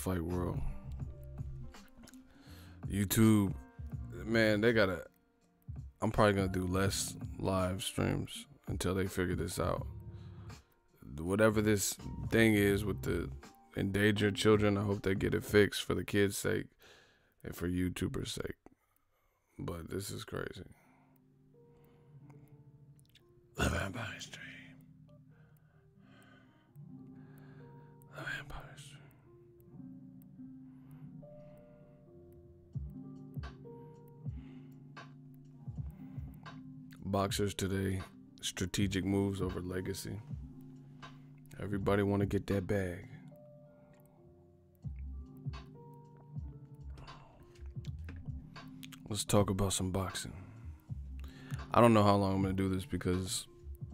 fight world. YouTube, man, they gotta. I'm probably gonna do less live streams until they figure this out. Whatever this thing is with the endangered children, I hope they get it fixed for the kids' sake and for YouTubers' sake. But this is crazy. The Vampire Stream. The Vampire Stream. Boxers today, strategic moves over legacy. Everybody want to get that bag. Let's talk about some boxing. I don't know how long I'm going to do this because,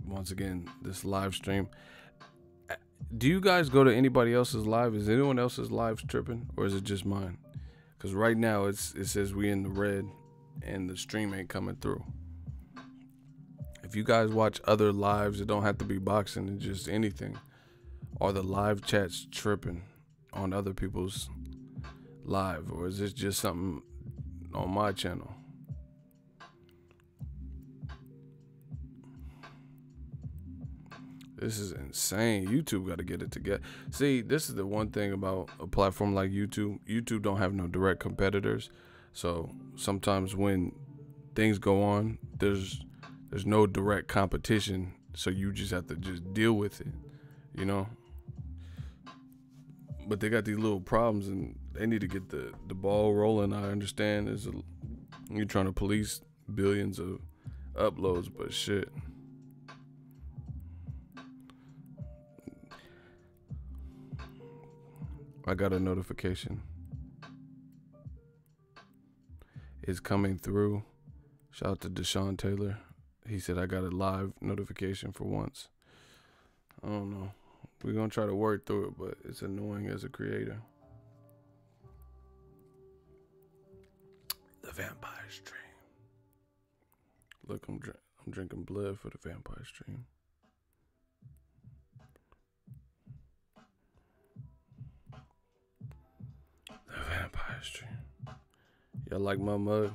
once again, this live stream. Do you guys go to anybody else's live? Is anyone else's live tripping, or is it just mine? Because right now it says we in the red and the stream ain't coming through. If you guys watch other lives, it don't have to be boxing, it's just anything. Are the live chats tripping on other people's live, or is this just something on my channel? This is insane. YouTube got to get it together. See, this is the one thing about a platform like YouTube. YouTube don't have no direct competitors. So sometimes when things go on, there's no direct competition. So you just have to just deal with it, you know? But they got these little problems and they need to get the ball rolling. I understand you're trying to police billions of uploads, but shit. I got a notification. It's coming through. Shout out to Deshaun Taylor. He said I got a live notification for once. I don't know. We're going to try to work through it, but it's annoying as a creator. The Vampire Stream. Look, I'm drinking blood for the Vampire Stream. The Vampire Stream. Y'all like my mug?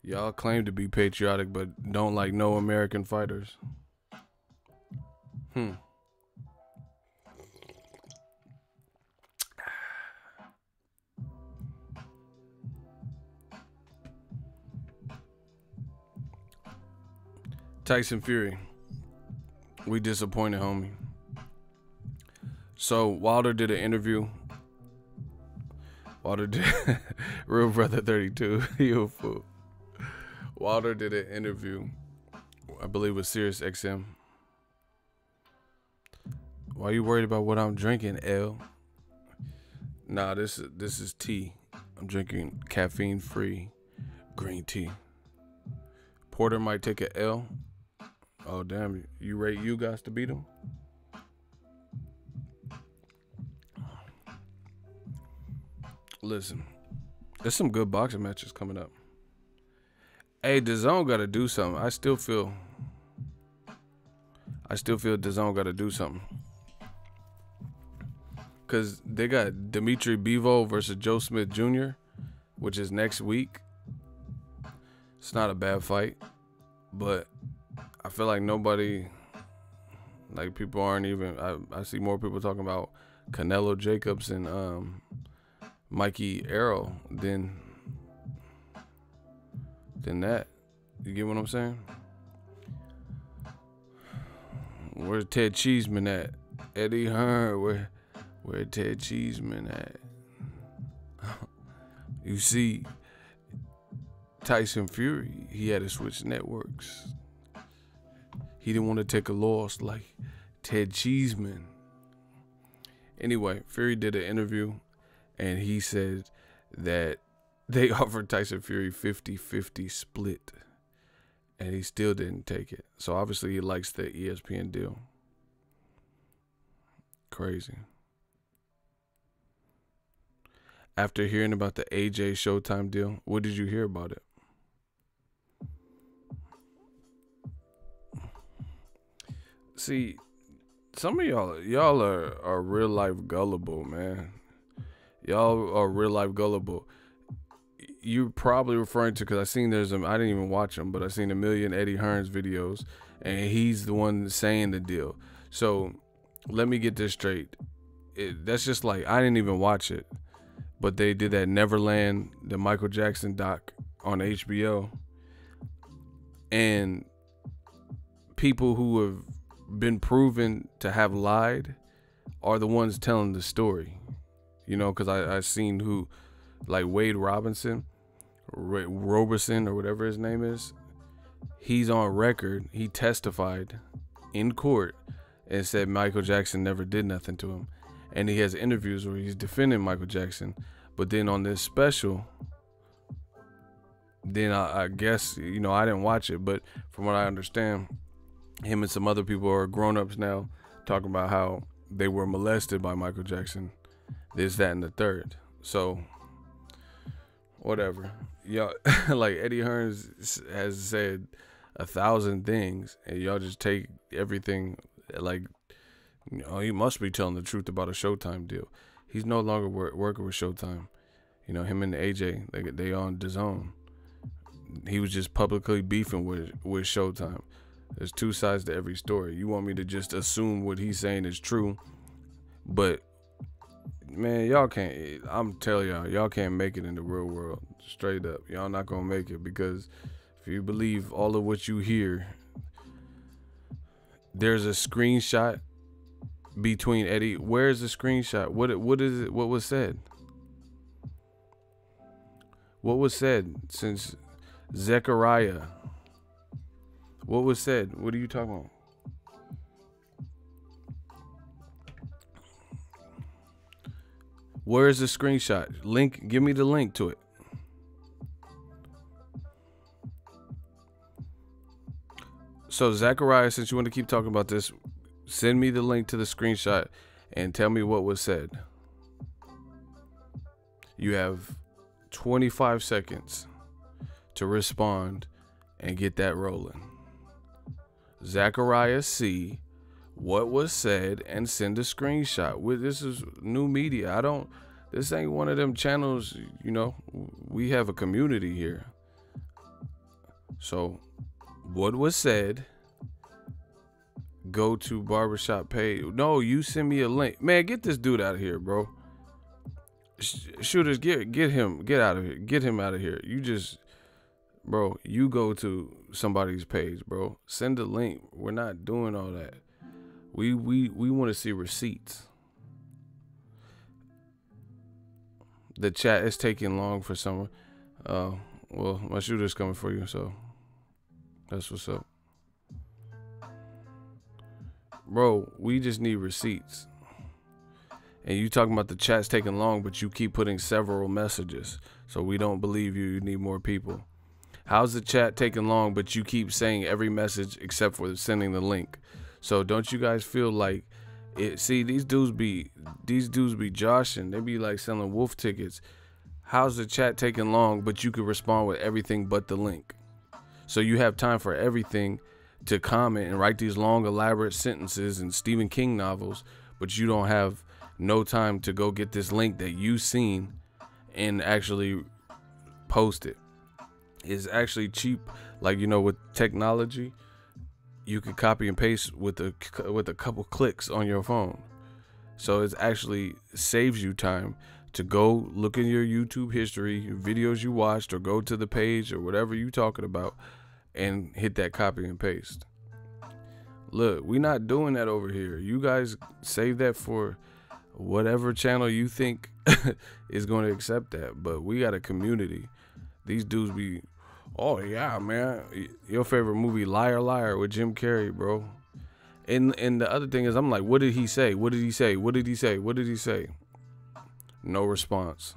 Y'all claim to be patriotic, but don't like no American fighters. Tyson Fury. We disappointed, homie. So Wilder did an interview. Wilder did Real Brother 32. You a fool. Wilder did an interview, I believe with Sirius XM. Why are you worried about what I'm drinking, L? Nah, this is tea. I'm drinking caffeine-free green tea. Porter might take an L. Oh, damn. You rate you guys to beat him? Listen, there's some good boxing matches coming up. Hey, DAZN got to do something. I still feel DAZN got to do something. Because they got Dimitri Bivol versus Joe Smith Jr., which is next week. It's not a bad fight, but I feel like people aren't even, I see more people talking about Canelo Jacobs and Mikey Arrow than that. You get what I'm saying? Where's Ted Cheeseman at? Eddie Hearn, where Ted Cheeseman at? You see, Tyson Fury, he had to switch networks. He didn't want to take a loss like Ted Cheeseman. Anyway, Fury did an interview, and he said that they offered Tyson Fury 50-50 split, and he still didn't take it. So obviously he likes the ESPN deal. Crazy. After hearing about the AJ Showtime deal, what did you hear about it? See, Some of y'all are real life gullible, man. Y'all are real life gullible. You're probably referring to, because I seen I didn't even watch them, but I seen a million Eddie Hearn's videos, and he's the one saying the deal. So let me get this straight. That's just like, I didn't even watch it, but they did that Neverland, the Michael Jackson doc on HBO, and people who have been proven to have lied are the ones telling the story. You know, because I seen who, like Wade Roberson, or whatever his name is. He's on record. He testified in court and said Michael Jackson never did nothing to him. And he has interviews where he's defending Michael Jackson. But then on this special, then I guess, you know, I didn't watch it, but from what I understand, him and some other people are grown-ups now talking about how they were molested by Michael Jackson. This, that, and the third. So, whatever. Y'all, like Eddie Hearn has said 1,000 things, and y'all just take everything like, you know, he must be telling the truth about a Showtime deal. He's no longer working with Showtime. You know, him and AJ, they on DAZN. He was just publicly beefing with Showtime. There's two sides to every story. You want me to just assume what he's saying is true, but man, y'all can't. I'm telling y'all can't make it in the real world. Straight up, y'all not gonna make it, because if you believe all of what you hear, there's a screenshot between Eddie. Where's the screenshot? What is it? What was said? What was said since Zechariah? What was said? What are you talking about? Where's the screenshot? Link, give me the link to it. So Zachariah, since you want to keep talking about this, send me the link to the screenshot and tell me what was said. You have 25 seconds to respond and get that rolling. Zachariah C, what was said, and send a screenshot. This is new media. This ain't one of them channels, you know. We have a community here. So, what was said, go to barbershop page. No, you send me a link. Man, get this dude out of here, bro. Shooters, get out of here. Get him out of here. You just, bro, you go to somebody's page, bro. Send a link. We're not doing all that. We want to see receipts. The chat is taking long for someone. Well, my shooter's coming for you, so that's what's up. Bro, we just need receipts. And you talking about the chat's taking long, but you keep putting several messages. So we don't believe you. You need more people. How's the chat taking long, but you keep saying every message except for sending the link? So don't you guys feel like it? See, these dudes be joshing. They be like selling wolf tickets. How's the chat taking long, but you could respond with everything but the link? So you have time for everything to comment and write these long, elaborate sentences and Stephen King novels, but you don't have no time to go get this link that you seen and actually post it. It's actually cheap. Like, you know, with technology, you can copy and paste with a couple clicks on your phone. So it actually saves you time to go look in your YouTube history, videos you watched, or go to the page or whatever you talking about and hit that copy and paste. Look, we're not doing that over here. You guys save that for whatever channel you think is going to accept that. But we got a community. These dudes be, oh yeah, man, your favorite movie, Liar Liar, with Jim Carrey, bro. And the other thing is, I'm like, what did he say? What did he say? What did he say? What did he say? No response.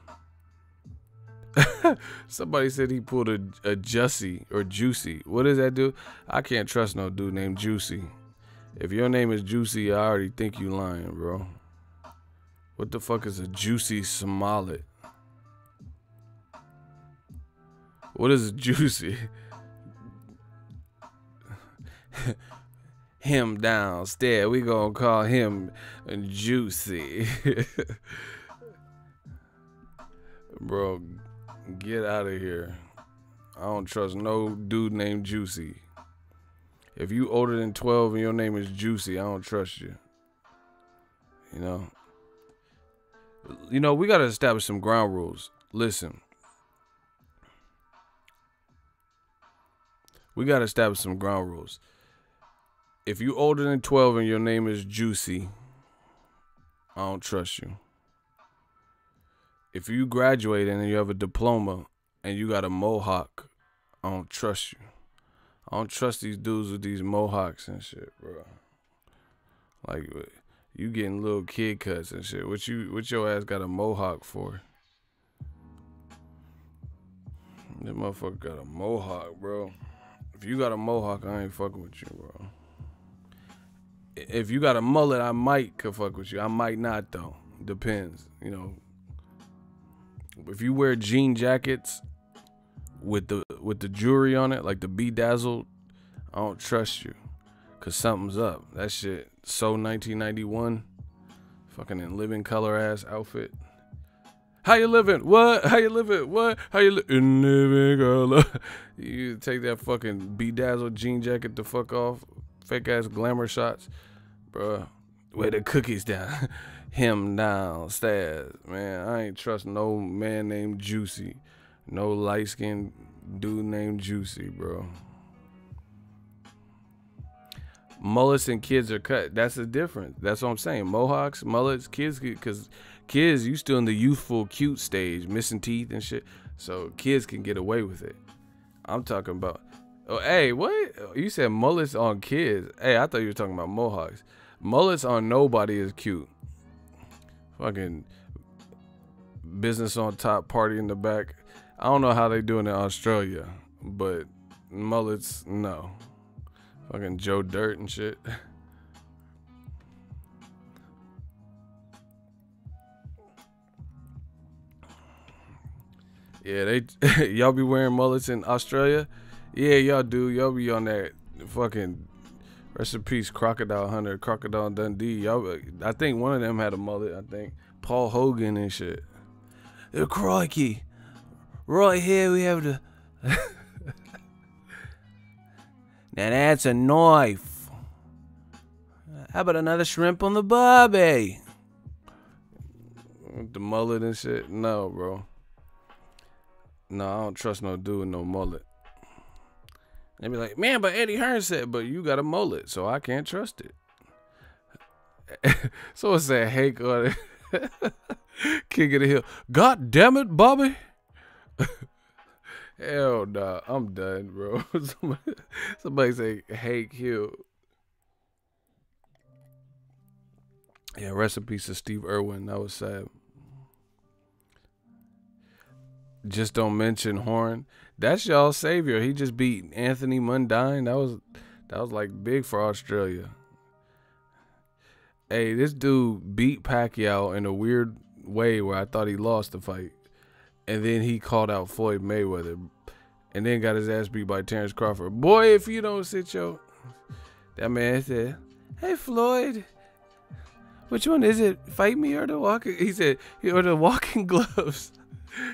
Somebody said he pulled a Jussie or Juicy. What does that do? I can't trust no dude named Juicy. If your name is Juicy, I already think you lying, bro. What the fuck is a Juicy Smollett? What is a Juicy? him downstairs. We gonna call him Juicy. Bro, get out of here. I don't trust no dude named Juicy. If you older than 12 and your name is Juicy, I don't trust you. You know, we gotta establish some ground rules. Listen. We gotta establish some ground rules. If you older than 12 and your name is Juicy, I don't trust you. If you graduate and you have a diploma and you got a mohawk, I don't trust you. I don't trust these dudes with these mohawks and shit, bro. Like, you getting little kid cuts and shit. What your ass got a mohawk for? This motherfucker got a mohawk, bro. If you got a mohawk, I ain't fucking with you, bro. If you got a mullet, I might could fuck with you. I might not, though. Depends, If you wear jean jackets with the jewelry on it, like the bedazzled, I don't trust you. Cause something's up. That shit so 1991. Fucking in living color ass outfit. How you living? What? How you living? What? How you in living color? You take that fucking bedazzled jean jacket the fuck off. Fake ass glamour shots. Bruh. Where the cookies down. Him downstairs. Man, I ain't trust no man named Juicy. No light skinned dude named Juicy, bro. Mullets and kids are cut. That's the difference. That's what I'm saying. Mohawks, mullets, kids, because kids, you still in the youthful, cute stage, missing teeth and shit. So kids can get away with it. I'm talking about. Oh, hey, what? You said mullets on kids. Hey, I thought you were talking about mohawks. Mullets on nobody is cute. Fucking business on top, party in the back. I don't know how they do it in Australia, but mullets, no. Fucking Joe Dirt and shit. Yeah, y'all be wearing mullets in Australia? Yeah, y'all do. Y'all be on that fucking rest in peace, Crocodile Hunter, Crocodile Dundee. I think one of them had a mullet. I think Paul Hogan and shit. Crikey. Right here we have the now that's a knife. How about another shrimp on the barbie? The mullet and shit? No, bro. No, I don't trust no dude with no mullet. They be like, man, but Eddie Hearn said, but you got a mullet, so I can't trust it. So it's that Hank on it. King of the Hill. God damn it, Bobby. Hell nah, I'm done, bro. Somebody say Hank Hill. Yeah, rest in peace to Steve Irwin. That was sad. Just don't mention Hearn. That's y'all savior. He just beat Anthony Mundine. That was like big for Australia. Hey, this dude beat Pacquiao in a weird way where I thought he lost the fight. And then he called out Floyd Mayweather. And then got his ass beat by Terrence Crawford. Boy, if you don't sit your... That man said, hey, Floyd. Which one is it? Fight me or the walking... He said, or the walking gloves.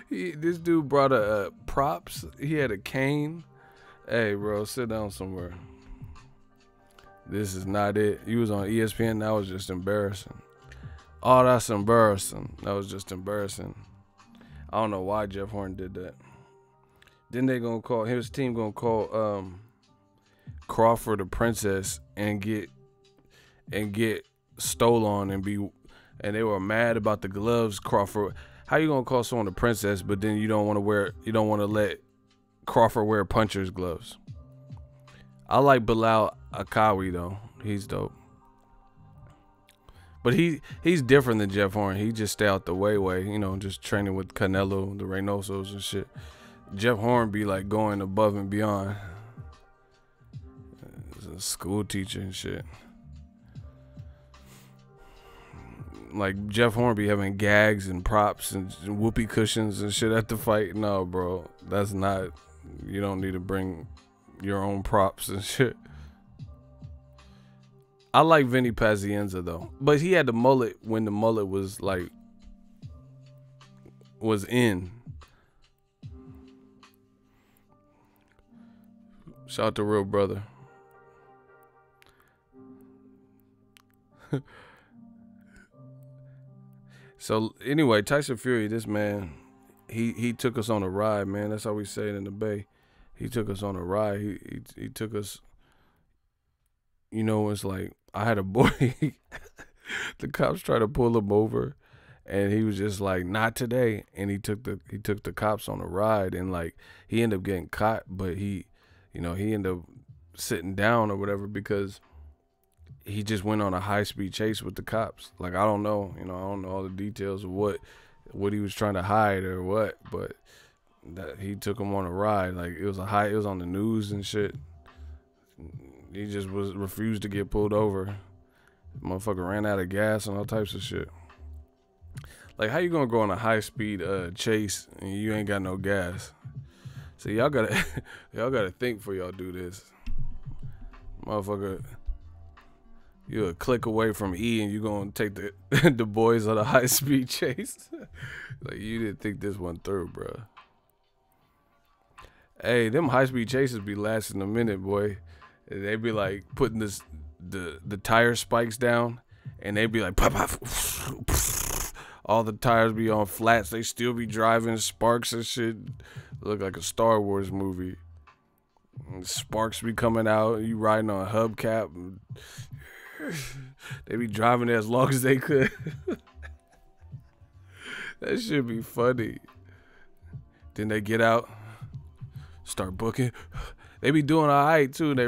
This dude brought a props. He had a cane. Hey, bro, sit down somewhere. This is not it. You was on ESPN. That was just embarrassing. Oh, that's embarrassing. That was just embarrassing. I don't know why Jeff Hearn did that. Then they gonna call his team gonna call Crawford a princess and get stole on and they were mad about the gloves. Crawford, how you gonna call someone a princess but then you don't want to let Crawford wear puncher's gloves? I like Bilal Akawi though. He's dope. But he's different than Jeff Hearn. He just stay out the way, just training with Canelo, the Reynosos and shit. Jeff Hearn be like going above and beyond. He's a school teacher and shit. Like Jeff Hearn be having gags and props and whoopee cushions and shit at the fight. No, bro, that's not. You don't need to bring your own props and shit. I like Vinny Pazienza though, but he had the mullet when the mullet was like was in. Shout out to Real Brother. So anyway, Tyson Fury, this man, he took us on a ride, man. That's how we say it in the Bay. He took us on a ride. He took us. You know, it's like I had a boy. The cops tried to pull him over, and he was just like, "Not today." And he took the cops on a ride, and like he ended up getting caught, but he ended up sitting down or whatever because he just went on a high-speed chase with the cops. Like, I don't know, I don't know all the details of what he was trying to hide or what, but that he took him on a ride. Like, it was on the news and shit. He just refused to get pulled over. Motherfucker ran out of gas and all types of shit. Like, how you gonna go on a high-speed chase and you ain't got no gas? So y'all gotta think before y'all do this. Motherfucker, you're a click away from E and you gonna take the boys on a high-speed chase. Like, you didn't think this one through, bro. Hey, them high-speed chases be lasting a minute, boy. They be like putting the tire spikes down, and they be like pop, pop, all the tires be on flats. They still be driving, sparks and shit. Look like a Star Wars movie. And sparks be coming out. You riding on a hubcap. They be driving there as long as they could. That should be funny. Then they get out, start booking. They be doing all right too. They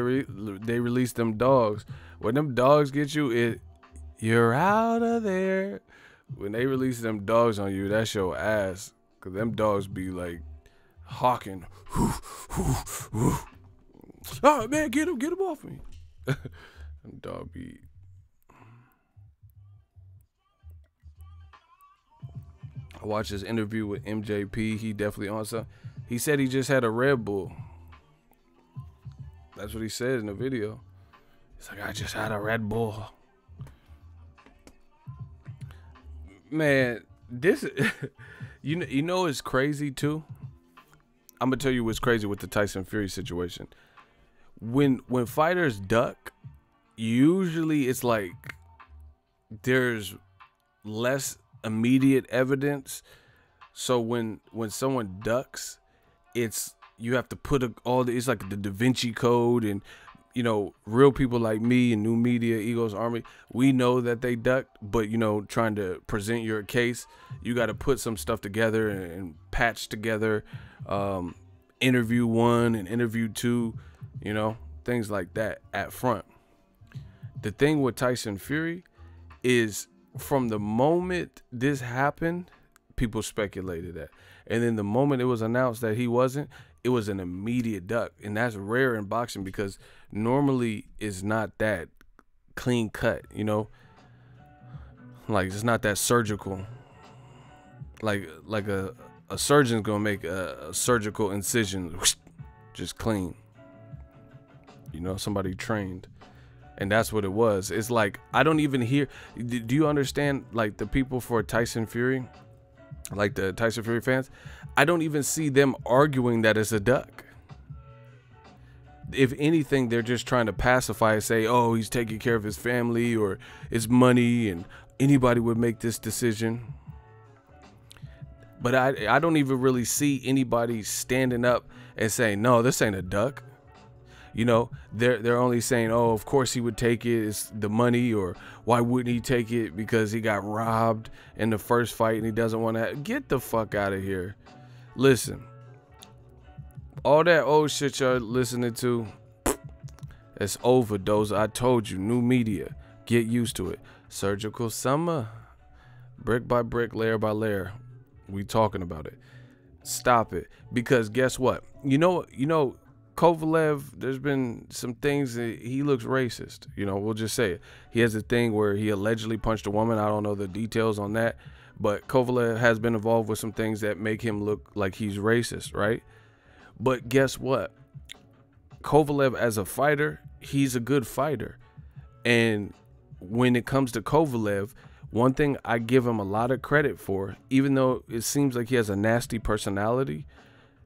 release them dogs. When them dogs get you, you're out of there. When they release them dogs on you, that's your ass. Cause them dogs be like hawking. Oh man, get him off me. Them dog be. I watched his interview with MJP. He definitely on something. He said he just had a Red Bull. That's what he said in the video. He's like, I just had a Red Bull. Man, this, you know it's crazy too? I'm going to tell you what's crazy with the Tyson Fury situation. When fighters duck, usually it's like there's less immediate evidence. So when someone ducks, you have to put it's like the Da Vinci Code, and real people like me and New Media, Eagles Army, we know that they ducked, but trying to present your case, you got to put some stuff together and patch together interview 1 and interview 2, things like that at front. The thing with Tyson Fury is from the moment this happened, people speculated that. And then the moment it was announced that he wasn't, it was an immediate duck. And that's rare in boxing because normally it's not that clean cut, Like, it's not that surgical. Like a surgeon's gonna make a surgical incision just clean. Somebody trained. And that's what it was. It's like, I don't even hear. Do you understand, like, the people for Tyson Fury? Like the Tyson Fury fans, I don't even see them arguing that it's a duck. If anything, they're just trying to pacify and say, oh, he's taking care of his family or it's money and anybody would make this decision. But I don't even really see anybody standing up and saying, no, this ain't a duck. They're only saying, oh, of course he would take it. It's the money, or why wouldn't he take it? Because he got robbed in the first fight and he doesn't want to. Get the fuck out of here. Listen, all that old shit y'all listening to, it's overdose. I told you, New Media, get used to it. Surgical summer, brick by brick, layer by layer. We talking about it. Stop it. Because guess what? Kovalev, there's been some things that he looks racist. We'll just say it. He has a thing where he allegedly punched a woman. I don't know the details on that. But Kovalev has been involved with some things that make him look like he's racist, right? But guess what? Kovalev as a fighter, he's a good fighter. And when it comes to Kovalev, one thing I give him a lot of credit for, even though it seems like he has a nasty personality,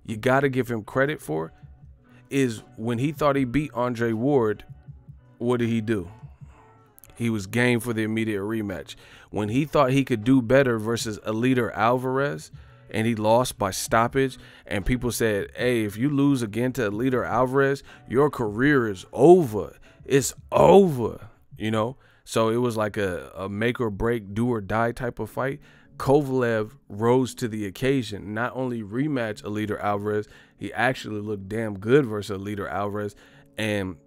you got to give him credit for, is when he thought he beat Andre Ward, what did he do? He was game for the immediate rematch. When he thought he could do better versus Alida Alvarez, and he lost by stoppage, and people said, hey, if you lose again to Alida Alvarez, your career is over. It's over, you know? So it was like a make or break, do or die type of fight. Kovalev rose to the occasion. Not only rematch Alida Alvarez, he actually looked damn good versus Alida Alvarez, and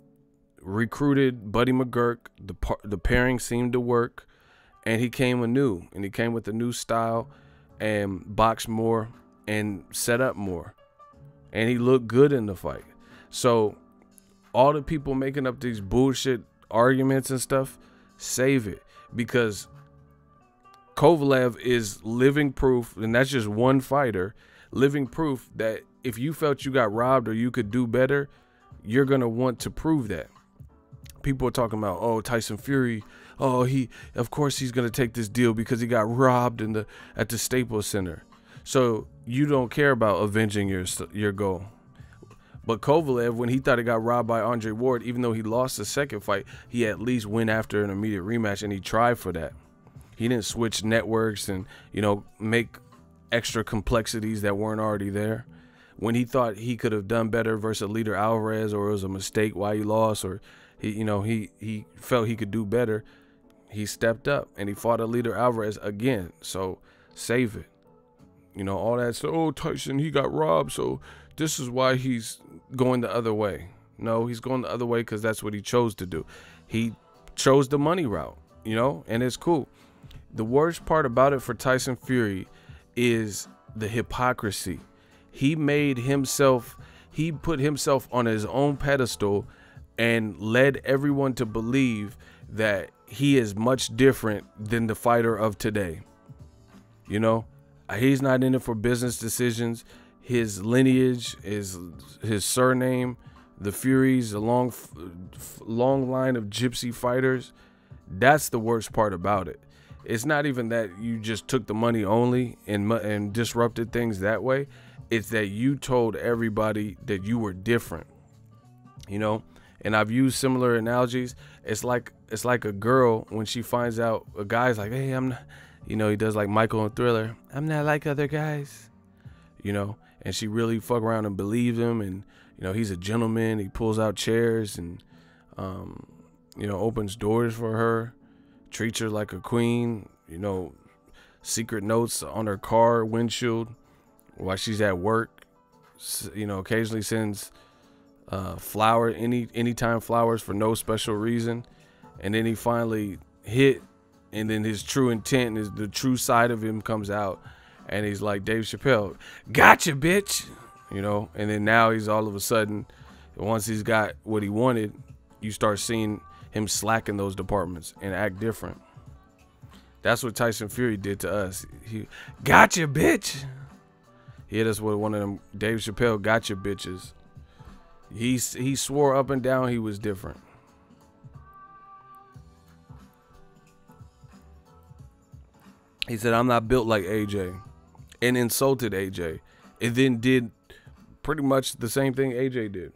recruited Buddy McGurk. The pairing seemed to work, and he came anew, and he came with a new style and boxed more and set up more, and he looked good in the fight. So all the people making up these bullshit arguments and stuff, save it, because Kovalev is living proof, and that's just one fighter, living proof that if you felt you got robbed or you could do better, you're gonna want to prove that. People are talking about, oh, Tyson Fury, oh, of course he's gonna take this deal because he got robbed at the Staples Center. So you don't care about avenging your goal. But Kovalev, when he thought he got robbed by Andre Ward, even though he lost the second fight, he at least went after an immediate rematch, and he tried for that. He didn't switch networks and, you know, make extra complexities that weren't already there. When he thought he could have done better versus Alida Alvarez, or it was a mistake why he lost, or he felt he could do better, he stepped up and he fought Alida Alvarez again. So save it. You know, all that. So, oh, Tyson, he got robbed, so this is why he's going the other way. No, he's going the other way because that's what he chose to do. He chose the money route, you know, and it's cool. The worst part about it for Tyson Fury is the hypocrisy. He put himself on his own pedestal and led everyone to believe that he is much different than the fighter of today. You know, he's not in it for business decisions. His lineage, his surname, the Furies, a long line of gypsy fighters. That's the worst part about it. It's not even that you just took the money only and disrupted things that way. It's that you told everybody that you were different, you know. And I've used similar analogies. It's like a girl when she finds out a guy's like, hey, I'm not, you know, he does like Michael in Thriller. I'm not like other guys, you know. And she really fuck around and believes him, and you know he's a gentleman. He pulls out chairs and you know, opens doors for her, treats her like a queen. You know, secret notes on her car windshield while she's at work. You know, occasionally sends anytime flowers for no special reason. And then he finally hit, and then his true intent is the true side of him comes out. And he's like Dave Chappelle, gotcha, bitch. You know, and then now he's all of a sudden, once he's got what he wanted, you start seeing him slack in those departments and act different. That's what Tyson Fury did to us. He, gotcha, bitch. He hit us with one of them Dave Chappelle gotcha bitches. He swore up and down he was different. He said, I'm not built like AJ, and insulted AJ, and then did pretty much the same thing AJ did.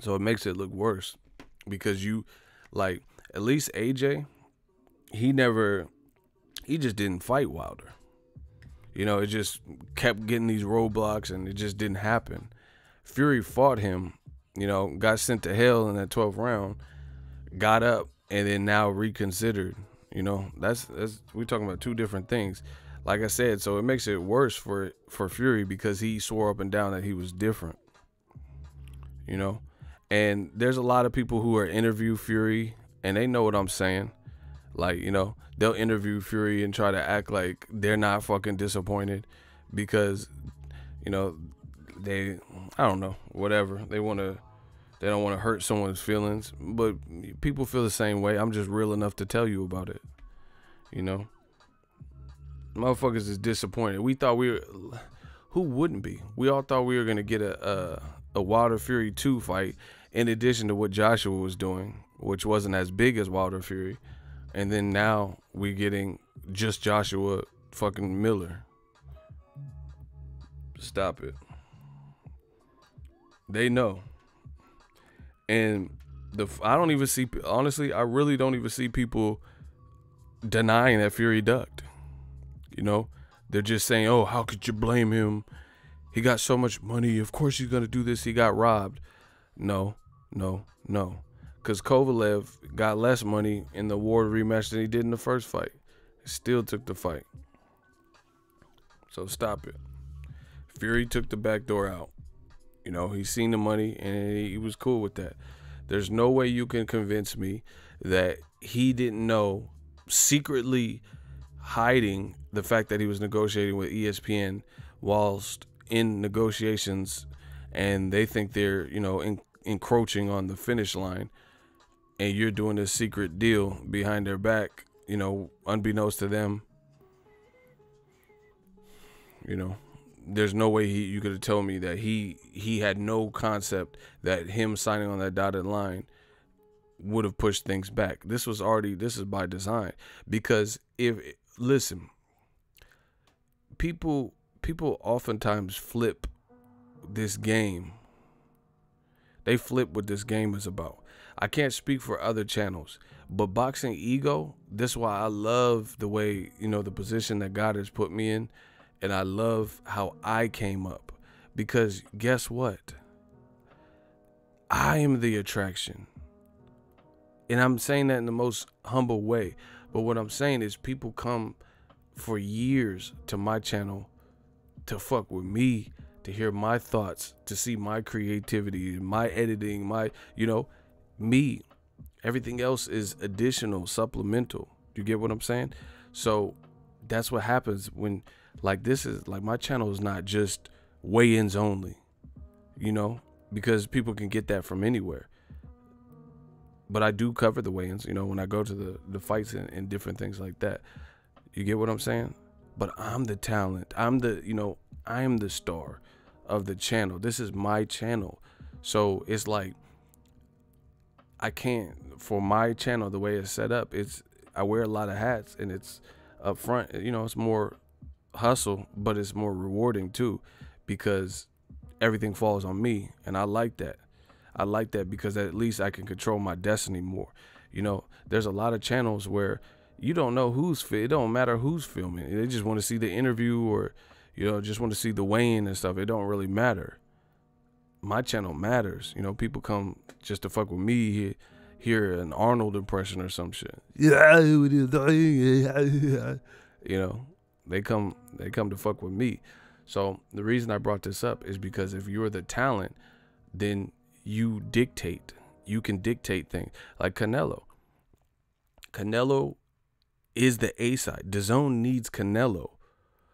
So it makes it look worse, because you, like, at least AJ, he just didn't fight Wilder. You know, it just kept getting these roadblocks, and it just didn't happen. Fury fought him, you know, got sent to hell in that 12th round, got up, and then now reconsidered. You know, that's we're talking about two different things. Like I said, so it makes it worse for Fury, because he swore up and down that he was different. You know, and there's a lot of people who are interview Fury, and they know what I'm saying. Like, you know, they'll interview Fury and try to act like they're not fucking disappointed because, you know, I don't know, whatever. They don't want to hurt someone's feelings, but people feel the same way. I'm just real enough to tell you about it. You know, motherfuckers is disappointed. We thought who wouldn't be? We all thought we were going to get a Wilder Fury 2 fight, in addition to what Joshua was doing, which wasn't as big as Wilder Fury. And then now we're getting just Joshua fucking Miller. Stop it. They know. And I don't even see, honestly, I really don't even see people denying that Fury ducked. You know, they're just saying, oh, how could you blame him? He got so much money. Of course he's going to do this. He got robbed. No. Because Kovalev got less money in the Ward rematch than he did in the first fight. He still took the fight. So stop it. Fury took the back door out. You know, he seen the money and he was cool with that. There's no way you can convince me that he didn't know, secretly hiding the fact that he was negotiating with ESPN whilst in negotiations, and they think they're, you know, encroaching on the finish line, and you're doing this secret deal behind their back, you know, unbeknownst to them. You know, there's no way you could have told me that he had no concept that him signing on that dotted line would have pushed things back. This is by design. Because listen, people oftentimes flip this game. They flip what this game is about. I can't speak for other channels, but Boxingego, this is why I love the way, you know, the position that God has put me in, and I love how I came up. Because guess what? I am the attraction. And I'm saying that in the most humble way. But what I'm saying is people come for years to my channel to fuck with me, to hear my thoughts, to see my creativity, my editing, my, you know, me. Everything else is additional, supplemental. You get what I'm saying? So that's what happens when, like, this is, like, my channel is not just weigh-ins only, you know, because people can get that from anywhere. But I do cover the weigh-ins, you know, when I go to the fights and different things like that. You get what I'm saying? But I'm the talent. I'm the, you know, I am the star of the channel. This is my channel. So it's like, I can't, for my channel, the way it's set up, I wear a lot of hats, and it's up front, you know, it's more hustle, but it's more rewarding too, because everything falls on me, and I like that. I like that because at least I can control my destiny more. You know, there's a lot of channels where you don't know it don't matter who's filming. They just want to see the interview, or, you know, just want to see the weigh-in and stuff. It don't really matter. My channel matters. You know, people come just to fuck with me, hear an Arnold impression or some shit. Yeah, you know, they come to fuck with me. So the reason I brought this up is because if you're the talent, then you dictate. You can dictate things. Like Canelo. Canelo is the A side. DAZN needs Canelo.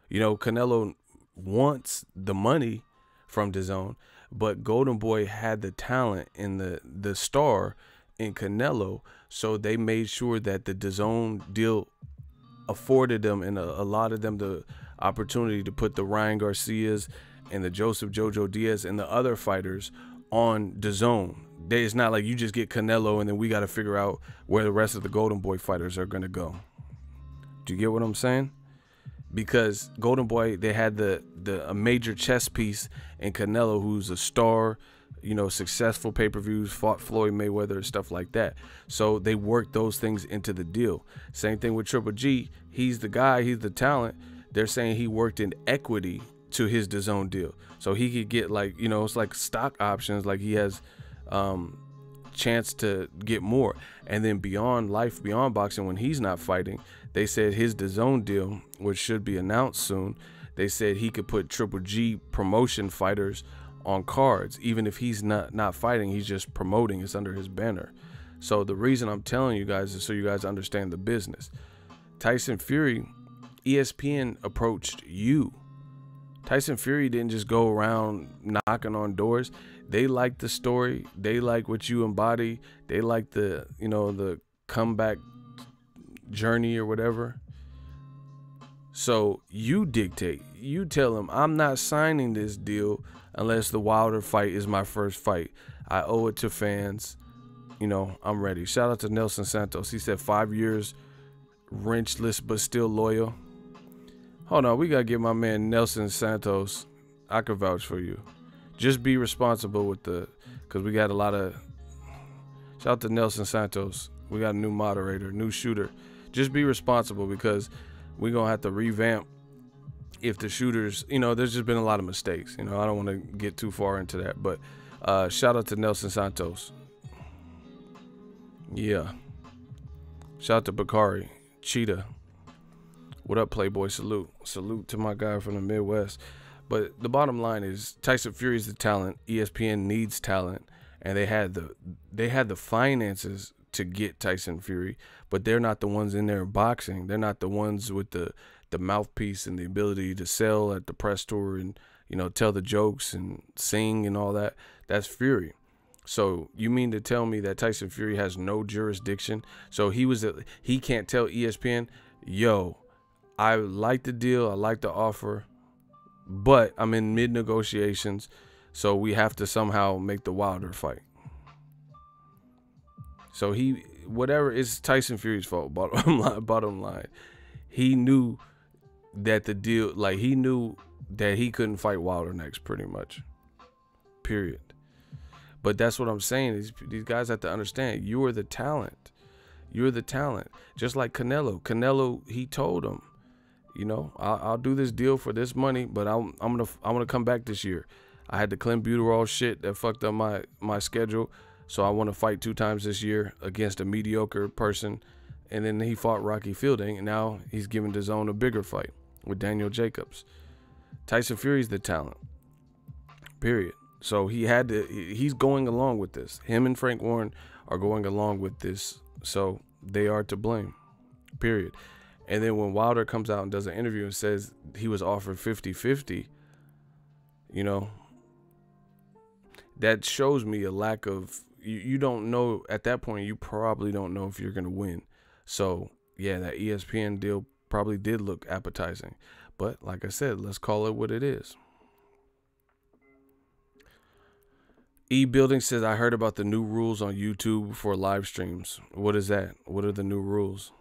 You know, Canelo wants the money from DAZN, but Golden Boy had the talent and the star in Canelo, so they made sure that the DAZN deal afforded them and allotted them the opportunity to put the Ryan Garcias and the Joseph Jojo Diaz and the other fighters on DAZN. It's not like you just get Canelo and then we got to figure out where the rest of the Golden Boy fighters are going to go. Do you get what I'm saying? Because Golden Boy, they had a major chess piece in Canelo, who's a star, you know, successful pay-per-views, fought Floyd, Mayweather, and stuff like that. So they worked those things into the deal. Same thing with Triple G. He's the guy, he's the talent. They're saying he worked in equity to his DAZN deal. So he could get, like, you know, it's like stock options, like he has chance to get more. And then beyond life, beyond boxing, when he's not fighting, they said his DAZN deal, which should be announced soon, they said he could put Triple G promotion fighters on cards. Even if he's not fighting, he's just promoting. It's under his banner. So the reason I'm telling you guys is so you guys understand the business. Tyson Fury, ESPN approached you. Tyson Fury didn't just go around knocking on doors. They like the story. They like what you embody. They like the, you know, the comeback journey or whatever. So you dictate. You tell him, I'm not signing this deal unless the Wilder fight is my first fight. I owe it to fans. You know, I'm ready. Shout out to Nelson Santos. He said 5 years, wrenchless but still loyal. Hold on, we gotta get my man Nelson Santos. I could vouch for you. Just be responsible with because we got a lot of. Shout out to Nelson Santos. We got a new moderator, new shooter. Just be responsible because we're gonna have to revamp. If the shooters, you know, there's just been a lot of mistakes. You know, I don't want to get too far into that, but shout out to Nelson Santos. Yeah. Shout out to Bakari, Cheetah. What up, Playboy? Salute. Salute to my guy from the Midwest. But the bottom line is Tyson Fury is the talent. ESPN needs talent, and they had the finances to get Tyson Fury, but they're not the ones in there boxing. They're not the ones with the mouthpiece and the ability to sell at the press tour and, you know, tell the jokes and sing and all that. That's Fury. So you mean to tell me that Tyson Fury has no jurisdiction? So he can't tell ESPN, yo, I like the deal, I like the offer, but I'm in mid negotiations, so we have to somehow make the Wilder fight. So it's Tyson Fury's fault. Bottom line, he knew that the deal, like he knew that he couldn't fight Wilder next, pretty much. Period. But that's what I'm saying. These guys have to understand. You are the talent. You're the talent. Just like Canelo. Canelo, he told him, you know, I'll do this deal for this money, but I'm gonna come back this year. I had the clenbuterol shit that fucked up my schedule, so I want to fight 2 times this year against a mediocre person. And then he fought Rocky Fielding, and now he's giving DAZN a bigger fight with Daniel Jacobs. Tyson Fury's the talent. Period. So he's going along with this. Him and Frank Warren are going along with this, so they are to blame. Period. And then when Wilder comes out and does an interview and says he was offered 50-50, you know, that shows me a lack of, you don't know, at that point, you probably don't know if you're going to win. So, yeah, that ESPN deal probably did look appetizing. But like I said, let's call it what it is. E-Building says, I heard about the new rules on YouTube for live streams. What is that? What are the new rules?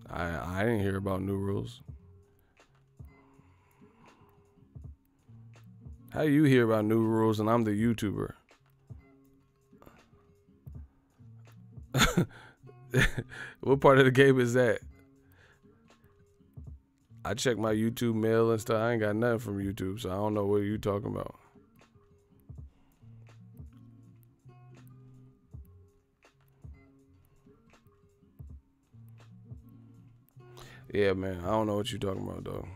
I didn't hear about new rules. How do you hear about new rules and I'm the YouTuber? What part of the game is that? I check my YouTube mail and stuff. I ain't got nothing from YouTube, so I don't know what you talking about. Yeah, man, I don't know what you're talking about, though.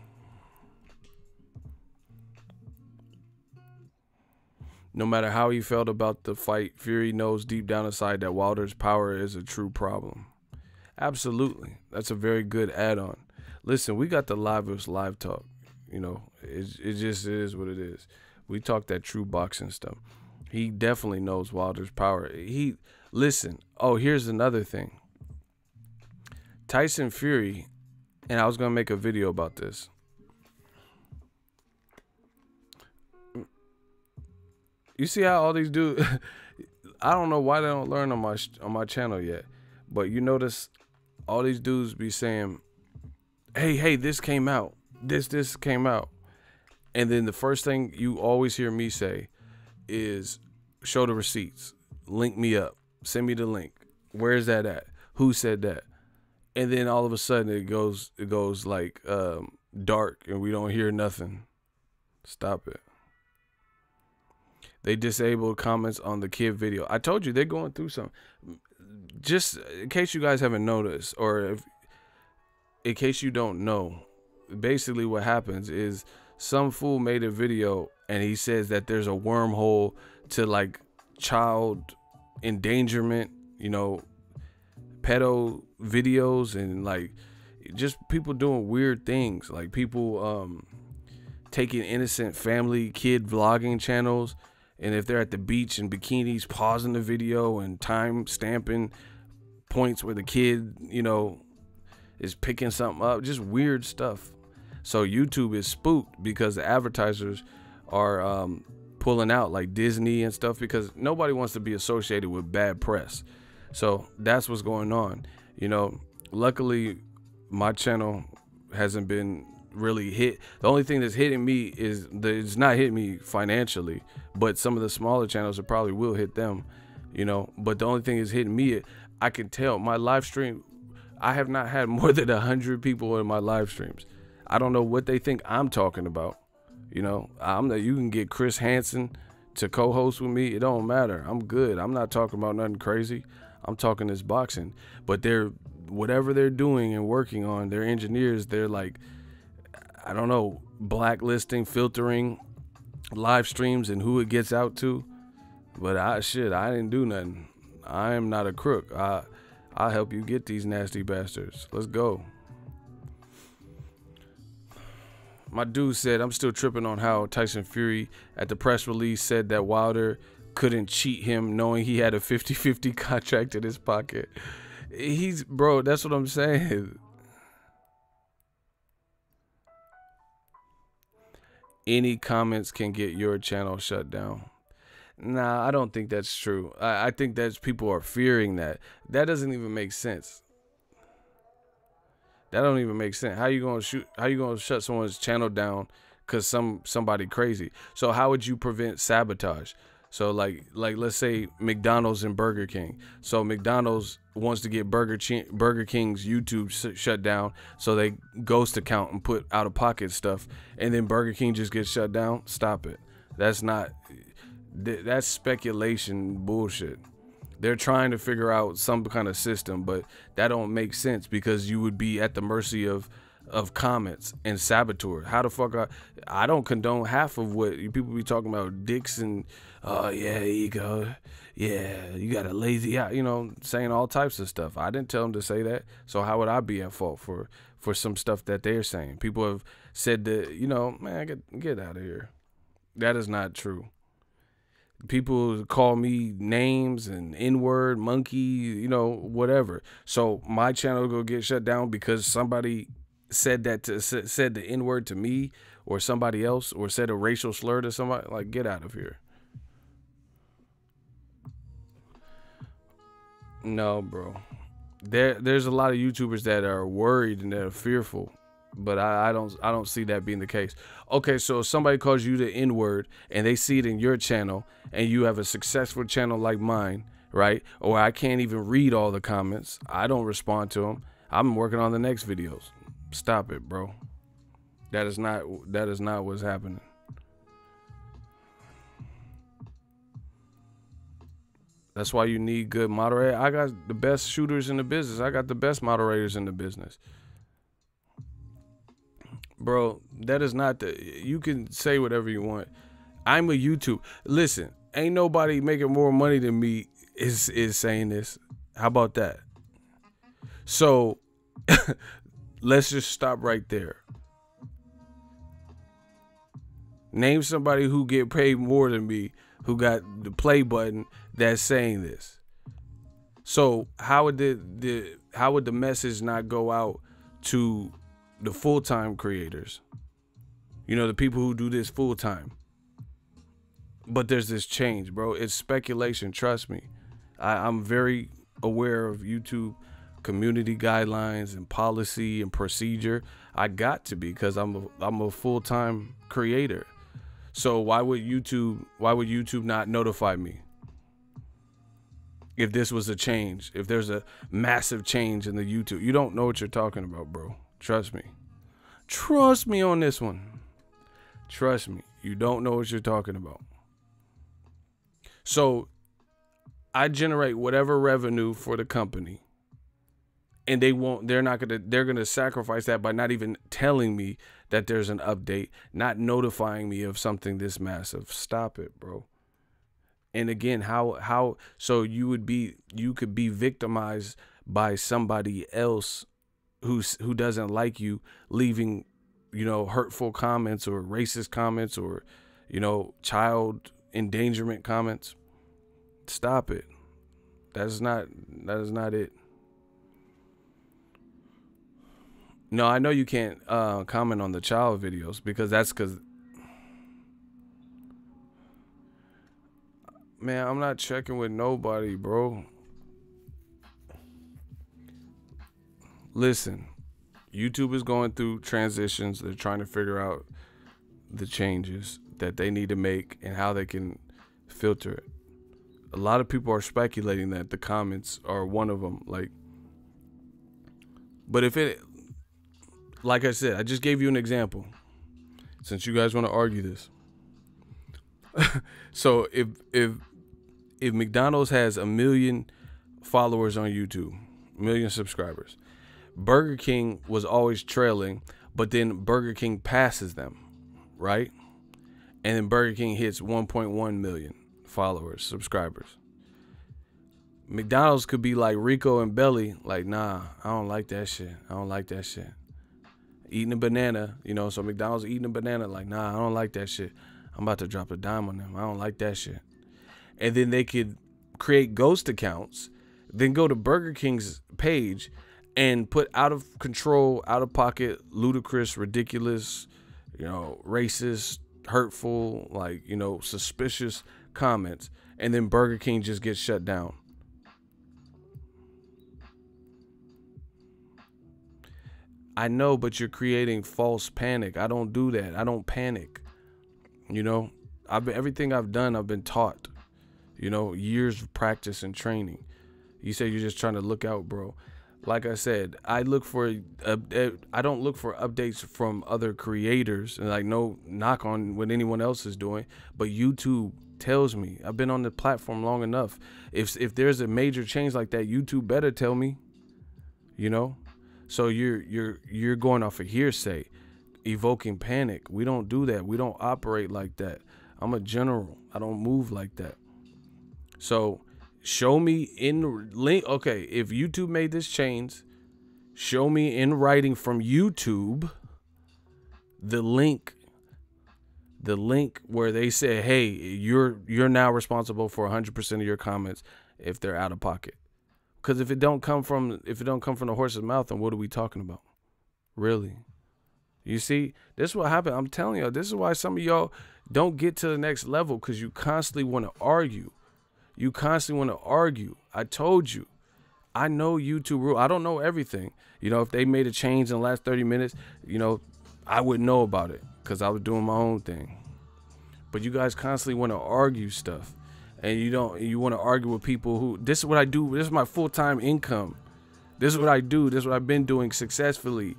No matter how he felt about the fight, Fury knows deep down inside that Wilder's power is a true problem. Absolutely. That's a very good add-on. Listen, we got the livest live talk. You know, it just is what it is. We talk that true boxing stuff. He definitely knows Wilder's power. Listen, oh, here's another thing. Tyson Fury, and I was going to make a video about this. You see how all these dudes, I don't know why they don't learn on my channel yet, but you notice all these dudes be saying, hey, this came out. This came out. And then the first thing you always hear me say is, show the receipts. Link me up. Send me the link. Where's that at? Who said that? And then all of a sudden it goes like dark and we don't hear nothing. Stop it. They disabled comments on the kid video. I told you they're going through some. Just in case you guys haven't noticed, or in case you don't know, basically what happens is some fool made a video and he says that there's a wormhole to like child endangerment, you know, pedo videos and like just people doing weird things, like people taking innocent family kid vlogging channels, and if they're at the beach in bikinis, pausing the video and time stamping points where the kid, you know, is picking something up, just weird stuff. So YouTube is spooked because the advertisers are pulling out, like Disney and stuff, because nobody wants to be associated with bad press. So that's what's going on. You know, luckily my channel hasn't been really hit. The only thing that's hitting me is it's not hitting me financially, but some of the smaller channels, it probably will hit them, you know. But the only thing is hitting me, I can tell my live stream, I have not had more than 100 people in my live streams. I don't know what they think I'm talking about. You know, you can get Chris Hansen to co-host with me. It don't matter. I'm good. I'm not talking about nothing crazy. I'm talking this boxing. But whatever they're doing and working on, their engineers, they're like, I don't know, blacklisting, filtering live streams and who it gets out to. But I didn't do nothing. I am not a crook. I'll help you get these nasty bastards. Let's go. My dude said, I'm still tripping on how Tyson Fury at the press release said that Wilder couldn't cheat him knowing he had a 50-50 contract in his pocket. Bro, that's what I'm saying. Any comments can get your channel shut down. Nah, I don't think that's true. I think that people are fearing that. That doesn't even make sense. That don't even make sense. How you gonna shut someone's channel down because somebody crazy? So how would you prevent sabotage? So like let's say McDonald's and Burger King. So McDonald's wants to get Burger King's YouTube shut down, so they ghost account and put out of pocket stuff, and then Burger King just gets shut down. Stop it. That's speculation bullshit. They're trying to figure out some kind of system, but that don't make sense because you would be at the mercy of comments and saboteurs. How the fuck I don't condone half of what people be talking about, dicks and yeah, you go, yeah, you got a lazy eye, you know, saying all types of stuff. I didn't tell them to say that, so how would I be at fault for some stuff that they're saying? People have said that, you know, man, get out of here. That is not true. People call me names and N-word, monkey, you know, whatever. So my channel will get shut down because somebody said the N-word to me or somebody else, or said a racial slur to somebody. Like, get out of here. No, bro. There's a lot of YouTubers that are worried and that are fearful, but I don't see that being the case. Okay, so if somebody calls you the N-word and they see it in your channel and you have a successful channel like mine, right? Or I can't even read all the comments. I don't respond to them. I'm working on the next videos. Stop it, bro. That is not what's happening. That's why you need good moderators. I got the best shooters in the business. I got the best moderators in the business. Bro, that is not you can say whatever you want. I'm a YouTube. Listen, ain't nobody making more money than me is saying this. How about that? So let's just stop right there. Name somebody who get paid more than me, who got the play button, that's saying this. So how would the message not go out to the full-time creators, you know, the people who do this full-time? But there's this change, bro. It's speculation. Trust me. I'm very aware of YouTube community guidelines and policy and procedure. I got to be, because I'm a full-time creator. So why would YouTube not notify me if this was a change? If there's a massive change in the YouTube, you don't know what you're talking about, bro. Trust me. Trust me on this one. Trust me. You don't know what you're talking about. So I generate whatever revenue for the company, and they're going to sacrifice that by not even telling me that there's an update, not notifying me of something this massive. Stop it, bro. And again, so you could be victimized by somebody else who doesn't like you, leaving, you know, hurtful comments or racist comments or, you know, child endangerment comments. Stop it. That is not it. No, I know you can't comment on the child videos because Man, I'm not checking with nobody, bro. Listen, YouTube is going through transitions. They're trying to figure out the changes that they need to make and how they can filter it. A lot of people are speculating that the comments are one of them. But if it, like I said, I just gave you an example. Since you guys want to argue this. So if McDonald's has 1 million followers on YouTube, 1 million subscribers, Burger King was always trailing, but then Burger King passes them, right? And then Burger King hits 1.1 million followers, subscribers. McDonald's could be like Rico and Belly, like, nah, I don't like that shit. I don't like that shit. Eating a banana, so McDonald's eating a banana, like, nah, I don't like that shit. I'm about to drop a dime on them. I don't like that shit. And then they could create ghost accounts, then go to Burger King's page and put out of control, out of pocket, ludicrous, ridiculous, racist, hurtful, suspicious comments. And then Burger King just gets shut down. I know, but you're creating false panic. I don't do that. I don't panic. Everything I've done, I've been taught. Years of practice and training. You say you're just trying to look out, bro. Like I said, I don't look for updates from other creators, and no knock on what anyone else is doing, but YouTube tells me. I've been on the platform long enough. If there's a major change like that, YouTube better tell me. So you're going off of hearsay, evoking panic. We don't do that. We don't operate like that. I'm a general. I don't move like that. So show me in link. Okay, if YouTube made this change, show me in writing from YouTube the link where they say, hey, you're now responsible for 100% of your comments if they're out of pocket. Because if it don't come from the horse's mouth, then what are we talking about? Really? You see, this is what happened. I'm telling y'all, this is why some of y'all don't get to the next level, because you constantly want to argue. I told you. I know YouTube rule. I don't know everything. If they made a change in the last 30 minutes, I wouldn't know about it because I was doing my own thing. But you guys constantly want to argue stuff. And you want to argue with people who, this is what I do. This is my full-time income. This is what I do. This is what I've been doing successfully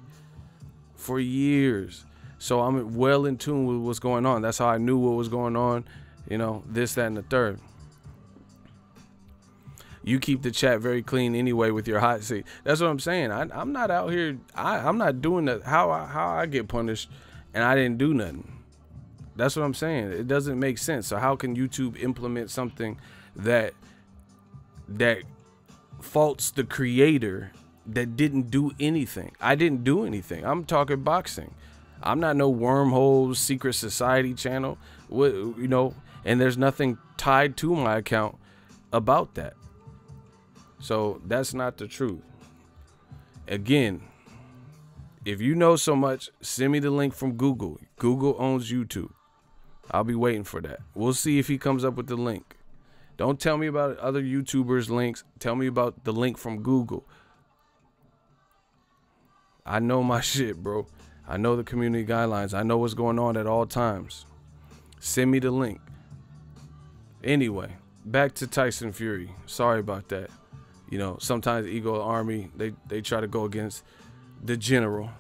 for years. So I'm well in tune with what's going on. That's how I knew what was going on. This, that, and the third. You keep the chat very clean anyway with your hot seat. That's what I'm saying. I'm not out here. I'm not doing that. How I get punished and I didn't do nothing. That's what I'm saying. It doesn't make sense. So how can YouTube implement something that faults the creator that didn't do anything? I didn't do anything. I'm talking boxing. I'm not no wormhole secret society channel. And there's nothing tied to my account about that. So that's not the truth. Again, if you know so much, send me the link from Google. Google owns YouTube. I'll be waiting for that. We'll see if he comes up with the link. Don't tell me about other YouTubers' links. Tell me about the link from Google. I know my shit, bro. I know the community guidelines. I know what's going on at all times. Send me the link. Anyway, back to Tyson Fury. Sorry about that. Sometimes Ego Army, they try to go against the general.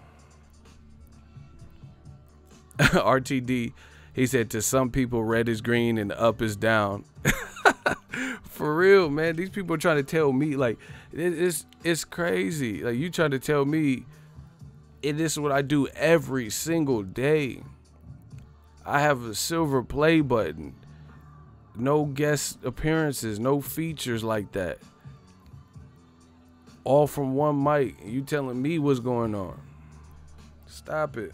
RTD, he said, to some people, red is green and up is down. For real, man. These people are trying to tell me, it's crazy. You trying to tell me this is what I do every single day. I have a silver play button. No guest appearances, no features like that. All from one mic. You telling me what's going on. Stop it.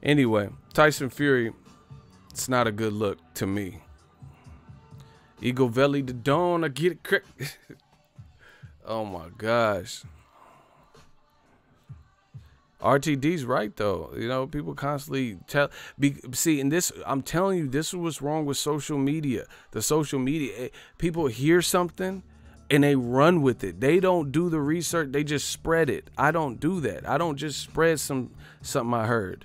Anyway, Tyson Fury, it's not a good look to me. Eagle Valley the Dawn, I get it. Oh my gosh. RTD's right though. You know, people constantly see, and this, I'm telling you, this is what's wrong with social media. The social media, people hear something and they run with it. They don't do the research. They just spread it. I don't do that. I don't just spread something I heard.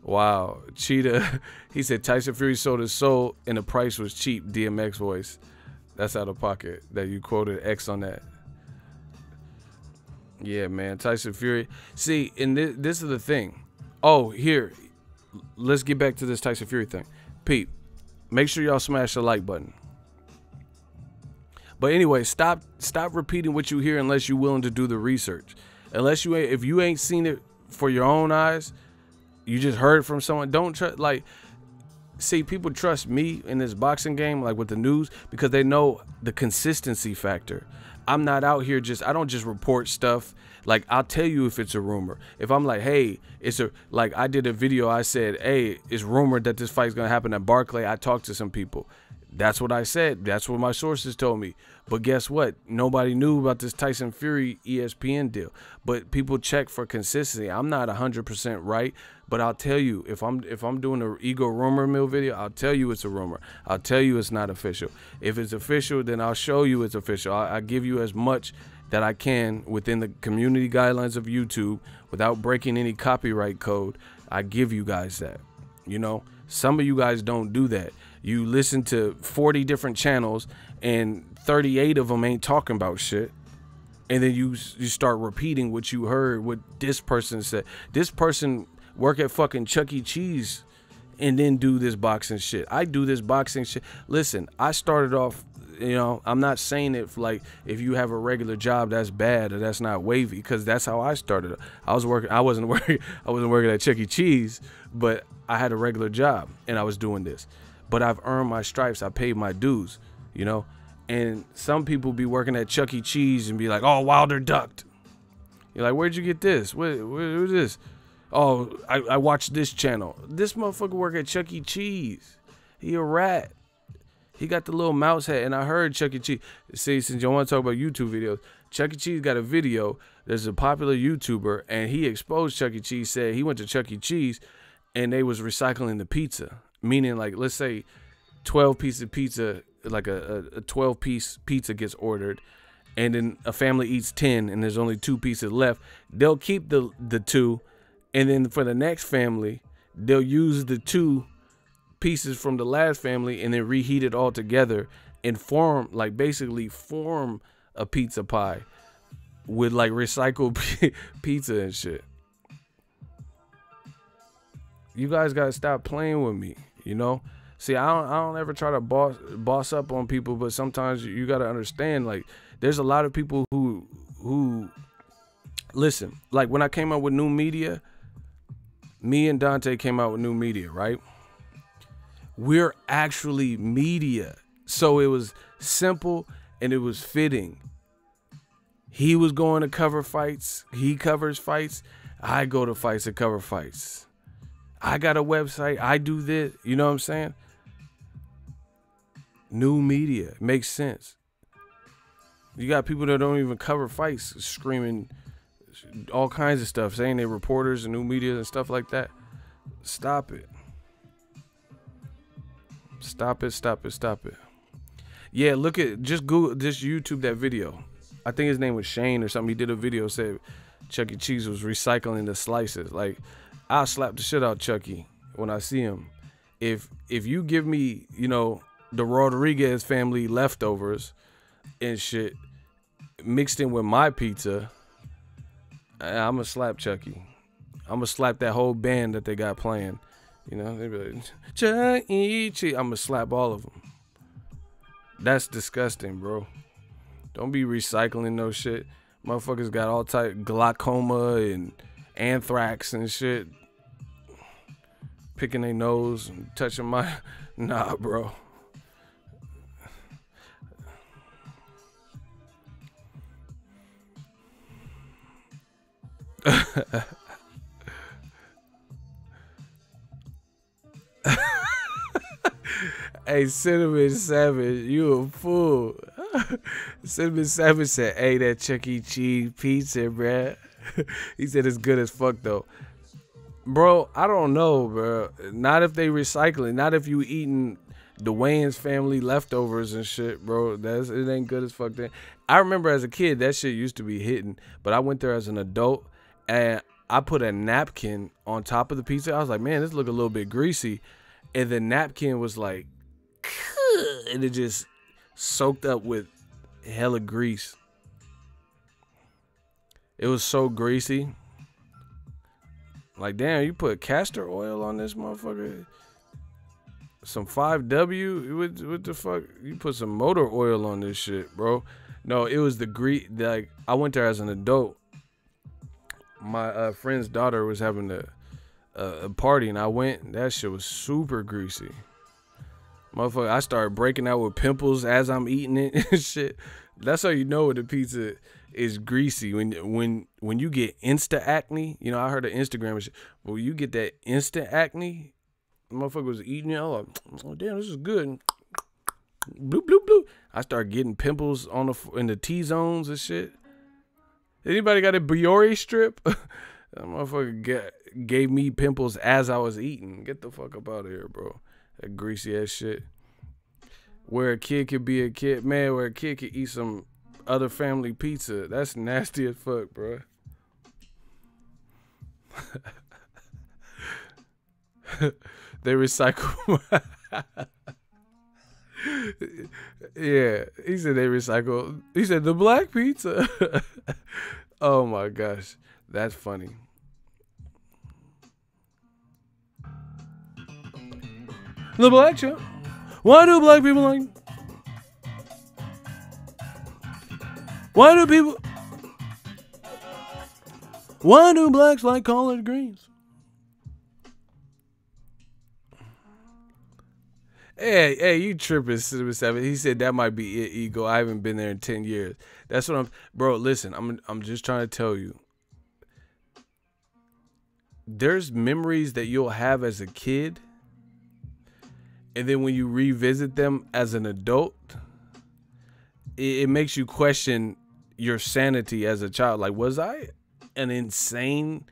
Wow, Cheetah. He said Tyson Fury sold his soul and the price was cheap. DMX voice. That's out of pocket that you quoted X on that. Yeah, man, Tyson Fury. See, and this is the thing. Oh, here, let's get back to this Tyson Fury thing. Pete, make sure y'all smash the like button. But anyway, stop repeating what you hear unless you're willing to do the research. If you ain't seen it for your own eyes, you just heard from someone. Don't trust. Like, see, people trust me in this boxing game, like with the news, because they know the consistency factor. I'm not out here I don't just report stuff. Like, I'll tell you if it's a rumor. If I'm like, hey, like I did a video, I said, hey, it's rumored that this fight's gonna happen at Barclay. I talked to some people. That's what I said. That's what my sources told me. But guess what? Nobody knew about this Tyson Fury ESPN deal. But people check for consistency. I'm not 100% right, but I'll tell you, if I'm doing an ego rumor mill video, I'll tell you it's a rumor. I'll tell you it's not official. If it's official, then I'll show you it's official. I give you as much that I can within the community guidelines of YouTube without breaking any copyright code. I give you guys that. You know, some of you guys don't do that. You listen to 40 different channels and 38 of them ain't talking about shit. And then you start repeating what you heard, what this person said. This person work at fucking Chuck E. Cheese and then do this boxing shit. I do this boxing shit. Listen, I started off, you know, I'm not saying it for like, if you have a regular job, that's bad or that's not wavy, because that's how I started. I wasn't working at Chuck E. Cheese, but I had a regular job and I was doing this. But I've earned my stripes. I paid my dues, you know. And some people be working at Chuck E. Cheese and be like, oh, Wilder ducked. You're like, where'd you get this? What is this? Oh, I watched this channel. This motherfucker work at Chuck E. Cheese. He a rat. He got the little mouse hat. And I heard Chuck E. Cheese. See, since you want to talk about YouTube videos, Chuck E. Cheese got a video. There's a popular YouTuber, and he exposed Chuck E. Cheese, said he went to Chuck E. Cheese, and they was recycling the pizza. Meaning, like, let's say 12 pieces of pizza, like a 12-piece pizza gets ordered, and then a family eats 10, and there's only 2 pieces left. They'll keep the 2, and then for the next family, they'll use the 2 pieces from the last family and then reheat it all together and basically form a pizza pie with like recycled pizza and shit. You guys gotta stop playing with me, you know. See, I don't ever try to boss up on people, but sometimes you gotta understand, like, there's a lot of people who listen. Like, when I came out with new media, me and Dante came out with new media, right? We're actually media, so it was simple and it was fitting. He was going to cover fights. He covers fights. I go to fights and cover fights. I got a website. I do this. You know what I'm saying? New media. Makes sense. You got people that don't even cover fights screaming all kinds of stuff, saying they're reporters and new media and stuff like that. Stop it. Stop it, stop it, stop it. Yeah, look at, just Google, just YouTube that video. I think his name was Shane or something. He did a video, said Chuck E. Cheese was recycling the slices. Like, I'll slap the shit out Chucky when I see him. If you give me, you know, the Rodriguez family leftovers and shit mixed in with my pizza, I'm gonna slap Chucky. I'm gonna slap that whole band that they got playing. You know, they be like, Chuck E. Cheese. I'm gonna slap all of them. That's disgusting, bro. Don't be recycling no shit. Motherfuckers got all type glaucoma and anthrax and shit. Picking their nose and touching my... Nah, bro. Hey, Cinnamon Savage, you a fool. Cinnamon Savage said, "Hey, that Chuck E. Cheese pizza, bruh." He said it's good as fuck though. Bro, I don't know, bro. Not if they recycling. Not if you eating the Wayans family leftovers and shit, bro. It ain't good as fuck. Then I remember as a kid that shit used to be hitting, but I went there as an adult and I put a napkin on top of the pizza. I was like, man, this look a little bit greasy, and the napkin was like, and it just soaked up with hella grease. It was so greasy. Like, damn, you put castor oil on this motherfucker? Some 5W? What the fuck? You put some motor oil on this shit, bro. No, it was the grease. Like, I went there as an adult. My friend's daughter was having a party, and I went. That shit was super greasy. Motherfucker, I started breaking out with pimples as I'm eating it and shit. That's how you know when the pizza is greasy. When you get insta acne, you know, I heard of Instagram and shit. But when you get that instant acne, the motherfucker was eating it. I was like, oh damn, this is good. Bloop bloop bloop. I started getting pimples in the T zones and shit. Anybody got a Biore strip? That motherfucker gave me pimples as I was eating. Get the fuck up out of here, bro. That greasy ass shit. Where a kid could be a kid, man. Where a kid could eat some other family pizza. That's nasty as fuck, bro. They recycle. Yeah, he said they recycle. He said the black pizza. Oh my gosh, that's funny. The black chip. Why do black people like? Why do blacks like collard greens? Hey, you tripping, Cinnamon Savage. He said that might be it, ego. I haven't been there in 10 years. That's what bro, listen, I'm just trying to tell you. There's memories that you'll have as a kid, and then when you revisit them as an adult, it makes you question your sanity as a child. Like, was I an insane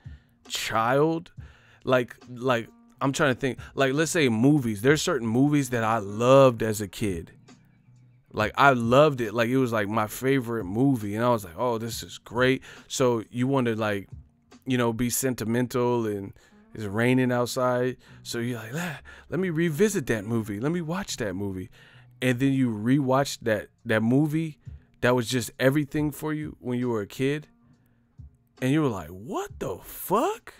child? Like I'm trying to think. Like, let's say movies. There's certain movies that I loved as a kid. Like, I loved it. Like, it was like my favorite movie, and I was like, oh, this is great. So you want to, like, you know, be sentimental, and it's raining outside. So you're like, let me revisit that movie. Let me watch that movie. And then you rewatch that movie that was just everything for you when you were a kid. And you were like, what the fuck?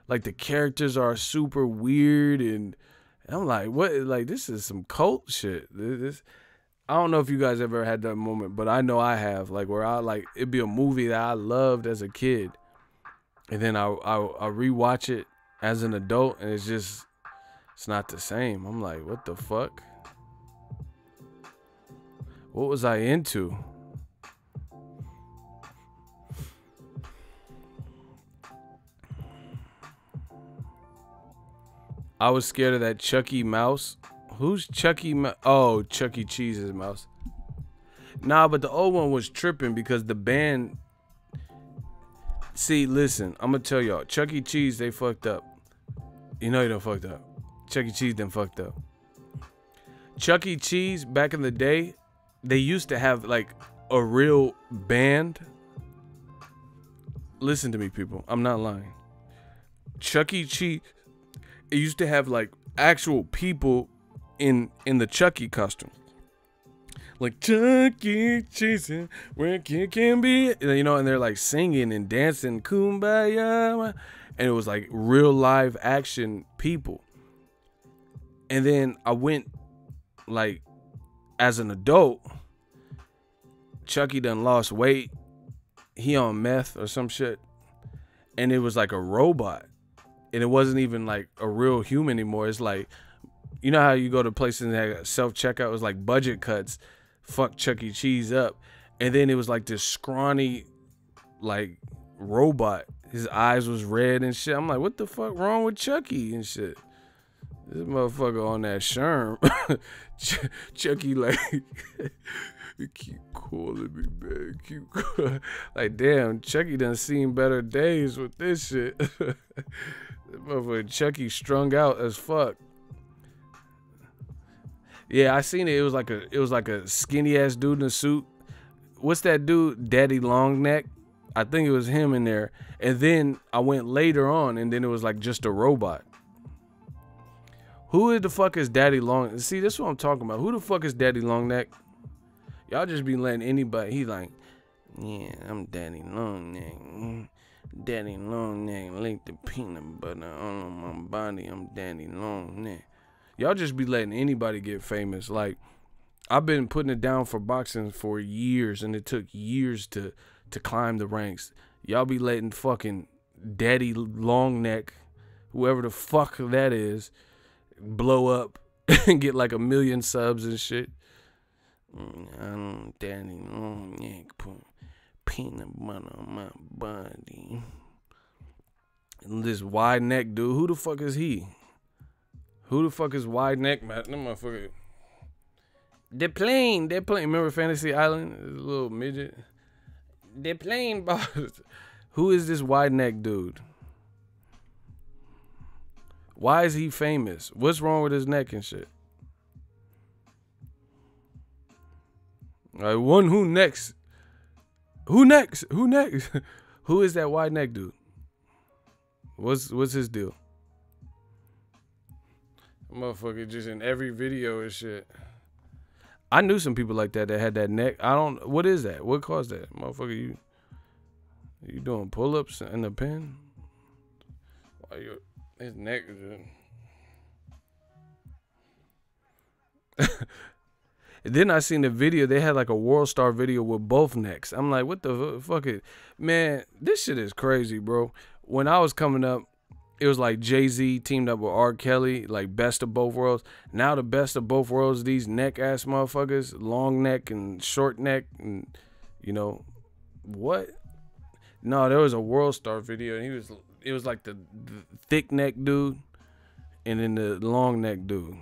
Like, the characters are super weird, and I'm like, what? Like, this is some cult shit. I don't know if you guys ever had that moment, but I know I have. Like, where it'd be a movie that I loved as a kid, and then I rewatch it as an adult, and it's not the same. I'm like, what the fuck? What was I into? I was scared of that Chucky mouse. Who's Chucky? Oh, Chuck E. Cheese's mouse. Nah, but the old one was tripping because the band. See, listen, I'm gonna tell y'all. Chuck E. Cheese, they fucked up. You know they done fucked up. Chuck E. Cheese done fucked up. Chuck E. Cheese, back in the day, they used to have like a real band. Listen to me, people. I'm not lying. Chuck E. Cheese, it used to have like actual people in the Chucky costume. Like, Chuck E. Cheese, where kid can be, you know, and they're like singing and dancing, kumbaya, and it was like real live action people. And then I went, like, as an adult, Chucky done lost weight. He on meth or some shit, and it was like a robot, and it wasn't even like a real human anymore. It's like, you know how you go to places that have self-checkout, it was like budget cuts, fuck Chuck E. Cheese up. And then it was like this scrawny, like, robot. His eyes was red and shit. I'm like, what the fuck wrong with Chucky and shit? This motherfucker on that Sherm. Chucky like, keep calling me, man. Keep calling. Like, damn, Chucky done seen better days with this shit. This motherfucker Chucky strung out as fuck. Yeah, I seen it. It was like a skinny ass dude in a suit. What's that dude? Daddy Longneck. I think it was him in there. And then I went later on, and then it was like just a robot. Who the fuck is Daddy Long? See, this is what I'm talking about. Who the fuck is Daddy Longneck? Y'all just be letting anybody. He like, yeah, I'm Daddy Longneck. Daddy Longneck, lick the peanut butter on my body. I'm Daddy Longneck. Y'all just be letting anybody get famous. Like, I've been putting it down for boxing for years, and it took years to climb the ranks. Y'all be letting fucking Daddy Longneck, whoever the fuck that is, blow up and get like 1 million subs and shit. I'm Daddy Longneck, put peanut butter on my body. And this wide neck dude, who the fuck is he? Who the fuck is wide neck, man? That motherfucker. They're playing. Remember Fantasy Island? This little midget. They're playing boss. Who is this wide neck dude? Why is he famous? What's wrong with his neck and shit? Like, one, who next? Who next? Who next? Who is that wide neck dude? What's his deal? Motherfucker just in every video and shit. I knew some people like that had that neck. What is that? What caused that? Motherfucker, you doing pull-ups in the pen? Why his neck is just... Then I seen the video. They had like a World Star video with both necks. I'm like, what the fuck? Man, this shit is crazy, bro. When I was coming up, it was like Jay-Z teamed up with R. Kelly, like best of both worlds. Now the best of both worlds, these neck-ass motherfuckers, long neck and short neck, and, you know, what? No, there was a World Star video, and it was like the thick neck dude, and then the long neck dude.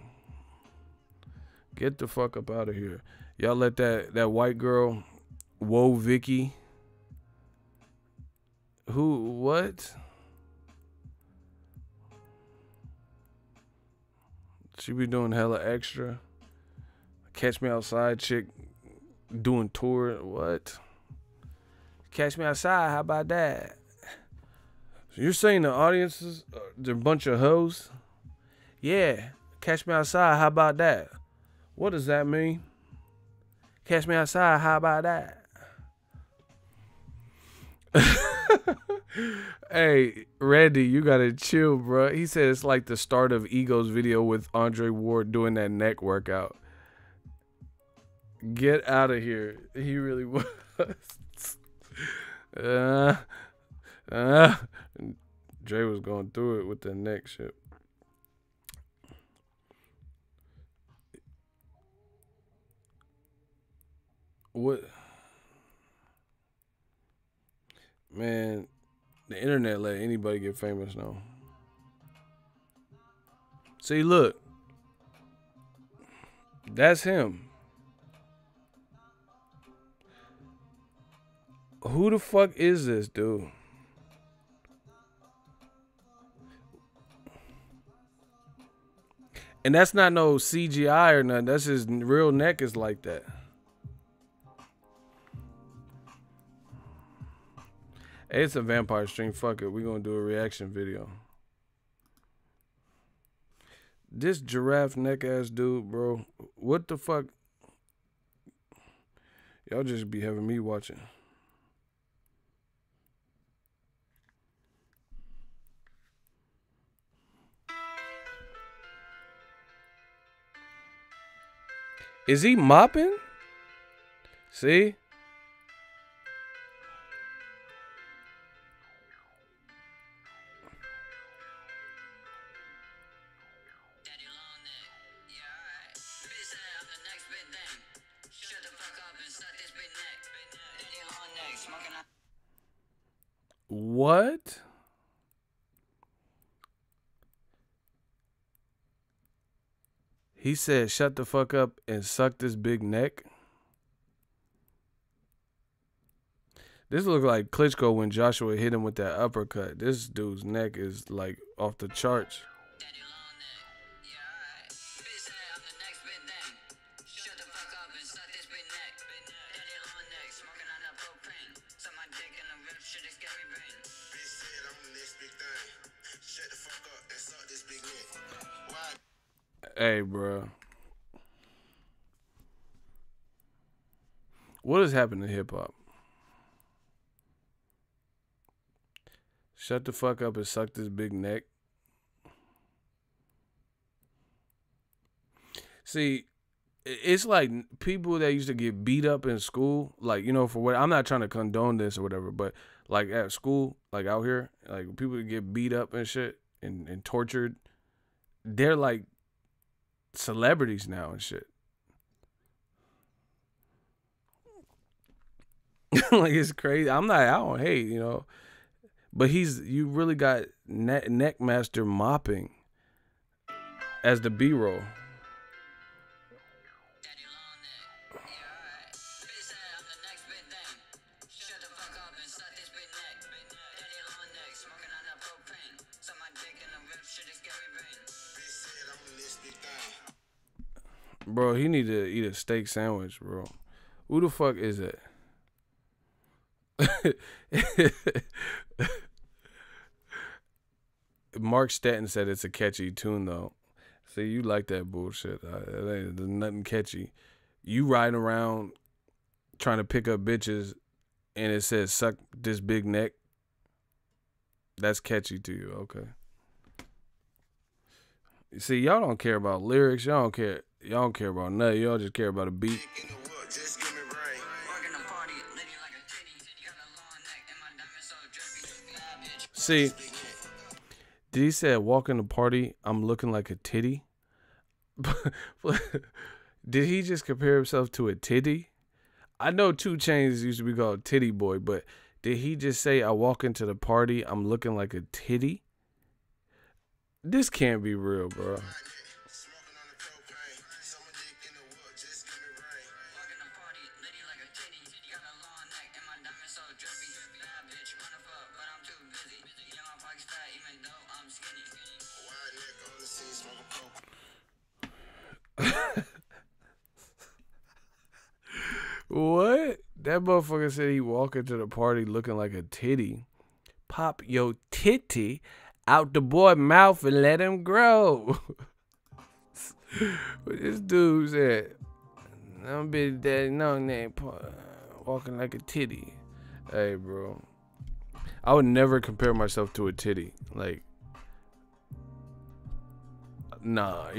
Get the fuck up out of here. Y'all let that white girl, Whoa Vicky. What? She be doing hella extra. Catch Me Outside chick doing tour. What? Catch Me Outside, how about that? So you're saying the audiences, they're a bunch of hoes? Yeah. Catch Me Outside, how about that? What does that mean? Catch Me Outside, how about that? Hey, Randy, you gotta chill, bro. He said it's like the start of Ego's video with Andre Ward doing that neck workout. Get out of here. He really was. Dre was going through it with the neck shit. What? Man, the internet let anybody get famous now. See, look. That's him. Who the fuck is this dude? And that's not no CGI or nothing. That's his real neck is like that. Hey, it's a vampire stream. Fuck it. We're going to do a reaction video. This giraffe neck ass dude, bro. What the fuck? Y'all just be having me watching. Is he mopping? See? What? He said, "Shut the fuck up and suck this big neck." This looked like Klitschko when Joshua hit him with that uppercut. This dude's neck is like off the charts. Hey, bro. What has happened to hip hop? Shut the fuck up and suck this big neck. See, it's like people that used to get beat up in school, like, you know, for what, I'm not trying to condone this or whatever, but like at school, like out here, like people that get beat up and shit and tortured, they're like celebrities now and shit. Like, it's crazy. I don't hate, you know, but you really got Neckmaster mopping as the B-roll. Bro, he need to eat a steak sandwich, bro. Who the fuck is that? Mark Stanton said it's a catchy tune, though. See, you like that bullshit. There's nothing catchy. You riding around trying to pick up bitches and it says suck this big neck. That's catchy to you, okay. See, y'all don't care about lyrics. Y'all don't care about nothing. Y'all just care about a beat. See, did he say walk in the party, I'm looking like a titty? Did he just compare himself to a titty? I know 2 Chainz used to be called Titty Boy, but did he just say I walk into the party, I'm looking like a titty? This can't be real, bro. What? That motherfucker said he walk into the party looking like a titty. Pop your titty out the boy mouth and let him grow. What this dude said, I'm big daddy, no name, walking like a titty. Hey, bro. I would never compare myself to a titty. Like, nah.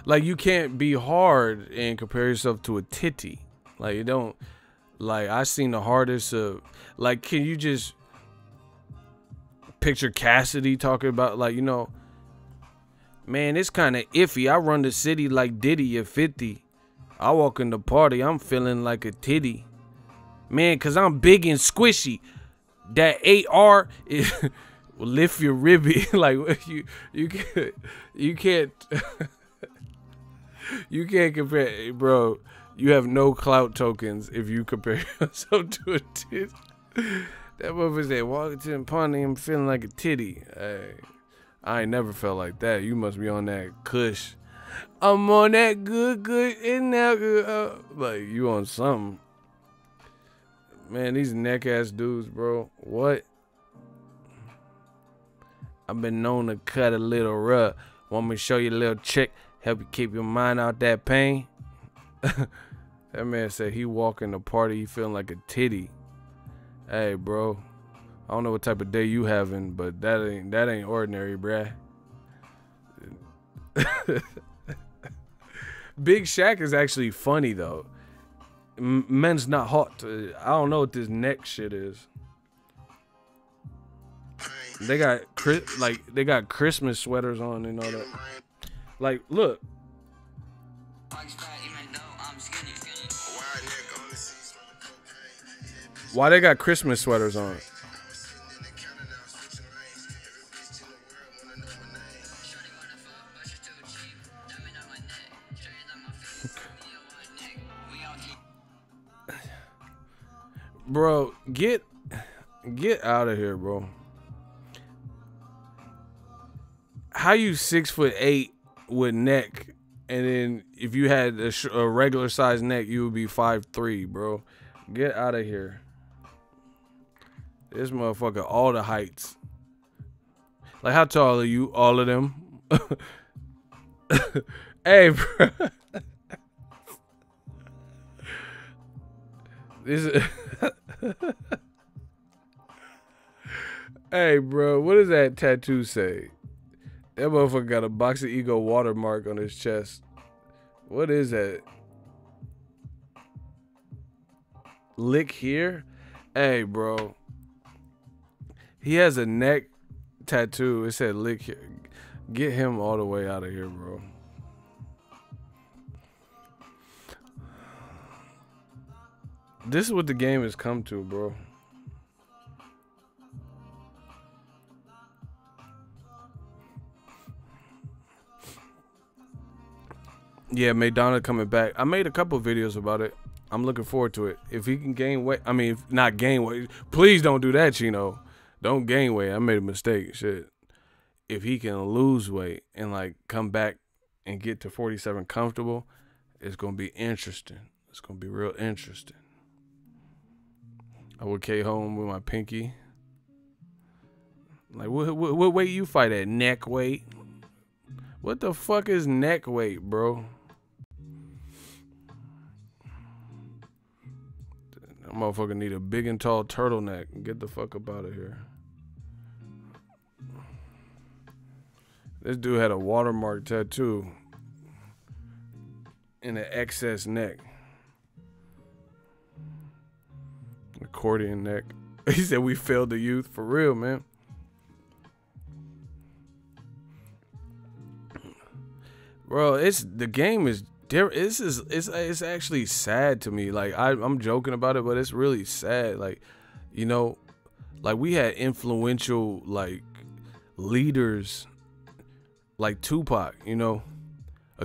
Like, you can't be hard and compare yourself to a titty. Like, you don't. Like, I seen the hardest of. Like, can you just picture Cassidy talking about, like, you know, man, it's kind of iffy. I run the city like Diddy at 50. I walk in the party, I'm feeling like a titty. Man, because I'm big and squishy. That AR is, will lift your ribby. Like, you can't. You can't compare, bro. You have no clout tokens if you compare yourself to a titty. That motherfucker said, walking to the party, I'm feeling like a titty. Hey, I ain't never felt like that. You must be on that kush. I'm on that good, and that good. Like, you on something. Man, these neck-ass dudes, bro. What? I've been known to cut a little rough. Want me to show you a little trick? Help you keep your mind out that pain? That man said he walk in the party, he feeling like a titty. Hey, bro. I don't know what type of day you having, but that ain't ordinary, bruh. Big Shaq is actually funny though. Men's not hot. I don't know what this neck shit is. They got Christmas sweaters on and all that. Like, look. Why they got Christmas sweaters on? Bro, get out of here, bro. How you 6'8" with neck, and then if you had a regular size neck, you would be 5'3", bro. Get out of here. This motherfucker, all the heights. Like, how tall are you? All of them. Hey, bro. This is Hey, bro, what does that tattoo say? That motherfucker got a Boxingego watermark on his chest. What is that? Lick here? Hey, bro. He has a neck tattoo. It said lick here. Get him all the way out of here, bro. This is what the game has come to, bro. Yeah, Maidana coming back. I made a couple videos about it. I'm looking forward to it. If he can gain weight, I mean, not gain weight. Please don't do that, Chino. Don't gain weight. I made a mistake. Shit. If he can lose weight and like come back and get to 47 comfortable, it's gonna be interesting. It's gonna be real interesting. I would K home with my pinky. Like, what weight you fight at? Neck weight? What the fuck is neck weight, bro? That motherfucker need a big and tall turtleneck. Get the fuck up out of here. This dude had a watermark tattoo in an excess neck. Accordion neck. He said we failed the youth. For real, man. Bro, the game is different. It's actually sad to me. Like I'm joking about it, but it's really sad. Like, you know, like we had influential like leaders like Tupac, you know,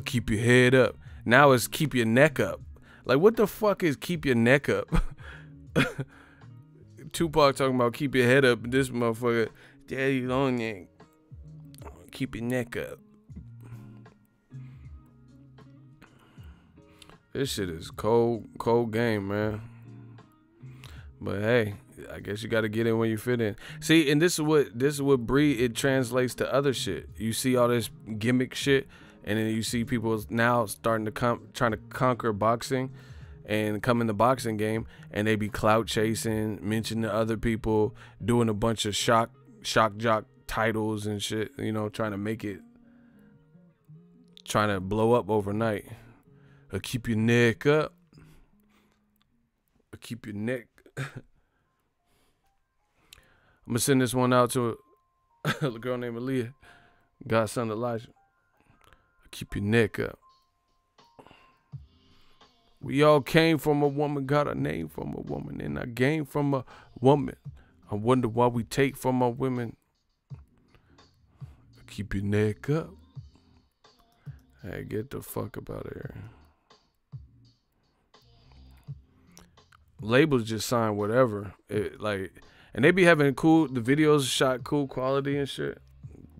keep your head up. Now it's keep your neck up. Like, what the fuck is keep your neck up? Tupac talking about keep your head up. This motherfucker, daddy long neck, keep your neck up. This shit is cold game, man. But hey, I guess you got to get in when you fit in. See, and this is what breed it translates to other shit. You see all this gimmick shit, and then you see people now starting to trying to conquer boxing and come in the boxing game, and they be clout chasing, mentioning to other people, doing a bunch of shock jock titles and shit, you know, trying to make it, trying to blow up overnight. Keep your neck up. Keep your neck. I'm gonna send this one out to a girl named Aaliyah, godson Elijah. Keep your neck up. We all came from a woman, got a name from a woman, and I came from a woman. I wonder why we take from our women. Keep your neck up. Hey, get the fuck up out of here. Labels just sign whatever. And they be having the videos shot cool quality and shit.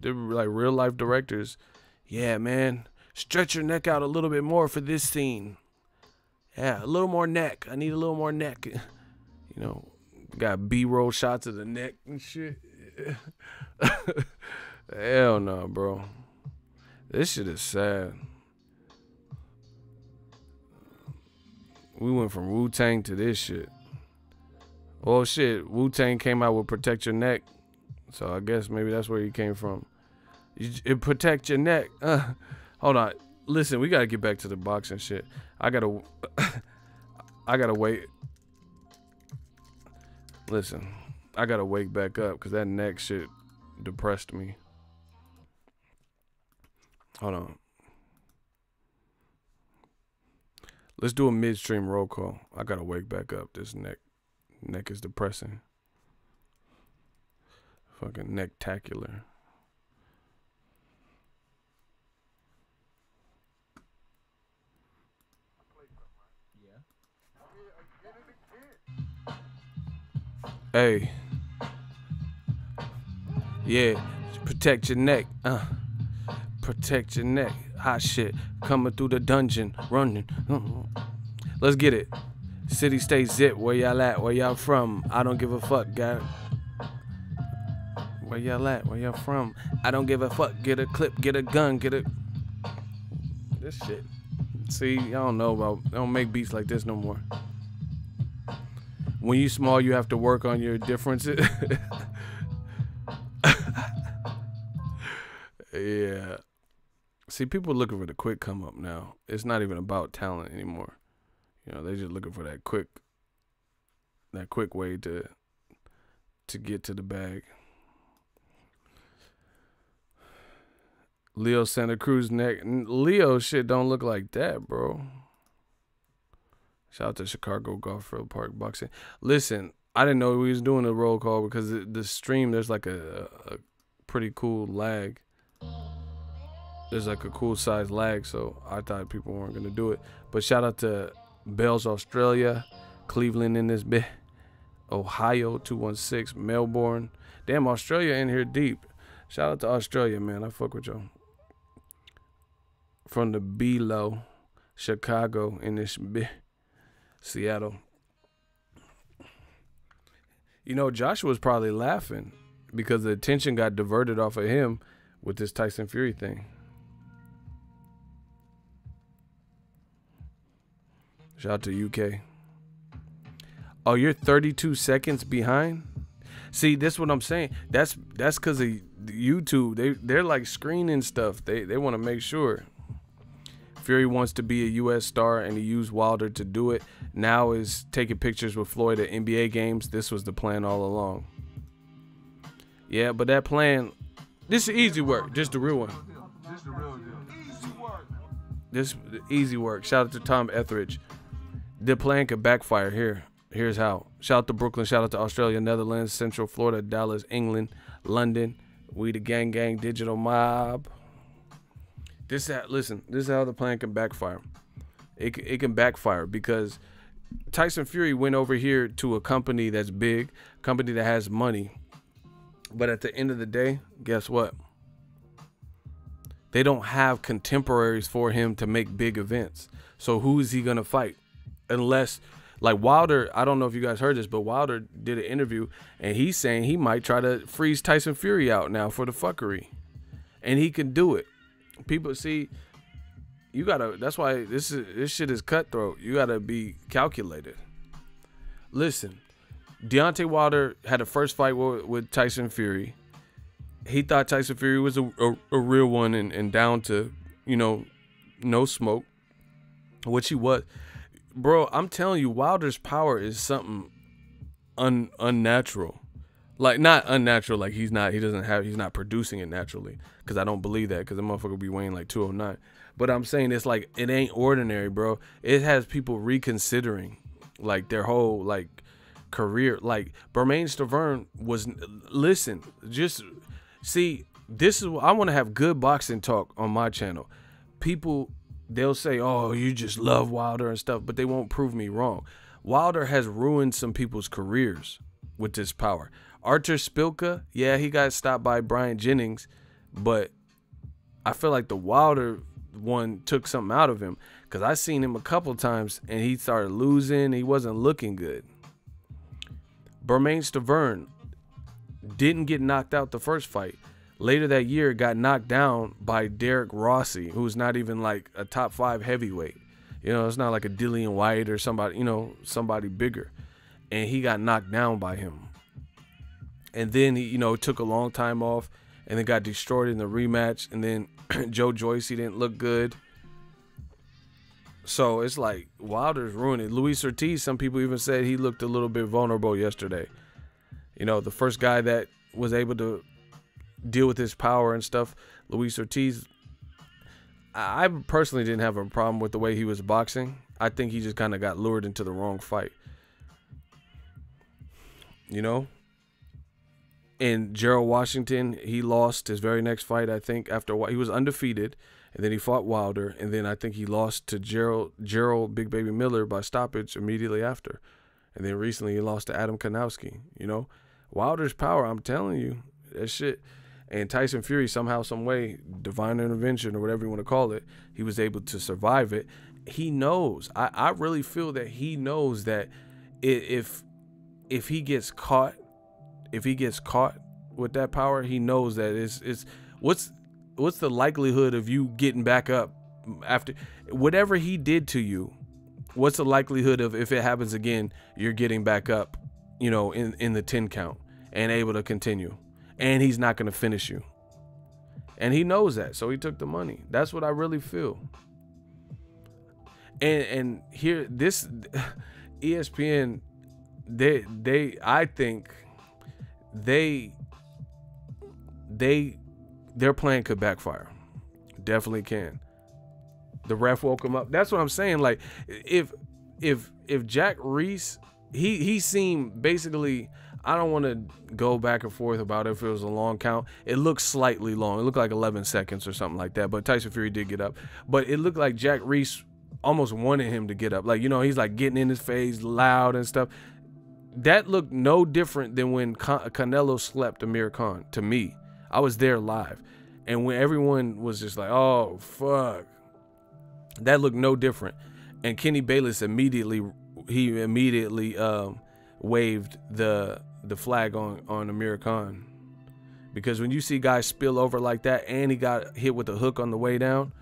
They're like real life directors. Yeah, man, stretch your neck out a little bit more for this scene. Yeah, a little more neck. I need a little more neck. You know, got B-roll shots of the neck and shit. Hell no, bro. This shit is sad. We went from Wu-Tang to this shit. Oh shit, Wu-Tang came out with Protect Your Neck. So I guess maybe that's where he came from. It protect your neck. Hold on. Listen, we gotta get back to the boxing shit. I gotta wait. Listen, I gotta wake back up because that neck shit depressed me. Hold on. Let's do a midstream roll call. I gotta wake back up. This neck is depressing. Fucking neck-tacular. Hey. Yeah. Protect your neck. Protect your neck. Hot shit. Coming through the dungeon. Running. Let's get it. City, state, zip. Where y'all at? Where y'all from? I don't give a fuck, guy. Where y'all at? Where y'all from? I don't give a fuck. Get a clip. Get a gun. Get a... This shit. See, I don't know about... I don't make beats like this no more. When you small, you have to work on your differences. Yeah. See, people looking for the quick come up now. It's not even about talent anymore. You know, they're just looking for that quick way to get to the bag. Leo Santa Cruz neck. Leo shit don't look like that, bro. Shout out to Chicago Garfield Park Boxing. Listen, I didn't know we was doing a roll call because the stream, there's like a pretty cool lag. There's like a cool size lag, so I thought people weren't going to do it. But shout out to Bells, Australia, Cleveland in this bit, Ohio 216, Melbourne. Damn, Australia in here deep. Shout out to Australia, man. I fuck with y'all. From the below, Chicago in this bit, Seattle. You know, Joshua's probably laughing because the attention got diverted off of him with this Tyson Fury thing. Shout out to UK. Oh, you're 32 seconds behind? See, that's what I'm saying. That's because of YouTube. They're like screening stuff. They want to make sure. Fury wants to be a U.S. star, and he used Wilder to do it. Now is taking pictures with Floyd at NBA games. This was the plan all along. Yeah, but that plan, this is easy work. Just the real one. Just the real deal. Easy work. This easy work. Shout out to Tom Etheridge. The plan could backfire here. Here's how. Shout out to Brooklyn. Shout out to Australia, Netherlands, Central Florida, Dallas, England, London. We the gang digital mob. Listen, this is how the plan can backfire. It can backfire because Tyson Fury went over here to a company that's big, company that has money. But at the end of the day, guess what? They don't have contemporaries for him to make big events. So who is he going to fight? Unless, like Wilder, I don't know if you guys heard this, but Wilder did an interview, and he's saying he might try to freeze Tyson Fury out now for the fuckery. And he can do it. People see, you gotta, that's why this shit is cutthroat. You gotta be calculated. Listen, Deontay Wilder had a first fight with Tyson Fury. He thought Tyson Fury was a real one and down to, you know, no smoke, which he was. Bro, I'm telling you, Wilder's power is something unnatural. Like, not unnatural, like he's not producing it naturally. Because I don't believe that, because the motherfucker will be weighing like 209. But I'm saying it's like, it ain't ordinary, bro. It has people reconsidering, like, their whole, like, career. Like, Bermain Stavern was, listen, just, see, this is, I want to have good boxing talk on my channel. People, they'll say, oh, you just love Wilder and stuff, but they won't prove me wrong. Wilder has ruined some people's careers with this power. Artur Spilka, yeah, he got stopped by Brian Jennings, but I feel like the Wilder one took something out of him, because I seen him a couple times and he started losing. He wasn't looking good. Bermain Stavern didn't get knocked out the first fight. Later that year, got knocked down by Derek Rossi, who's not even like a top 5 heavyweight. You know, it's not like a Dillian White or somebody, you know, somebody bigger. And he got knocked down by him. And then he, you know, took a long time off and then got destroyed in the rematch. And then Joe Joyce, he didn't look good. So it's like Wilder's ruined it. Luis Ortiz, some people even said he looked a little bit vulnerable yesterday. You know, the first guy that was able to deal with his power and stuff, Luis Ortiz, I personally didn't have a problem with the way he was boxing. I think he just kind of got lured into the wrong fight. You know? And Gerald Washington, he lost his very next fight, I think, after he was undefeated, and then he fought Wilder, and then I think he lost to Gerald Big Baby Miller by stoppage immediately after. And then recently he lost to Adam Kanowski. You know, Wilder's power, I'm telling you, that shit. And Tyson Fury, somehow, some way, divine intervention or whatever you want to call it, he was able to survive it. He knows. I really feel that he knows that if he gets caught, with that power, he knows that it's what's the likelihood of you getting back up after whatever he did to you? What's the likelihood of, if it happens again, you're getting back up, you know, in the 10 count and able to continue? And he's not going to finish you. And he knows that. So he took the money. That's what I really feel. And here, this ESPN, I think their plan could backfire. Definitely can. The ref woke him up. That's what I'm saying. Like, if Jack Reese, he seemed basically, I don't want to go back and forth about if it was a long count. It looked slightly long. It looked like 11 seconds or something like that. But Tyson Fury did get up. But it looked like Jack Reese almost wanted him to get up. Like, you know, he's like getting in his face loud and stuff. That looked no different than when Canelo slept Amir Khan, to me. I was there live. And when everyone was just like, oh, fuck. That looked no different. And Kenny Bayless immediately waved the flag on Amir Khan. Because when you see guys spill over like that and he got hit with a hook on the way down,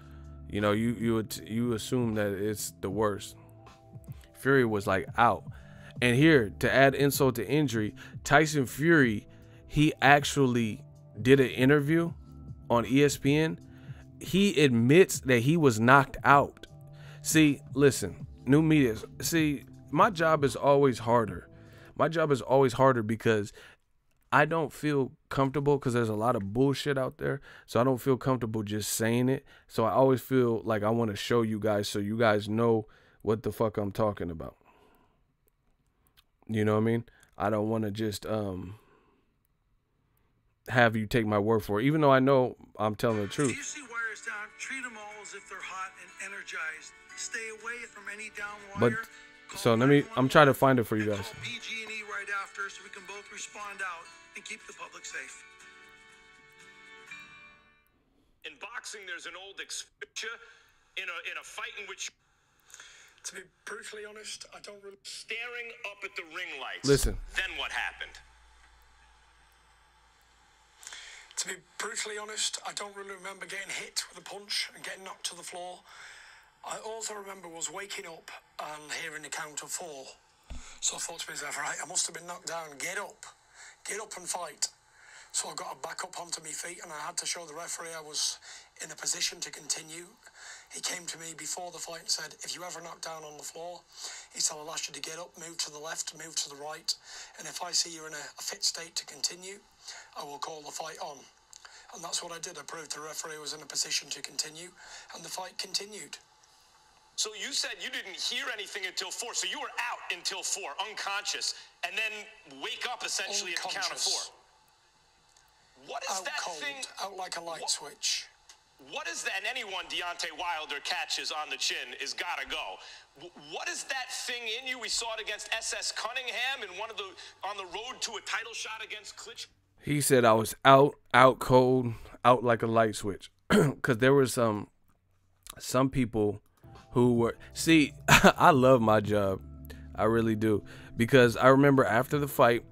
you know, you assume that it's the worst. Fury was like out. And here, to add insult to injury, Tyson Fury, he actually did an interview on ESPN. He admits that he was knocked out. See, listen, new media. See, my job is always harder. My job is always harder because I don't feel comfortable, because there's a lot of bullshit out there. So I don't feel comfortable just saying it. So I always feel like I want to show you guys so you guys know what the fuck I'm talking about. You know what I mean? I don't want to just have you take my word for it, even though I know I'm telling the truth. If you see wires down, treat them all as if they're hot and energized. Stay away from any down wire. But so I'm trying to find it for you guys. PG&E right after, so we can both respond out and keep the public safe. In boxing, there's an old expression in a fight in which, To be brutally honest, I don't really... Staring up at the ring lights. Listen. Then what happened? To be brutally honest, I don't really remember getting hit with a punch and getting knocked to the floor. All I remember was waking up and hearing the count of 4. So I thought to myself, right, I must have been knocked down. Get up and fight. So I got to back up onto my feet, and I had to show the referee I was in a position to continue. He came to me before the fight and said, if you ever knock down on the floor, he said, I'll ask you to get up, move to the left, move to the right. And if I see you're in a fit state to continue, I will call the fight on. And that's what I did. I proved the referee was in a position to continue, and the fight continued. So you said you didn't hear anything until 4. So you were out until 4, unconscious, and then wake up essentially at the count of 4. What is out that cold, thing? Out like a light switch. What is that? And anyone Deontay Wilder catches on the chin is gotta go. What is that thing in you? We saw it against SS Cunningham and on the road to a title shot against Klitschko. He said I was out cold, out like a light switch. Because there was some people who were, see, I love my job. I really do. Because I remember after the fight,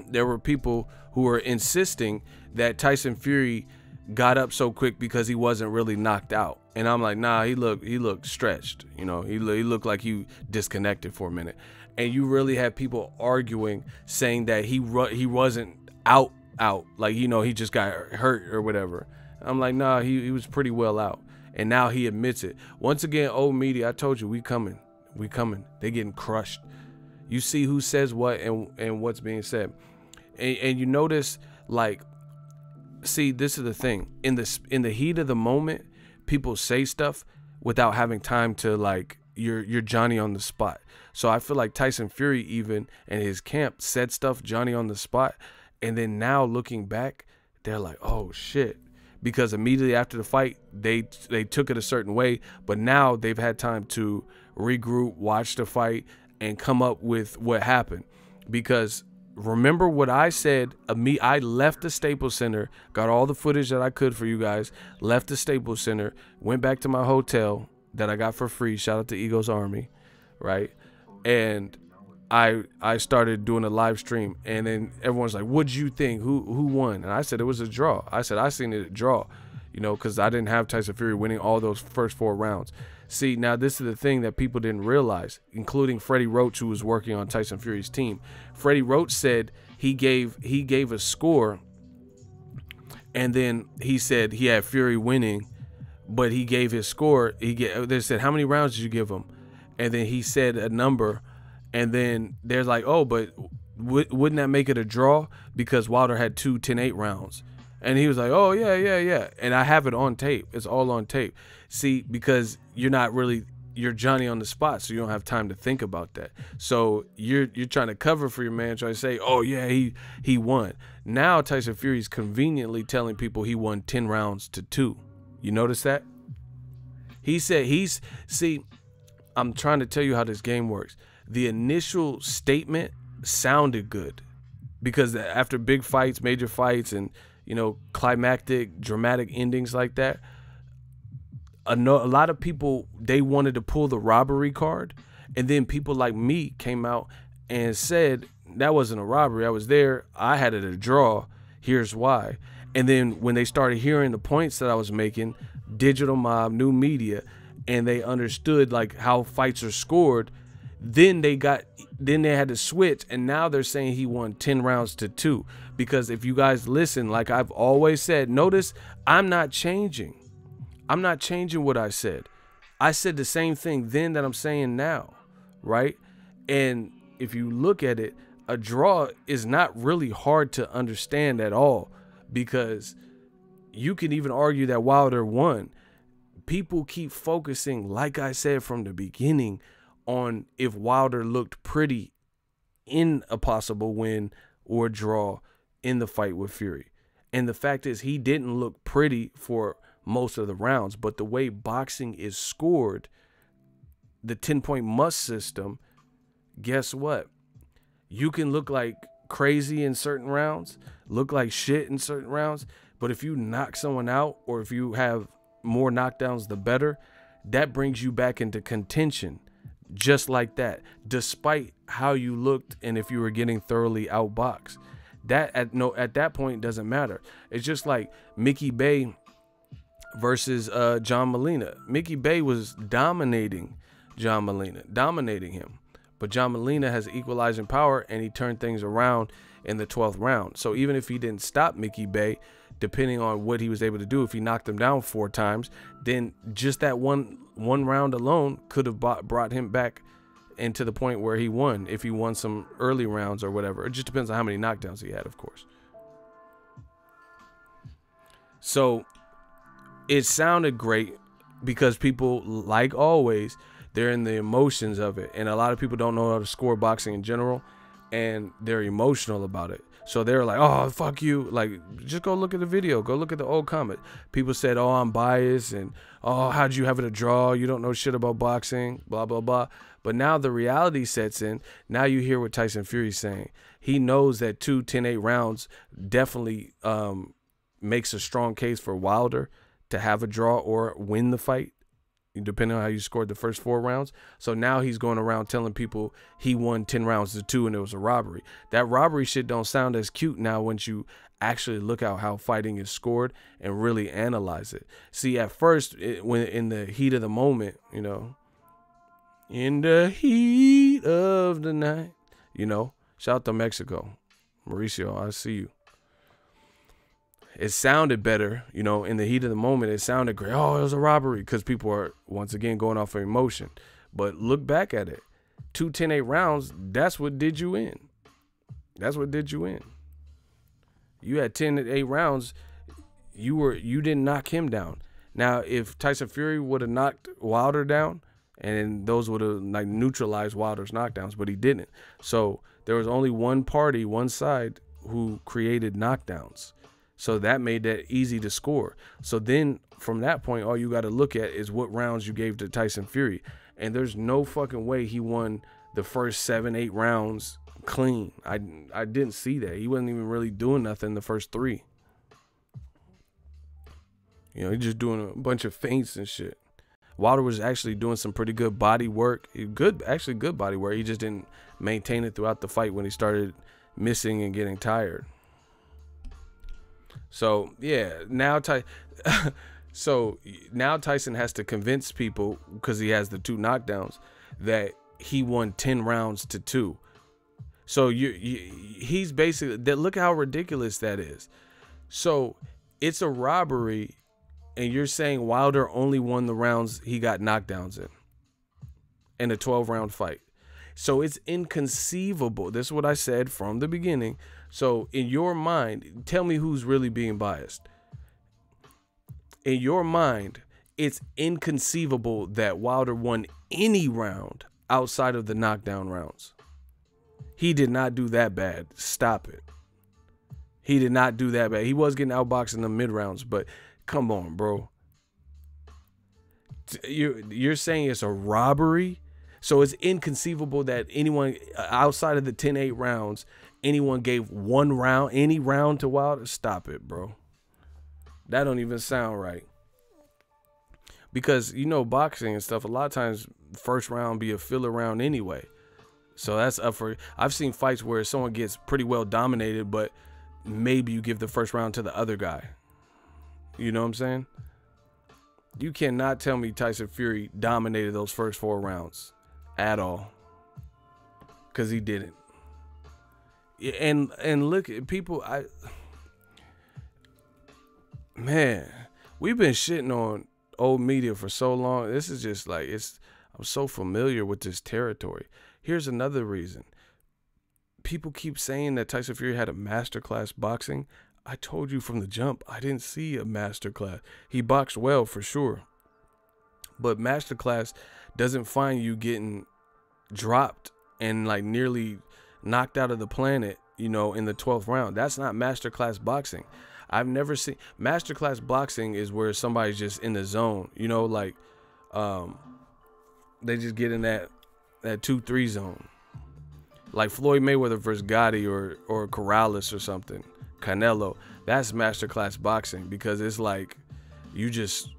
there were people who were insisting that Tyson Fury got up so quick because he wasn't really knocked out. And I'm like, nah, he looked stretched. You know, he looked like he disconnected for a minute. And you really had people arguing, saying that he wasn't out. Like, you know, he just got hurt or whatever. I'm like, nah, he was pretty well out. And now he admits it. Once again, old media, I told you, we coming. They getting crushed. You see who says what and what's being said. And you notice, like, see, this is the thing. In the heat of the moment, people say stuff without having time to, like, you're Johnny on the spot. So I feel like Tyson Fury even and his camp said stuff Johnny on the spot. And then now looking back, they're like, oh, shit. Because immediately after the fight, they took it a certain way. But now they've had time to regroup, watch the fight, and come up with what happened. Because remember what I said, I left the Staples Center, got all the footage that I could for you guys, left the Staples Center, went back to my hotel that I got for free, shout out to Eagles Army, right? And I started doing a live stream, and then everyone's like, what'd you think? Who won? And I said it was a draw. I said I seen it a draw, you know, because I didn't have Tyson Fury winning all those first 4 rounds. See, now this is the thing that people didn't realize, including Freddie Roach, who was working on Tyson Fury's team. Freddie Roach said he gave a score, and then he said he had Fury winning, but he gave his score. They said, how many rounds did you give him? And then he said a number, and then there's like, oh, but wouldn't that make it a draw? Because Wilder had 2 10-8 rounds. And he was like, oh, yeah. And I have it on tape. It's all on tape. See, because you're Johnny on the spot, so you don't have time to think about that. So you're trying to cover for your man, trying to say, oh, yeah, he won. Now Tyson Fury's conveniently telling people he won 10 rounds to 2. You notice that? He said see, I'm trying to tell you how this game works. The initial statement sounded good because after big fights, major fights, and, you know, climactic, dramatic endings like that, a lot of people, they wanted to pull the robbery card, and then people like me came out and said that wasn't a robbery. I was there. I had it a draw. Here's why. And then when they started hearing the points that I was making, digital mob, new media, and they understood like how fights are scored, then they had to switch, and now they're saying he won 10 rounds to 2. Because if you guys listen, like I've always said, notice I'm not changing. I'm not changing what I said. I said the same thing then that I'm saying now, right? And if you look at it, a draw is not really hard to understand at all, because you can even argue that Wilder won. People keep focusing, like I said from the beginning, on if Wilder looked pretty in a possible win or draw in the fight with Fury. And the fact is, he didn't look pretty for most of the rounds, but the way boxing is scored, the 10-point must system, guess what? You can look like crazy in certain rounds, look like shit in certain rounds, but if you knock someone out, or if you have more knockdowns, the better. That brings you back into contention, just like that, despite how you looked and if you were getting thoroughly outboxed. That at that point doesn't matter. It's just like Mickey Bay versus John Molina. Mickey Bay was dominating John Molina, dominating him. But John Molina has equalizing power, and he turned things around in the 12th round. So even if he didn't stop Mickey Bay, depending on what he was able to do, if he knocked him down 4 times, then just that one round alone could have brought him back into the point where he won, if he won some early rounds or whatever. It just depends on how many knockdowns he had, of course. So it sounded great because people, like always, they're in the emotions of it. And a lot of people don't know how to score boxing in general, and they're emotional about it. So they're like, oh, fuck you. Like, just go look at the video. Go look at the old comment. People said, oh, I'm biased, and oh, how'd you have it a draw? You don't know shit about boxing, blah, blah, blah. But now the reality sets in. Now you hear what Tyson Fury's saying. He knows that 2 10-8 rounds definitely makes a strong case for Wilder to have a draw or win the fight, depending on how you scored the first 4 rounds. So now he's going around telling people he won 10 rounds to 2 and it was a robbery. That robbery shit don't sound as cute now once you actually look at how fighting is scored and really analyze it. See, at first, when in the heat of the moment, you know, in the heat of the night, you know, shout out to Mexico. Mauricio, I see you. It sounded better, you know, in the heat of the moment. It sounded great. Oh, it was a robbery, because people are, once again, going off of emotion. But look back at it. 2 10-8 rounds, that's what did you in. That's what did you in. You had 10-8 rounds. You didn't knock him down. Now, if Tyson Fury would have knocked Wilder down, and those would have like neutralized Wilder's knockdowns, but he didn't. So there was only one party, one side, who created knockdowns. So that made that easy to score. So then from that point, all you got to look at is what rounds you gave to Tyson Fury. And there's no fucking way he won the first 7-8 rounds clean. I didn't see that. He wasn't even really doing nothing the first 3. You know, he just doing a bunch of feints and shit. Wilder was actually doing some pretty good body work. Good body work. He just didn't maintain it throughout the fight when he started missing and getting tired. So yeah, now Tyson has to convince people, because he has the 2 knockdowns, that he won 10 rounds to 2. So he's basically, look how ridiculous that is. So it's a robbery, and you're saying Wilder only won the rounds he got knockdowns in a 12-round fight. So it's inconceivable. This is what I said from the beginning. So in your mind, tell me who's really being biased. In your mind, it's inconceivable that Wilder won any round outside of the knockdown rounds. He did not do that bad. Stop it. He did not do that bad. He was getting outboxed in the mid-rounds, but come on, bro. You're saying it's a robbery? So it's inconceivable that anyone outside of the 10-8 rounds, anyone gave any round to Wilder? Stop it, bro. That don't even sound right. Because, you know, boxing and stuff, a lot of times first round be a filler round anyway. So that's up for, I've seen fights where someone gets pretty well dominated, but maybe you give the first round to the other guy. You know what I'm saying? You cannot tell me Tyson Fury dominated those first 4 rounds at all, because he didn't. And look at people, man, we've been shitting on old media for so long. This is just like, I'm so familiar with this territory. Here's another reason. People keep saying that Tyson Fury had a masterclass boxing. I told you from the jump, I didn't see a masterclass. He boxed well for sure, but masterclass doesn't find you getting dropped and like nearly knocked out of the planet, you know, in the 12th round. That's not masterclass boxing. I've never seen masterclass boxing is where somebody's just in the zone, you know, like they just get in that 2-3 zone, like Floyd Mayweather versus Gotti or Corrales or something, Canelo. That's masterclass boxing, because it's like you just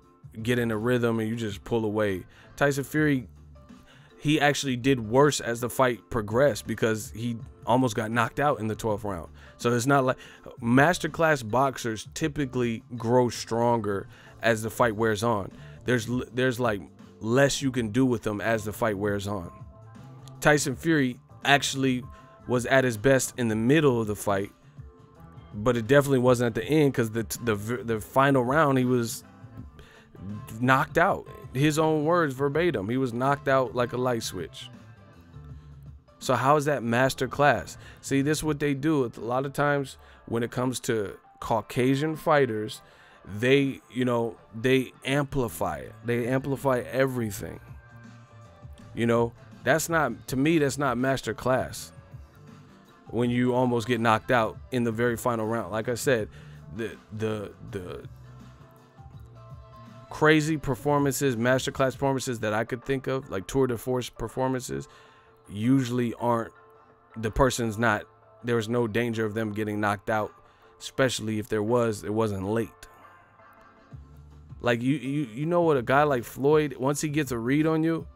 get in a rhythm and you just pull away. Tyson Fury, he actually did worse as the fight progressed, because he almost got knocked out in the 12th round. So it's not like masterclass boxers typically grow stronger as the fight wears on. There's like less you can do with them as the fight wears on. Tyson Fury actually was at his best in the middle of the fight, but it definitely wasn't at the end, because the final round he was knocked out. His own words verbatim, he was knocked out like a light switch. So how is that master class? See, this is what they do. A lot of times when it comes to Caucasian fighters, they amplify it. They amplify everything. You know, that's not, to me, that's not master class. When you almost get knocked out in the very final round. Like I said, the crazy performances, masterclass performances that I could think of, like tour de force performances, usually aren't, the person's not, there was no danger of them getting knocked out, especially if there was, it wasn't late. Like you know what, a guy like Floyd, once he gets a read on you,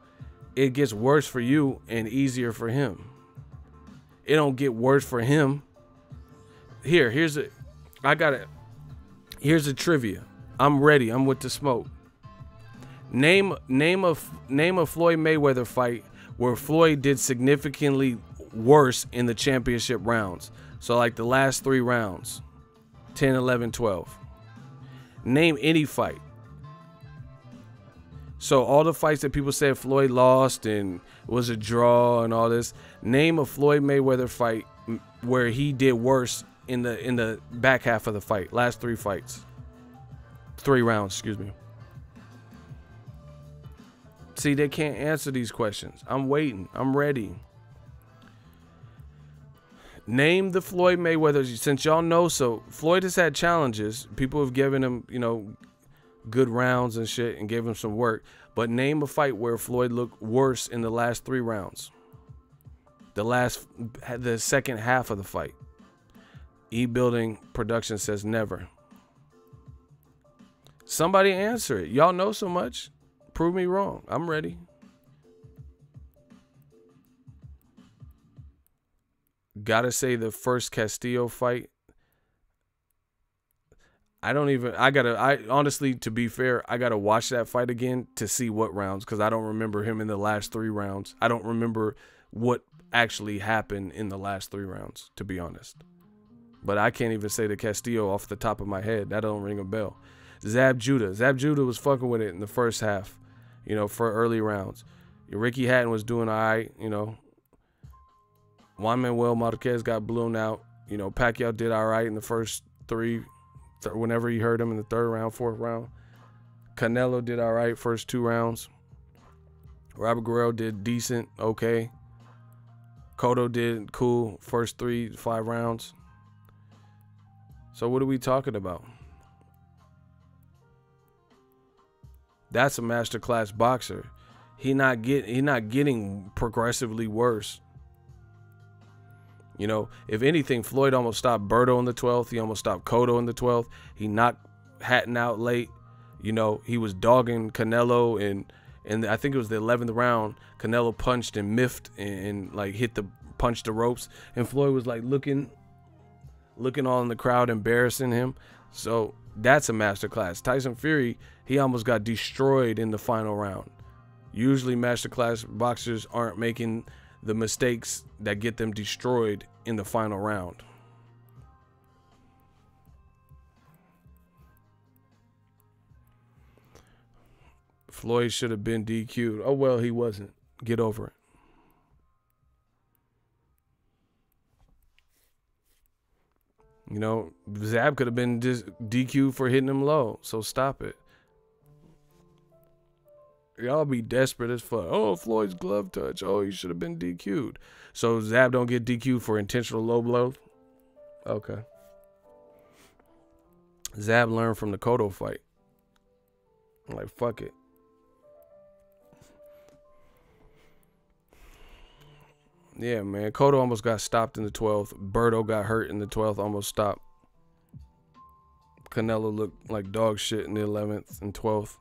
it gets worse for you and easier for him. It don't get worse for him. Here's a trivia. I'm ready. I'm with the smoke. Name a Floyd Mayweather fight where Floyd did significantly worse in the championship rounds. So like the last 3 rounds, 10, 11, 12. Name any fight. So all the fights that people said Floyd lost and was a draw and all this, name a Floyd Mayweather fight where he did worse in the back half of the fight. Last 3 fights. 3 rounds, excuse me. See, they can't answer these questions. I'm waiting. I'm ready. Name the Floyd Mayweather, since y'all know, so Floyd has had challenges. People have given him, good rounds and shit and gave him some work. But name a fight where Floyd looked worse in the last 3 rounds. the second half of the fight. E-Building Production says never. Somebody answer it. Y'all know so much. Prove me wrong. I'm ready. Gotta say the first Castillo fight. I honestly, to be fair, I gotta watch that fight again to see what rounds, because I don't remember him in the last 3 rounds. I don't remember what actually happened in the last 3 rounds, to be honest. But I can't even say the Castillo off the top of my head. That don't ring a bell. Zab Judah was fucking with it in the first half, for early rounds. Ricky Hatton was doing all right, Juan Manuel Marquez got blown out. Pacquiao did all right in the first 3, whenever he hurt him in the 3rd round, 4th round. Canelo did all right first 2 rounds. Robert Guerrero did decent, okay. Cotto did cool first 3 to 5 rounds. So what are we talking about? That's a masterclass boxer. He not getting progressively worse. If anything, Floyd almost stopped Berto in the 12th. He almost stopped Cotto in the 12th. He knocked Hatton out late. He was dogging Canelo, and I think it was the 11th round. Canelo punched and miffed and like punched the ropes, and Floyd was like looking all in the crowd, embarrassing him. So that's a masterclass. Tyson Fury, he almost got destroyed in the final round. Usually masterclass boxers aren't making the mistakes that get them destroyed in the final round. Floyd should have been DQ'd. Oh, well, he wasn't. Get over it. Zab could have been DQ'd for hitting him low, so stop it. Y'all be desperate as fuck. Oh, Floyd's glove touch. Oh, he should have been DQ'd. So Zab don't get DQ'd for intentional low blow? Okay. Zab learned from the Cotto fight. I'm like, fuck it. Yeah, man. Cotto almost got stopped in the 12th. Berto got hurt in the 12th, almost stopped. Canelo looked like dog shit in the 11th and 12th.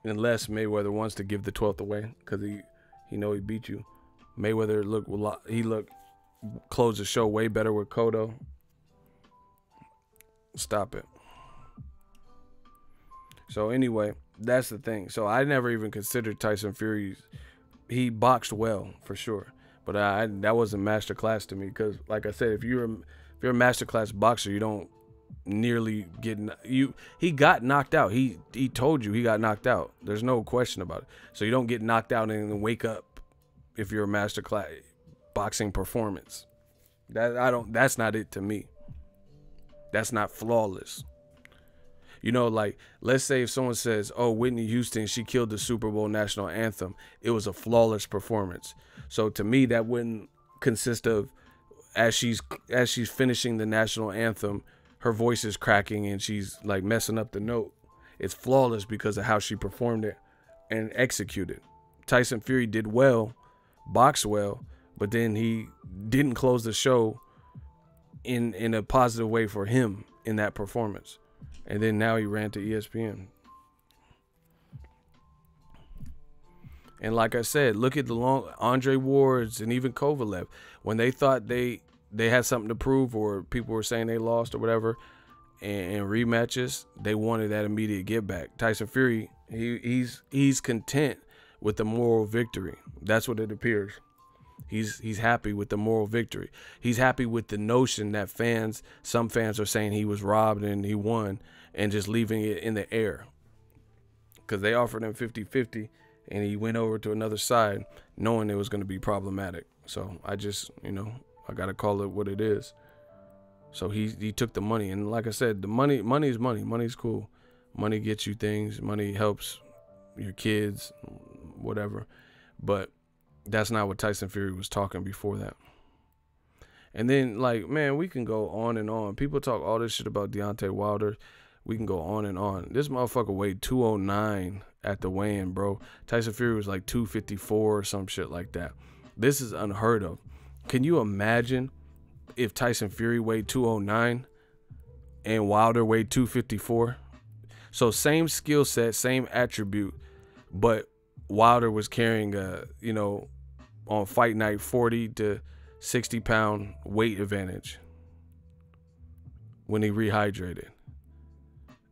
Unless Mayweather wants to give the 12th away, because he beat you. Mayweather looked closed the show way better with Cotto. Stop it. So anyway, that's the thing. So I never even considered Tyson Fury. He boxed well for sure, but that wasn't masterclass to me, because like I said, if you're a masterclass boxer, you don't nearly get he got knocked out. He told you he got knocked out. There's no question about it. So you don't get knocked out and then wake up if you're a masterclass boxing performance. That's not it to me. That's not flawless. Like, let's say if someone says, oh, Whitney Houston, she killed the Super Bowl national anthem, it was a flawless performance. So to me, that wouldn't consist of, as she's finishing the national anthem, her voice is cracking and she's like messing up the note. It's flawless because of how she performed it and executed. Tyson Fury did well, boxed well, but then he didn't close the show in a positive way for him in that performance. And then now he ran to ESPN. And like I said, look at the Andre Wards and even Kovalev. When they thought they had something to prove, or people were saying they lost or whatever, and rematches, they wanted that immediate get back. Tyson Fury, he's content with the moral victory. That's what it appears. He's happy with the moral victory. He's happy with the notion that some fans are saying he was robbed and he won, and just leaving it in the air. Because they offered him 50-50, and he went over to another side knowing it was going to be problematic. So I just, I got to call it what it is. So he took the money. And like I said, the money is money. Money's cool. Money gets you things. Money helps your kids, whatever. But that's not what Tyson Fury was talking before that. And then, like, man, we can go on and on. People talk all this shit about Deontay Wilder. We can go on and on. This motherfucker weighed 209 at the weigh-in, bro. Tyson Fury was like 254 or some shit like that. This is unheard of. Can you imagine if Tyson Fury weighed 209 and Wilder weighed 254? So same skill set, same attribute, but Wilder was carrying on fight night 40 to 60 pound weight advantage when he rehydrated.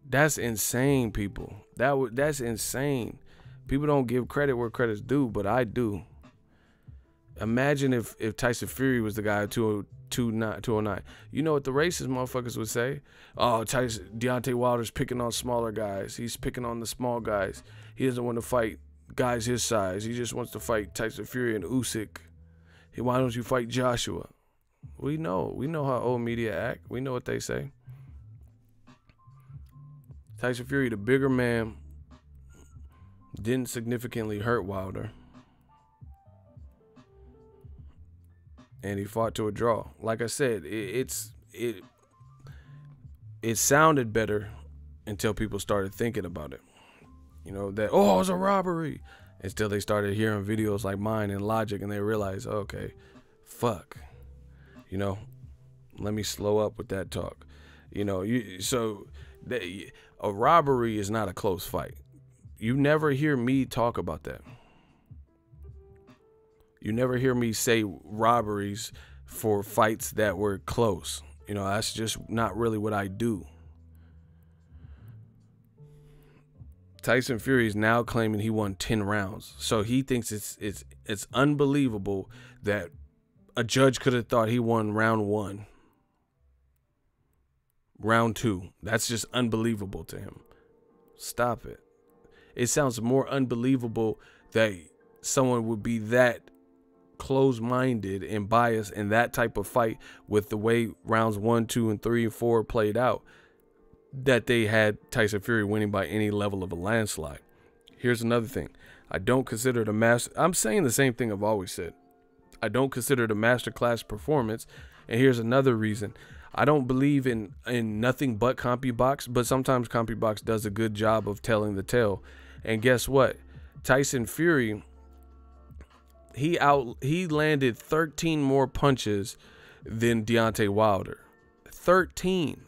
That's insane, people. That's insane. People don't give credit where credit's due, but I do. Imagine if Tyson Fury was the guy at 209. You know what the racist motherfuckers would say? Oh, Deontay Wilder's picking on smaller guys. He's picking on the small guys. He doesn't want to fight guys his size. He just wants to fight Tyson Fury and Usyk. Why don't you fight Joshua? We know how old media act. We know what they say. Tyson Fury, the bigger man, didn't significantly hurt Wilder. And he fought to a draw. Like I said, it sounded better until people started thinking about it. You know, that, oh, it's a robbery. Until they started hearing videos like mine and Logic, and they realized, okay, fuck. You know, let me slow up with that talk. You know, a robbery is not a close fight. You never hear me talk about that. You never hear me say robberies for fights that were close. You know, that's just not really what I do. Tyson Fury is now claiming he won 10 rounds. So he thinks it's unbelievable that a judge could have thought he won round 1. Round 2. That's just unbelievable to him. Stop it. It sounds more unbelievable that someone would be that close-minded and biased in that type of fight with the way rounds 1, 2, and 3, and 4 played out, that they had Tyson Fury winning by any level of a landslide. Here's another thing. I don't consider it a master. I'm saying the same thing I've always said. I don't consider it a masterclass performance. And here's another reason. I don't believe in nothing but CompuBox, but sometimes CompuBox does a good job of telling the tale. And guess what? Tyson Fury, he landed 13 more punches than Deontay Wilder. 13.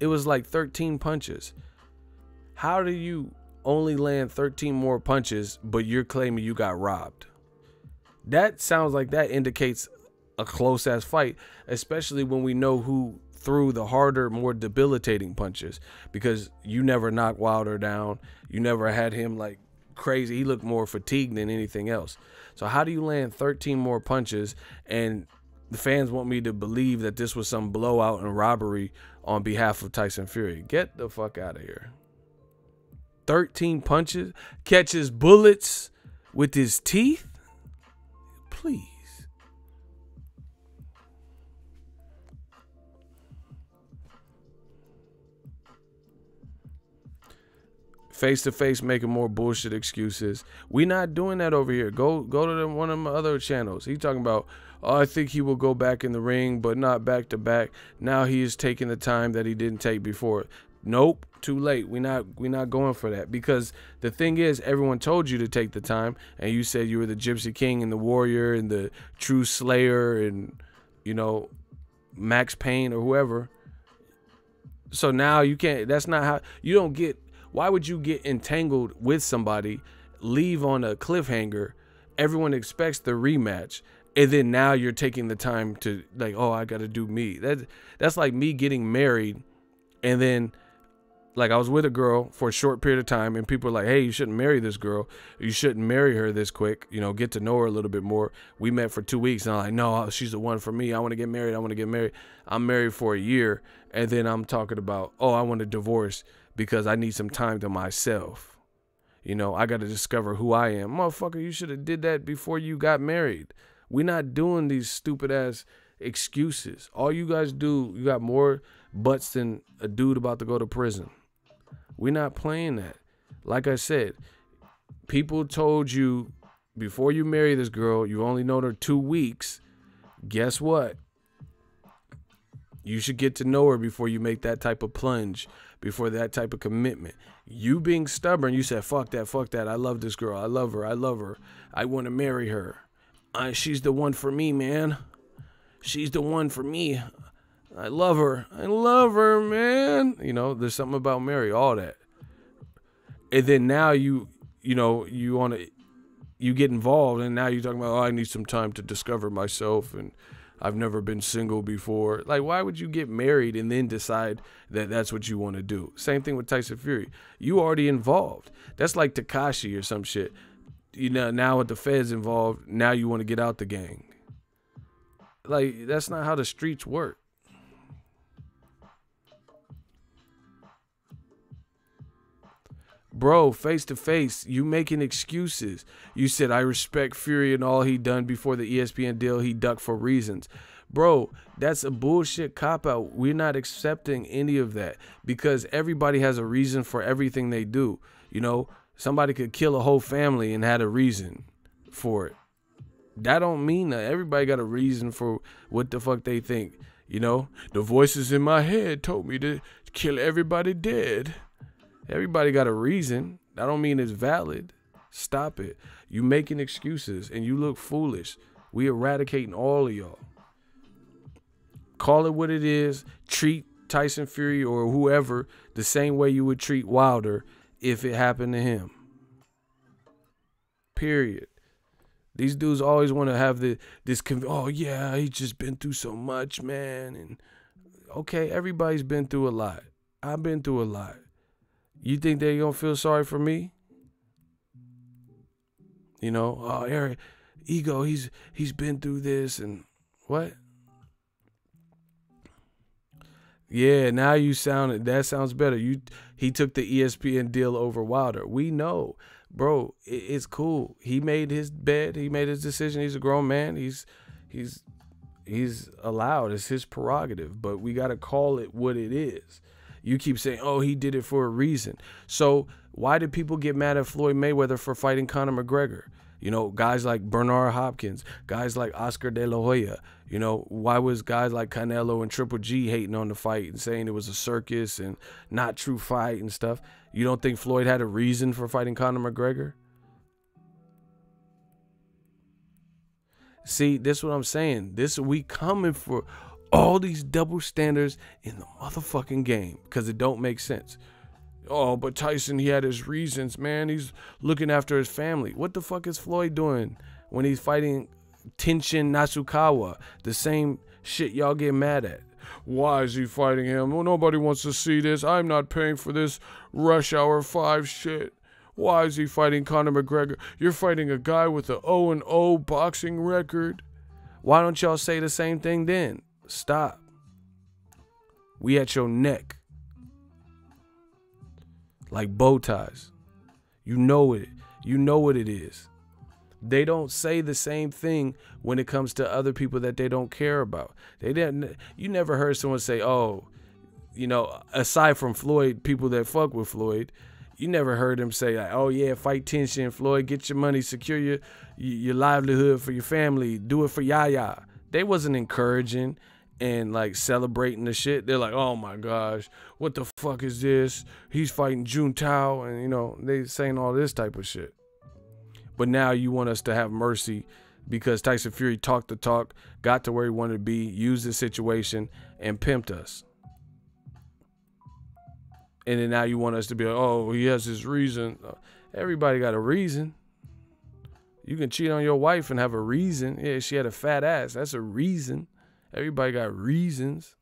It was like 13 punches. How do you only land 13 more punches, but you're claiming you got robbed? That sounds like that indicates a close-ass fight, especially when we know who threw the harder, more debilitating punches, because you never knocked Wilder down. You never had him like crazy. He looked more fatigued than anything else. So how do you land 13 more punches and the fans want me to believe that this was some blowout and robbery on behalf of Tyson Fury? Get the fuck out of here. 13 punches, catches bullets with his teeth? Please. Face to face, making more bullshit excuses. We not doing that over here. Go to one of my other channels. He talking about, oh, I think he will go back in the ring, but not back to back. Now he is taking the time that he didn't take before. Nope, too late. We not going for that, because the thing is, everyone told you to take the time, and you said you were the Gypsy King and the Warrior and the True Slayer and, you know, Max Payne or whoever. So now you can't. That's not how you don't get. Why would you get entangled with somebody, leave on a cliffhanger? Everyone expects the rematch, and then now you're taking the time to, like, oh, I got to do me. That's like me getting married, and then, like, I was with a girl for a short period of time, and people are like, hey, you shouldn't marry this girl. You shouldn't marry her this quick. You know, get to know her a little bit more. We met for 2 weeks, and I'm like, no, she's the one for me. I want to get married. I want to get married. I'm married for a year, and then I'm talking about, oh, I want to divorce because I need some time to myself. You know, I got to discover who I am. Motherfucker, you should have did that before you got married. We're not doing these stupid-ass excuses. All you guys do, you got more butts than a dude about to go to prison. We're not playing that. Like I said, people told you before you marry this girl, you only known her 2 weeks. Guess what? You should get to know her before you make that type of plunge, before that type of commitment. You being stubborn, you said, fuck that, fuck that. I love this girl. I love her. I love her. I want to marry her. She's the one for me, man. She's the one for me. I love her. I love her, man. You know, there's something about Mary, all that. And then now you get involved, and now you're talking about, oh, I need some time to discover myself, and I've never been single before. Like, why would you get married and then decide that that's what you want to do? Same thing with Tyson Fury. You already involved. That's like Tekashi or some shit. You know, now with the feds involved, now you want to get out the gang. Like, that's not how the streets work. Bro, face to face, you making excuses. You said, I respect Fury and all he done before the ESPN deal. He ducked for reasons. Bro, that's a bullshit cop-out. We're not accepting any of that because everybody has a reason for everything they do. You know, somebody could kill a whole family and had a reason for it. That don't mean that. Everybody got a reason for what the fuck they think. You know, the voices in my head told me to kill everybody dead. Everybody got a reason. That don't mean it's valid. Stop it. You making excuses and you look foolish. We eradicating all of y'all. Call it what it is. Treat Tyson Fury or whoever the same way you would treat Wilder if it happened to him. Period. These dudes always want to have oh yeah, he's just been through so much, man. And okay, everybody's been through a lot. I've been through a lot. You think they gonna feel sorry for me? You know, oh, Eric, ego, he's been through this and what? Yeah, now that sounds better. He took the ESPN deal over Wilder. We know, bro, it's cool. He made his bed, he made his decision. He's a grown man. He's allowed. It's his prerogative, but we gotta call it what it is. You keep saying, oh, he did it for a reason. So why did people get mad at Floyd Mayweather for fighting Conor McGregor? You know, guys like Bernard Hopkins, guys like Oscar De La Hoya. You know, why was guys like Canelo and Triple G hating on the fight and saying it was a circus and not true fight and stuff? You don't think Floyd had a reason for fighting Conor McGregor? See, this is what I'm saying. We coming for all these double standards in the motherfucking game because it don't make sense. Oh, but Tyson, he had his reasons, man. He's looking after his family. What the fuck is Floyd doing when he's fighting Tenshin Nasukawa? The same shit y'all get mad at. Why is he fighting him? Well, nobody wants to see this. I'm not paying for this Rush Hour 5 shit. Why is he fighting Conor McGregor? You're fighting a guy with an 0-0 boxing record. Why don't y'all say the same thing then? Stop. We at your neck. Like bow ties. You know it. You know what it is. They don't say the same thing when it comes to other people that they don't care about. You never heard someone say, oh, you know, aside from Floyd, people that fuck with Floyd, you never heard him say, like, oh yeah, fight tension, Floyd, get your money, secure your livelihood for your family, do it for Yaya. They wasn't encouraging and like celebrating the shit. They're like, oh my gosh, what the fuck is this? He's fighting Juntao, and you know, they saying all this type of shit. But now you want us to have mercy because Tyson Fury talked the talk, got to where he wanted to be, used the situation, and pimped us. And then now you want us to be like, oh, he has his reason. Everybody got a reason. You can cheat on your wife and have a reason. Yeah, she had a fat ass. That's a reason. Everybody got reasons.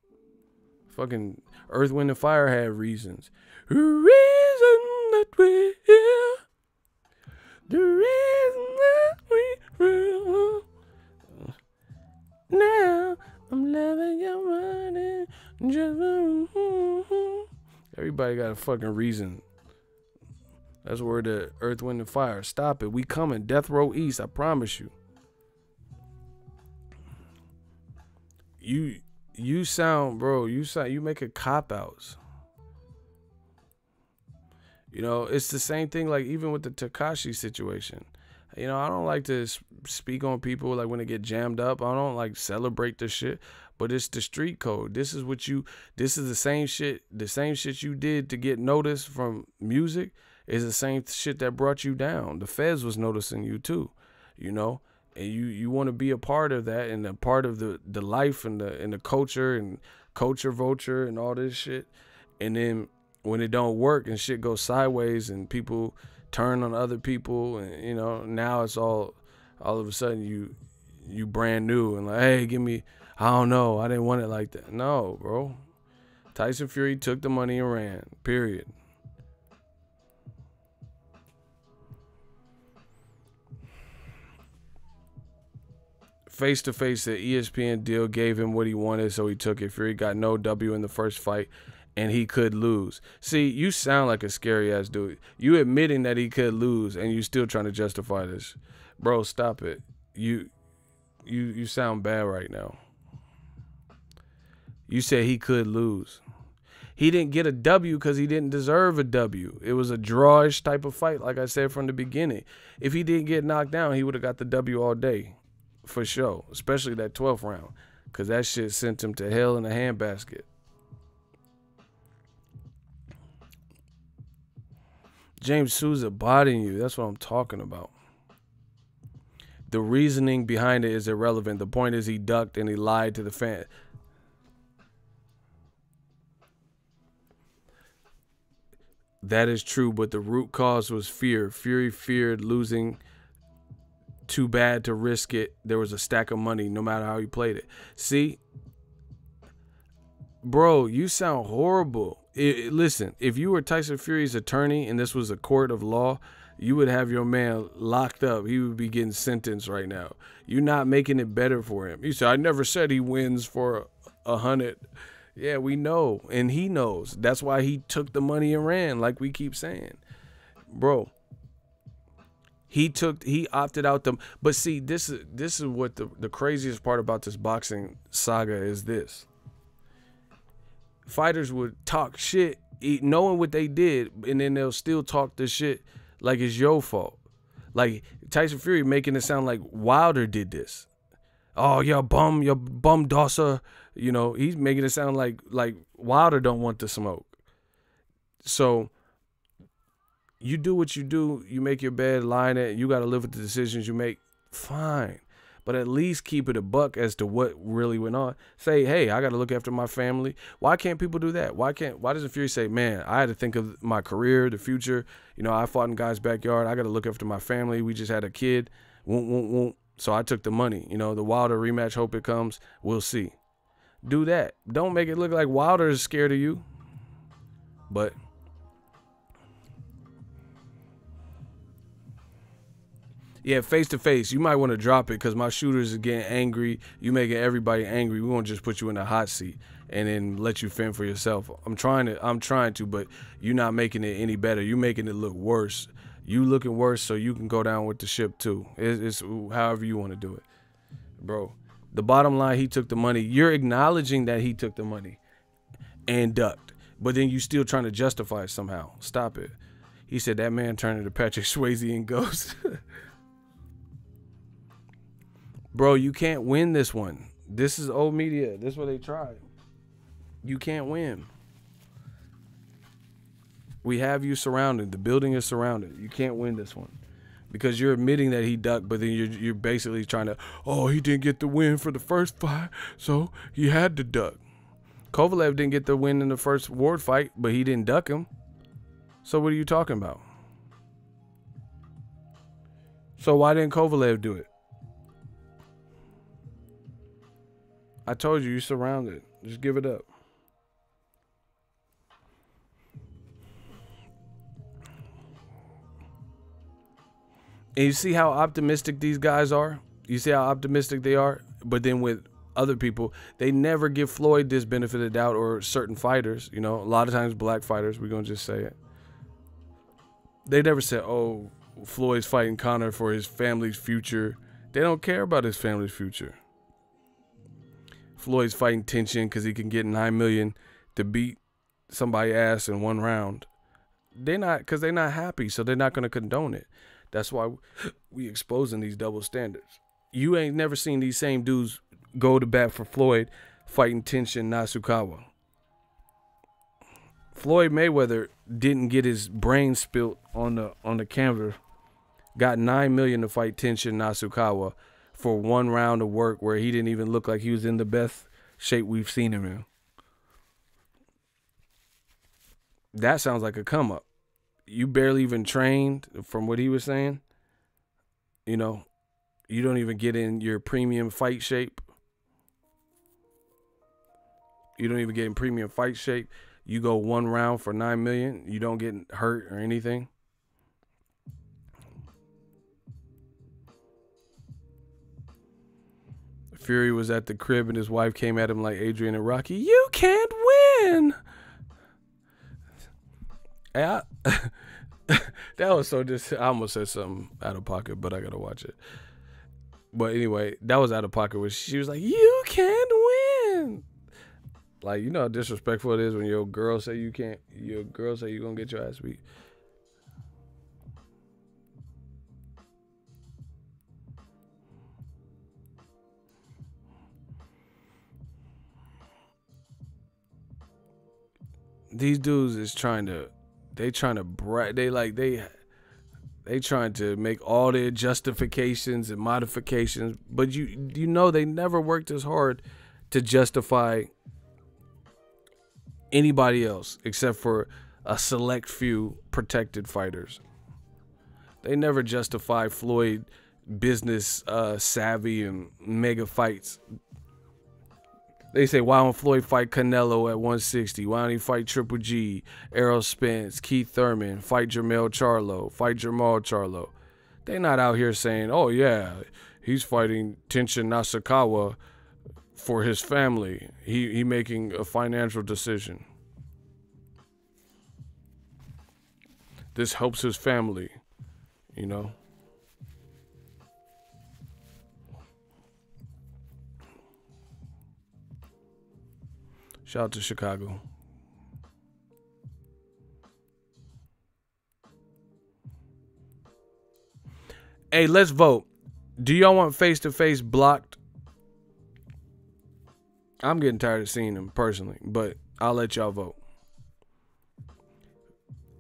Fucking Earth, Wind, and Fire had reasons. The reason that we're here. The reason that we're here. Now I'm loving your money. Everybody got a fucking reason. That's where the Earth, Wind, and Fire. Stop it. We coming. Death Row East. I promise you. You sound, bro. You making cop-outs. You know, it's the same thing like even with the Tekashi situation. You know, I don't like to speak on people like when they get jammed up. I don't like celebrate the shit, but it's the street code. This is the same shit you did to get noticed from music is the same shit that brought you down. The feds was noticing you too, you know, and you want to be a part of that and a part of the life and the culture and culture vulture and all this shit. And then when it don't work and shit goes sideways and people turn on other people, and you know, now it's all of a sudden you brand new and like, hey, give me, I don't know, I didn't want it like that. No, bro. Tyson Fury took the money and ran. Period. Face to face, the ESPN deal gave him what he wanted, so he took it. Fury got no W in the first fight, and he could lose. See, you sound like a scary ass dude. You admitting that he could lose, and you still trying to justify this, bro. Stop it. You sound bad right now. You said he could lose. He didn't get a W because he didn't deserve a W. It was a drawish type of fight, like I said from the beginning. If he didn't get knocked down, he would have got the W all day. For sure, especially that 12th round, because that shit sent him to hell in a handbasket. James Souza bodying you. That's what I'm talking about. The reasoning behind it is irrelevant. The point is he ducked and he lied to the fan. That is true, but the root cause was fear. Fury feared losing. Too bad to risk it. There was a stack of money no matter how he played it. See? Bro, you sound horrible. Listen, if you were Tyson Fury's attorney and this was a court of law, you would have your man locked up. He would be getting sentenced right now. You're not making it better for him. You said, I never said he wins for 100. Yeah, we know. And he knows. That's why he took the money and ran, like we keep saying. Bro. He opted out them. But see, this is what the craziest part about this boxing saga is this. Fighters would talk shit, knowing what they did, and then they'll still talk this shit like it's your fault. Like Tyson Fury making it sound like Wilder did this. Oh, your bum dosser. You know, he's making it sound like Wilder don't want the smoke. So you do what you do. You make your bed, lie in it. You got to live with the decisions you make. Fine. But at least keep it a buck as to what really went on. Say, hey, I got to look after my family. Why can't people do that? Why doesn't Fury say, man, I had to think of my career, the future. You know, I fought in guys' backyard. I got to look after my family. We just had a kid. Won't. So I took the money. You know, the Wilder rematch, hope it comes. We'll see. Do that. Don't make it look like Wilder is scared of you. But yeah, face to face, you might want to drop it because my shooters are getting angry. You making everybody angry. We won't just put you in a hot seat and then let you fend for yourself. I'm trying to, but you're not making it any better. You're making it look worse. You looking worse so you can go down with the ship too. It's however you want to do it. Bro, the bottom line, he took the money. You're acknowledging that he took the money and ducked, but then you still trying to justify it somehow. Stop it. He said that man turned into Patrick Swayze and Ghost. Bro, you can't win this one. This is old media. This is what they tried. You can't win. We have you surrounded. The building is surrounded. You can't win this one. Because you're admitting that he ducked, but then you're basically trying to, oh, he didn't get the win for the first fight, so he had to duck. Kovalev didn't get the win in the first Ward fight, but he didn't duck him. So what are you talking about? So why didn't Kovalev do it? I told you, you're surrounded. Just give it up. And you see how optimistic these guys are? You see how optimistic they are? But then with other people, they never give Floyd this benefit of the doubt, or certain fighters. You know, a lot of times black fighters, we're going to just say it. They never said, oh, Floyd's fighting Conor for his family's future. They don't care about his family's future. Floyd's fighting tension because he can get $9 million to beat somebody's ass in one round. They're not, because they're not happy, so they're not going to condone it. That's why we exposing these double standards. You ain't never seen these same dudes go to bat for Floyd fighting Tenshin Nasukawa. Floyd Mayweather didn't get his brain spilt on the canvas. Got $9 million to fight Tenshin Nasukawa for one round of work where he didn't even look like he was in the best shape we've seen him in. That sounds like a come up. You barely even trained, from what he was saying. You know, you don't even get in your premium fight shape. You don't even get in premium fight shape. You go one round for $9 million. You don't get hurt or anything. Fury was at the crib and his wife came at him like Adrian and Rocky. You can't win. Hey, that was so I almost said something out of pocket, but I gotta watch it. But anyway, that was out of pocket where she was like, you can't win. Like, you know how disrespectful it is when your girl say you can't, your girl say you're gonna get your ass beat. These dudes is trying to brag. They trying to make all their justifications and modifications, but you know they never worked as hard to justify anybody else except for a select few protected fighters. They never justify Floyd business savvy and mega fights. They say, why don't Floyd fight Canelo at 160? Why don't he fight Triple G, Errol Spence, Keith Thurman, fight Jamal Charlo? They're not out here saying, oh yeah, he's fighting Tenshin Nasukawa for his family. He making a financial decision. This helps his family, you know. Shout out to Chicago. Hey, let's vote. Do y'all want face-to-face blocked? I'm getting tired of seeing them personally, but I'll let y'all vote.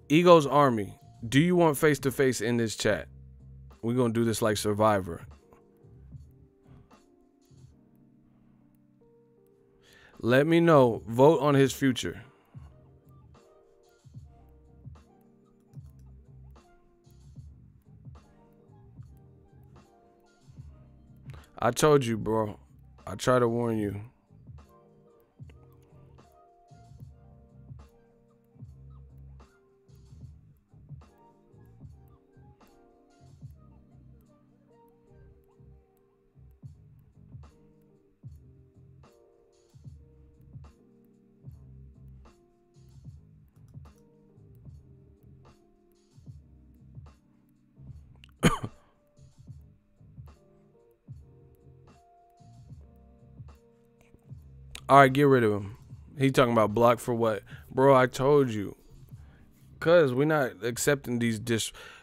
Ego's Army, do you want face-to-face in this chat? We're going to do this like Survivor. Let me know. Vote on his future. I told you, bro. I try to warn you. All right, get rid of him. He talking about block for what? Bro, I told you. Cuz we're not accepting these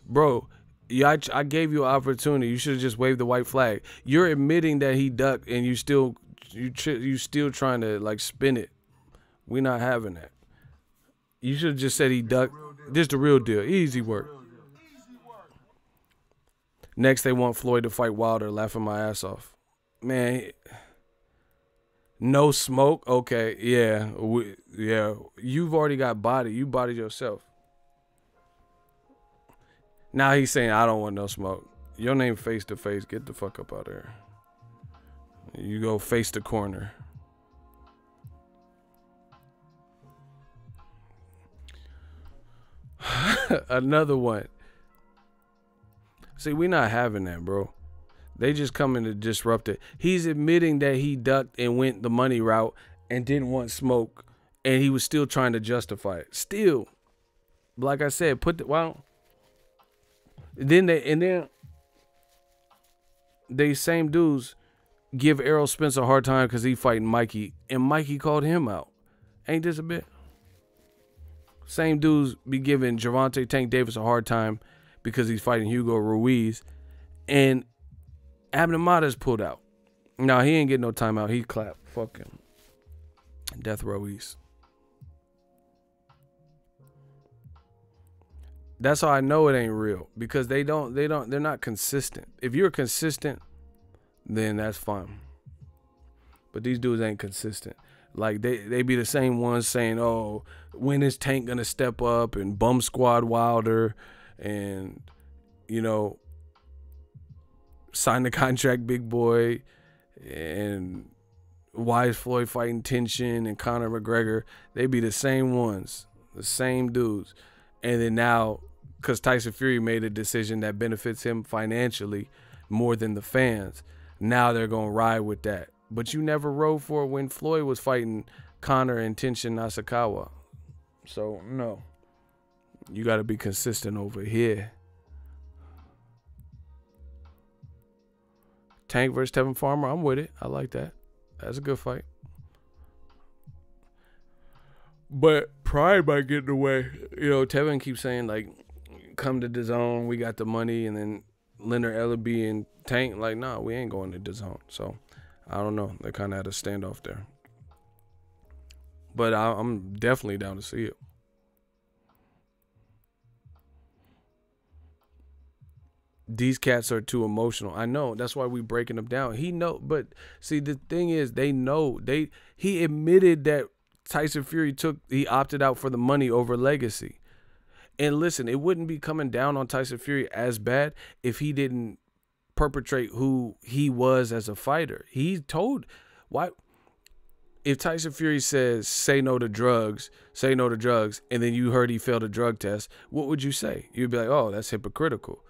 Bro, yeah, I gave you an opportunity. You should have just waved the white flag. You're admitting that he ducked and you still trying to like spin it. We're not having that. You should have just said he ducked. This the real deal. Easy work. Next, they want Floyd to fight Wilder, laughing my ass off. Man, no smoke? Okay, yeah. Yeah, you've already got body. You bodied yourself. Now he's saying, I don't want no smoke. Your name face to face. Get the fuck up out of there. You go face the corner. Another one. See, we're not having that, bro. They just coming to disrupt it. He's admitting that he ducked and went the money route and didn't want smoke, and he was still trying to justify it. Still, like I said, then they same dudes give Errol Spence a hard time because he fighting Mikey, and Mikey called him out. Ain't this a bit? Same dudes be giving Gervonta Tank Davis a hard time because he's fighting Hugo Ruiz, and Abnemada's pulled out. No, he ain't getting no timeout. He clapped. Fuck him. Death Row East. That's how I know it ain't real, because they're not consistent. If you're consistent, then that's fine. But these dudes ain't consistent. Like, they be the same ones saying, oh, when is Tank going to step up, and bum squad Wilder, and, you know, sign the contract big boy, and why is Floyd fighting tension and Conor McGregor. They be the same ones, the same dudes. And then now, because Tyson Fury made a decision that benefits him financially more than the fans, now they're going to ride with that. But you never rode for it when Floyd was fighting Conor and Tenshin Nasukawa. So, no. You got to be consistent over here. Tank versus Tevin Farmer, I'm with it. I like that. That's a good fight. But pride might get in the way. You know, Tevin keeps saying, like, come to DAZN, we got the money. And then Leonard Ellaby and Tank, like, nah, we ain't going to DAZN. So, I don't know. They kind of had a standoff there. But I'm definitely down to see it. These cats are too emotional. I know. That's why we breaking them down. He know, but see, the thing is, they know. He admitted that Tyson Fury he opted out for the money over legacy. And listen, it wouldn't be coming down on Tyson Fury as bad if he didn't perpetrate who he was as a fighter. He told, why? If Tyson Fury says, say no to drugs, and then you heard he failed a drug test, what would you say? You'd be like, oh, that's hypocritical.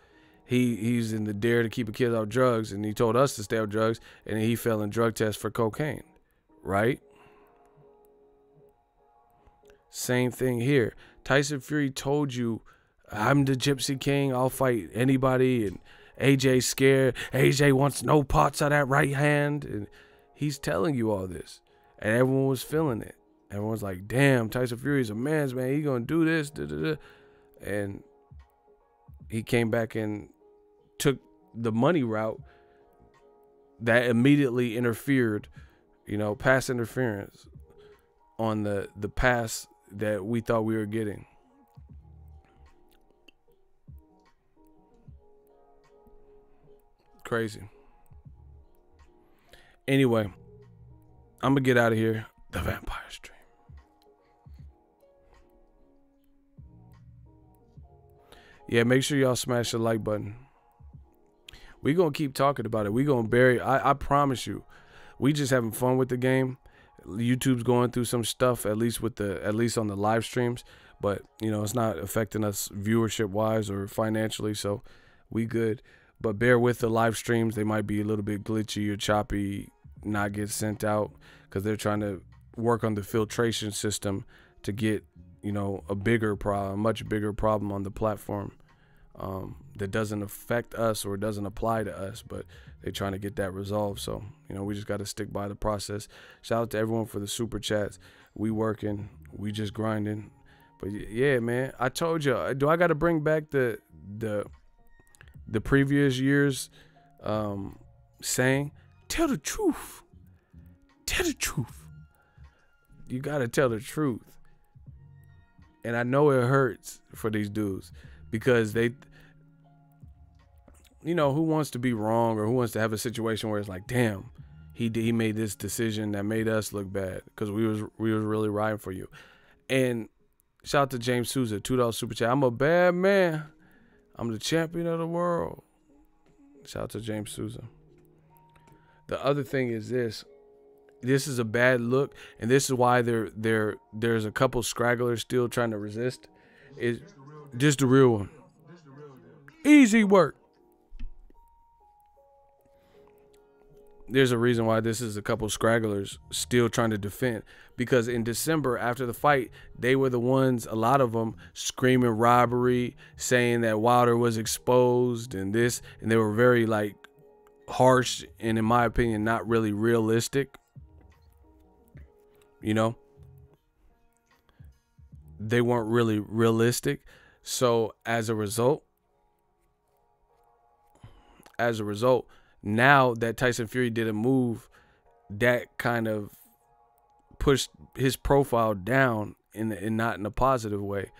He's in the dare to keep a kid off drugs, and he told us to stay off drugs, and he fell in drug tests for cocaine, right? Same thing here. Tyson Fury told you, I'm the Gypsy King, I'll fight anybody, and AJ's scared. AJ wants no parts of that right hand, and he's telling you all this, and everyone was feeling it. Everyone's like, damn, Tyson Fury's a man's man. He gonna do this, and he came back and took the money route that immediately interfered, you know, pass interference on the pass that we thought we were getting. Crazy. Anyway, I'm gonna get out of here. The Vampire Stream. Yeah, make sure y'all smash the like button. We gonna keep talking about it. We gonna bury. I promise you. We just having fun with the game. YouTube's going through some stuff, at least on the live streams. But you know, it's not affecting us viewership wise or financially, so we good. But bear with the live streams. They might be a little bit glitchy or choppy, not get sent out, because they're trying to work on the filtration system to get, you know, a much bigger problem on the platform that doesn't affect us or doesn't apply to us, but they're trying to get that resolved. So, you know, we just got to stick by the process. Shout out to everyone for the super chats. We working, we just grinding. But yeah, man, I told you, do I got to bring back the previous year's saying, tell the truth. Tell the truth. You got to tell the truth. And I know it hurts for these dudes because they, you know, who wants to be wrong or who wants to have a situation where it's like, damn, he made this decision that made us look bad because we was really riding for you. And shout out to James Souza, $2 super chat. I'm a bad man. I'm the champion of the world. Shout out to James Souza. The other thing is this is a bad look, and this is why there's a couple scragglers still trying to resist. It's just the real one. Easy work. There's a reason why this is a couple scragglers still trying to defend, because in December after the fight, they were the ones, a lot of them, screaming robbery, saying that Wilder was exposed and this, and they were very like harsh and, in my opinion, not really realistic. You know, they weren't really realistic. So as a result, now that Tyson Fury did a move that kind of pushed his profile down and not in a positive way,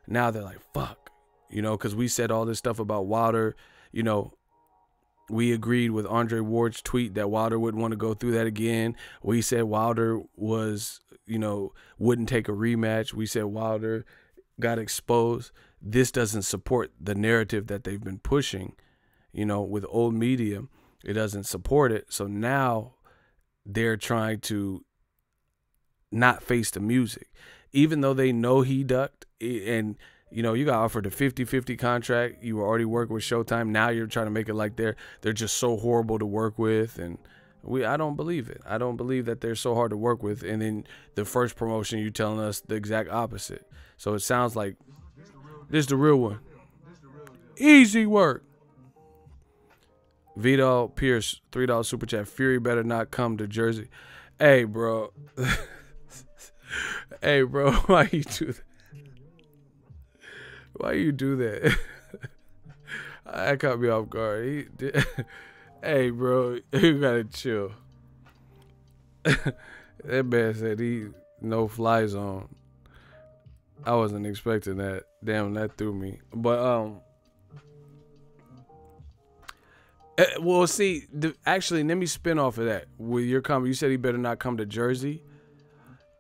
now they're like, fuck, you know, because we said all this stuff about Wilder, you know, We agreed with Andre Ward's tweet that Wilder wouldn't want to go through that again. We said Wilder was, wouldn't take a rematch. We said Wilder got exposed. This doesn't support the narrative that they've been pushing, with old media. It doesn't support it. So now they're trying to not face the music, even though they know he ducked. And you got offered a 50-50 contract. You were already working with Showtime. Now you're trying to make it like they're just so horrible to work with. And I don't believe it. I don't believe that they're so hard to work with. And then the first promotion, you telling us the exact opposite. So it sounds like this is the real one. Easy work. Vidal Pierce, $3 super chat. Fury better not come to Jersey. Hey, bro. Hey, bro. Why you do that? Why you do that? That caught me off guard. Hey, bro. You gotta chill. That man said he no fly zone. I wasn't expecting that. Damn, that threw me. But well, see, actually, let me spin off of that. With your comment, you said he better not come to Jersey.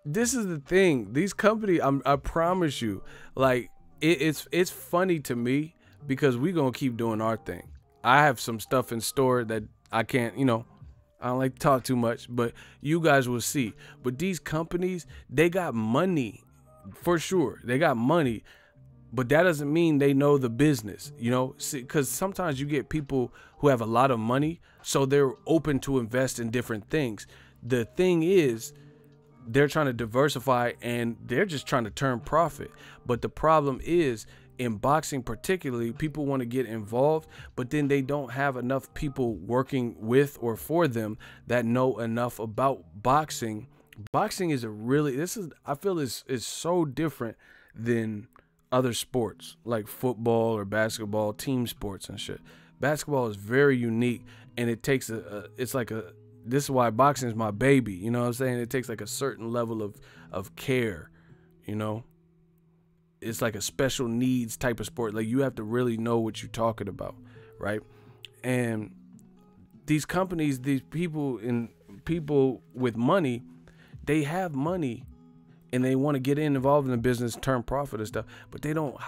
This is the thing. These companies, I promise you, like it's funny to me because we gonna keep doing our thing. I have some stuff in store that I can't, I don't like to talk too much, but you guys will see. But these companies, they got money for sure. They got money. But that doesn't mean they know the business, because sometimes you get people who have a lot of money, so they're open to invest in different things. The thing is, they're trying to diversify and they're just trying to turn profit. But the problem is, in boxing particularly, people want to get involved, but then they don't have enough people working with or for them that know enough about boxing. Boxing is I feel is so different than other sports like football or basketball, team sports and shit. Basketball is very unique, and it takes this is why boxing is my baby. You know what I'm saying? It takes like a certain level of care, It's like a special needs type of sport. Like, you have to really know what you're talking about, right? And these companies, these people with money, they have money and they want to get involved in the business, turn profit and stuff, but they don't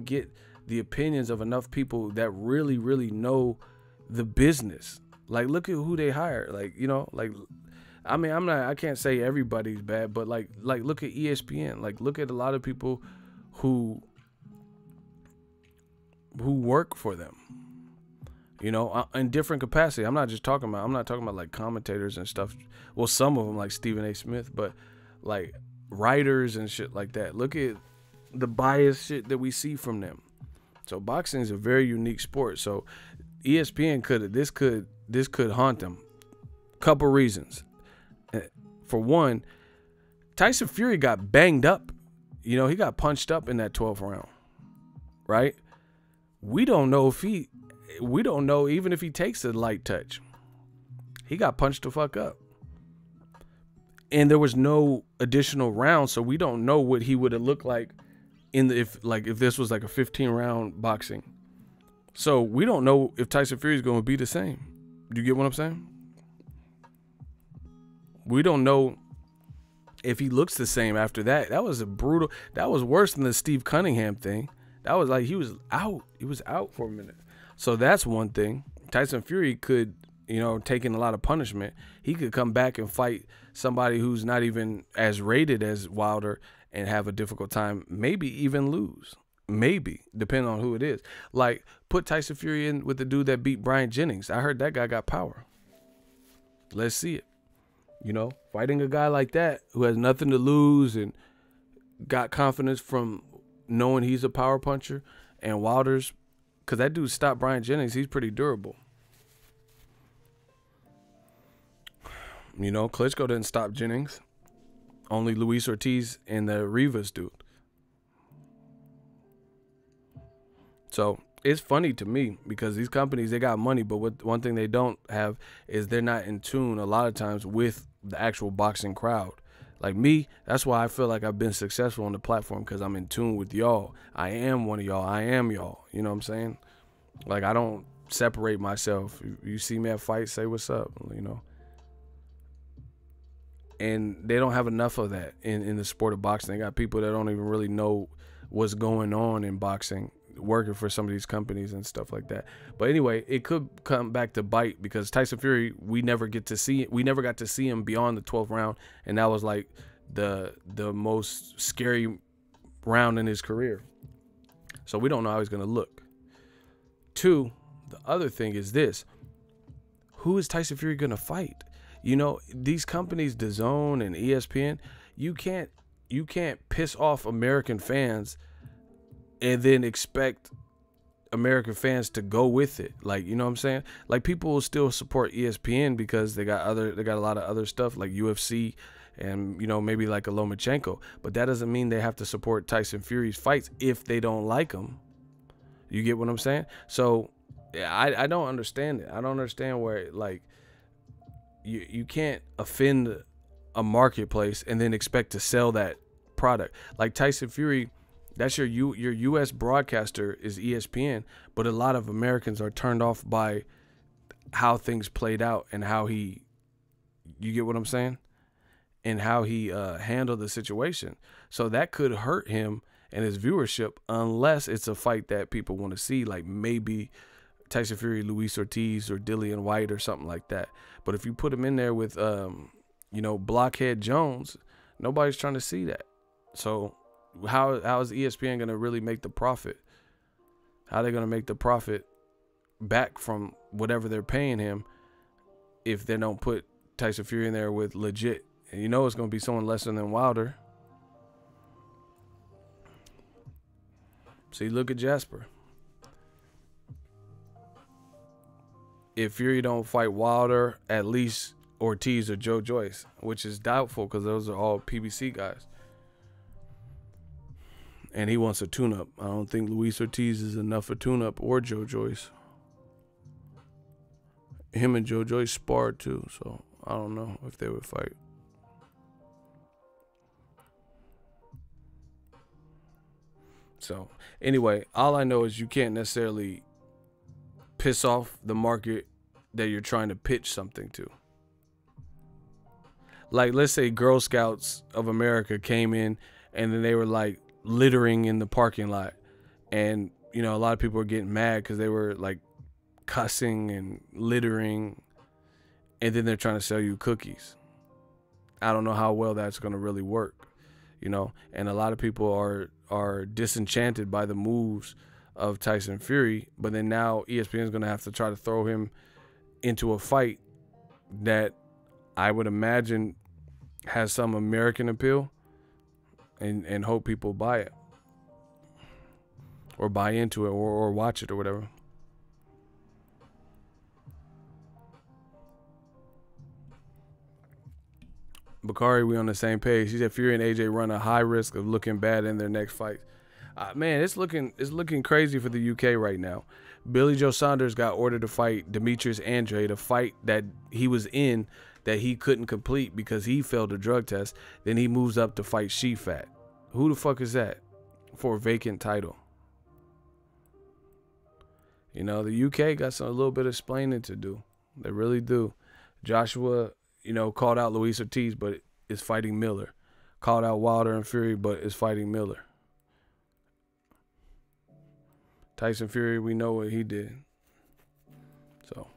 get the opinions of enough people that really, really know the business. Like, look at who they hire. I can't say everybody's bad, but like look at ESPN. Like, look at a lot of people who work for them, in different capacity. I'm not talking about like commentators and stuff. Well, some of them like Stephen A. Smith, but like writers and shit like that. Look at the bias shit that we see from them. So boxing is a very unique sport. So ESPN could haunt them. Couple reasons. For one, Tyson Fury got banged up. He got punched up in that 12th round, right? We don't know even if he takes a light touch. He got punched the fuck up. And there was no additional round, so we don't know what he would have looked like if this was like a 15-round boxing. So we don't know if Tyson Fury is going to be the same. Do you get what I'm saying? We don't know if he looks the same after that. That was worse than the Steve Cunningham thing. That was like he was out for a minute. So that's one thing. Tyson Fury could, taking a lot of punishment, he could come back and fight somebody who's not even as rated as Wilder and have a difficult time, maybe even lose. Maybe, depending on who it is. Like, put Tyson Fury in with the dude that beat Brian Jennings. I heard that guy got power. Let's see it. Fighting a guy like that who has nothing to lose and got confidence from knowing he's a power puncher, and Wilder's, because that dude stopped Brian Jennings. He's pretty durable. Klitschko didn't stop Jennings. Only Luis Ortiz and the Rivas dude. So it's funny to me because these companies, they got money, but one thing they don't have is they're not in tune a lot of times with the actual boxing crowd. Like me, that's why I feel like I've been successful on the platform, because I'm in tune with y'all. I am one of y'all. I am y'all. You know what I'm saying? Like, I don't separate myself. You see me at fight, say what's up, you know. And they don't have enough of that in the sport of boxing. They got people that don't even really know what's going on in boxing, working for some of these companies and stuff like that. But anyway, it could come back to bite, because Tyson Fury, we never got to see him beyond the 12th round, and that was like the most scary round in his career. So we don't know how he's going to look. 2, the other thing is this: who is Tyson Fury going to fight? You know, these companies, DAZN and ESPN, you can't piss off American fans and then expect American fans to go with it. Like, you know what I'm saying? Like, people will still support ESPN because they got a lot of other stuff like UFC and, you know, maybe like a Lomachenko. But that doesn't mean they have to support Tyson Fury's fights if they don't like him. You get what I'm saying? So yeah, I don't understand it. I don't understand where, like, you can't offend a marketplace and then expect to sell that product. Like Tyson Fury, that's your U.S. broadcaster is ESPN, but a lot of Americans are turned off by how things played out and how you get what I'm saying? And how he handled the situation. So that could hurt him and his viewership unless it's a fight that people want to see, like maybe Tyson Fury, Luis Ortiz, or Dillian White or something like that. But if you put him in there with, you know, Blockhead Jones, nobody's trying to see that. So how is ESPN going to really make the profit? How are they going to make the profit back from whatever they're paying him if they don't put Tyson Fury in there with legit? And you know it's going to be someone lesser than Wilder. See, look at Jasper. If Fury don't fight Wilder, at least Ortiz or Joe Joyce, which is doubtful because those are all PBC guys. And he wants a tune-up. I don't think Luis Ortiz is enough for tune-up, or Joe Joyce. Him and Joe Joyce sparred too, so I don't know if they would fight. So anyway, all I know is you can't necessarily piss off the market that you're trying to pitch something to. Like, let's say Girl Scouts of America came in and then they were like littering in the parking lot, and you know, a lot of people were getting mad because they were like cussing and littering, and then they're trying to sell you cookies. I don't know how well that's going to really work, you know. And a lot of people are disenchanted by the moves of Tyson Fury, but then now ESPN is going to have to try to throw him into a fight that I would imagine has some American appeal, and hope people buy it or buy into it or watch it or whatever. Bakari, we on the same page. He said Fury and AJ run a high risk of looking bad in their next fight. Man, it's looking crazy for the UK right now. Billy Joe Saunders got ordered to fight Demetrius Andrade, a fight that he was in that he couldn't complete because he failed a drug test. Then he moves up to fight Shefat. Who the fuck is that for a vacant title? You know, the UK got a little bit of explaining to do. They really do. Joshua, you know, called out Luis Ortiz, but is fighting Miller. Called out Wilder and Fury, but is fighting Miller. Tyson Fury, we know what he did. So,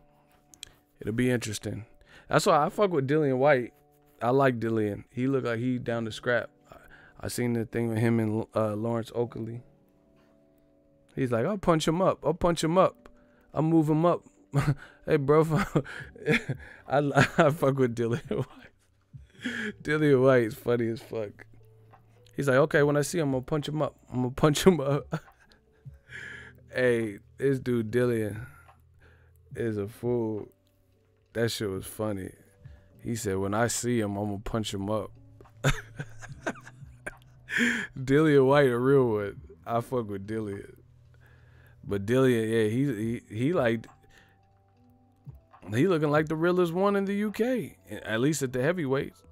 it'll be interesting. That's why I fuck with Dillian White. I like Dillian. He look like he down to scrap. I seen the thing with him and Lawrence Oakley. He's like, I'll punch him up. I'll punch him up. I'll move him up. Hey, bro. I fuck with Dillian White. Dillian White is funny as fuck. He's like, okay, when I see him, I'm going to punch him up. I'm going to punch him up. Hey, this dude Dillian is a fool. That shit was funny. He said, when I see him, I'm going to punch him up. Dillian White, a real one. I fuck with Dillian. But Dillian, yeah, he like, he looking like the realest one in the UK, at least at the heavyweights.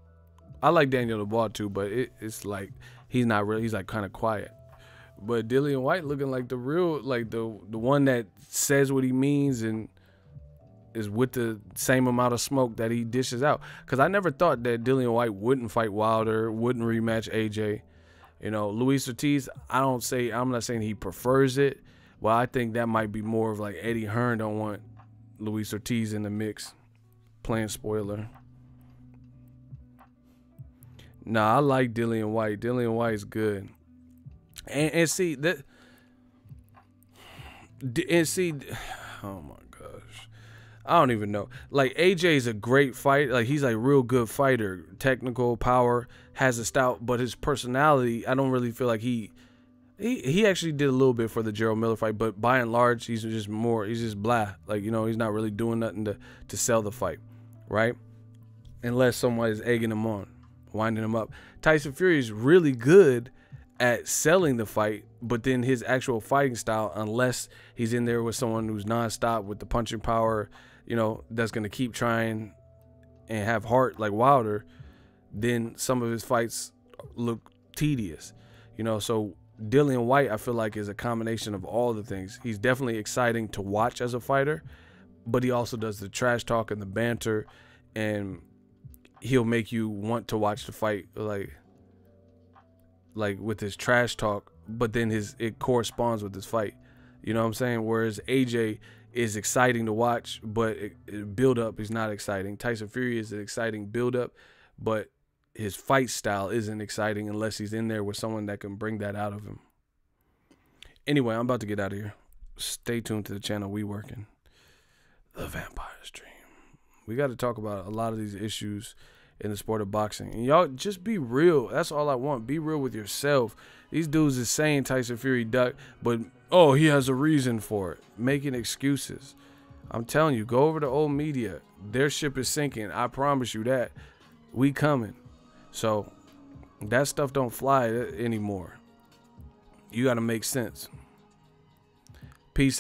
I like Daniel Dubois too, but it's like he's not real. He's like kind of quiet. But Dillian White looking like the real, like the one that says what he means and is with the same amount of smoke that he dishes out. Because I never thought that Dillian White wouldn't fight Wilder, wouldn't rematch AJ. You know, Luis Ortiz, I'm not saying he prefers it. Well, I think that might be more of like Eddie Hearn don't want Luis Ortiz in the mix. Playing spoiler. Nah, I like Dillian White. Dillian White's good. And see that. And see, oh my gosh, I don't even know. Like AJ's a great fight. Like he's like real good fighter, technical power, has a style, but his personality, I don't really feel like he actually did a little bit for the Gerald Miller fight, but by and large, he's just blah. Like, you know, he's not really doing nothing to sell the fight, right? Unless someone is egging him on, winding him up. Tyson Fury is really good at selling the fight, but then his actual fighting style, unless he's in there with someone who's nonstop with the punching power, you know, that's going to keep trying and have heart like Wilder, then some of his fights look tedious, you know. So Dillian White, I feel like, is a combination of all the things. He's definitely exciting to watch as a fighter, but he also does the trash talk and the banter, and he'll make you want to watch the fight, like with his trash talk, but then it corresponds with his fight. You know what I'm saying? Whereas AJ is exciting to watch, but build up is not exciting. Tyson Fury is an exciting build up, but his fight style isn't exciting unless he's in there with someone that can bring that out of him. Anyway, I'm about to get out of here. Stay tuned to the channel. We working. The Vampire Stream. We got to talk about a lot of these issues in the sport of boxing. And y'all just be real. That's all I want. Be real with yourself. These dudes is saying Tyson Fury ducked, but oh, he has a reason for it. Making excuses. I'm telling you, go over to old media. Their ship is sinking. I promise you that. We coming. So that stuff don't fly anymore. You got to make sense. Peace out.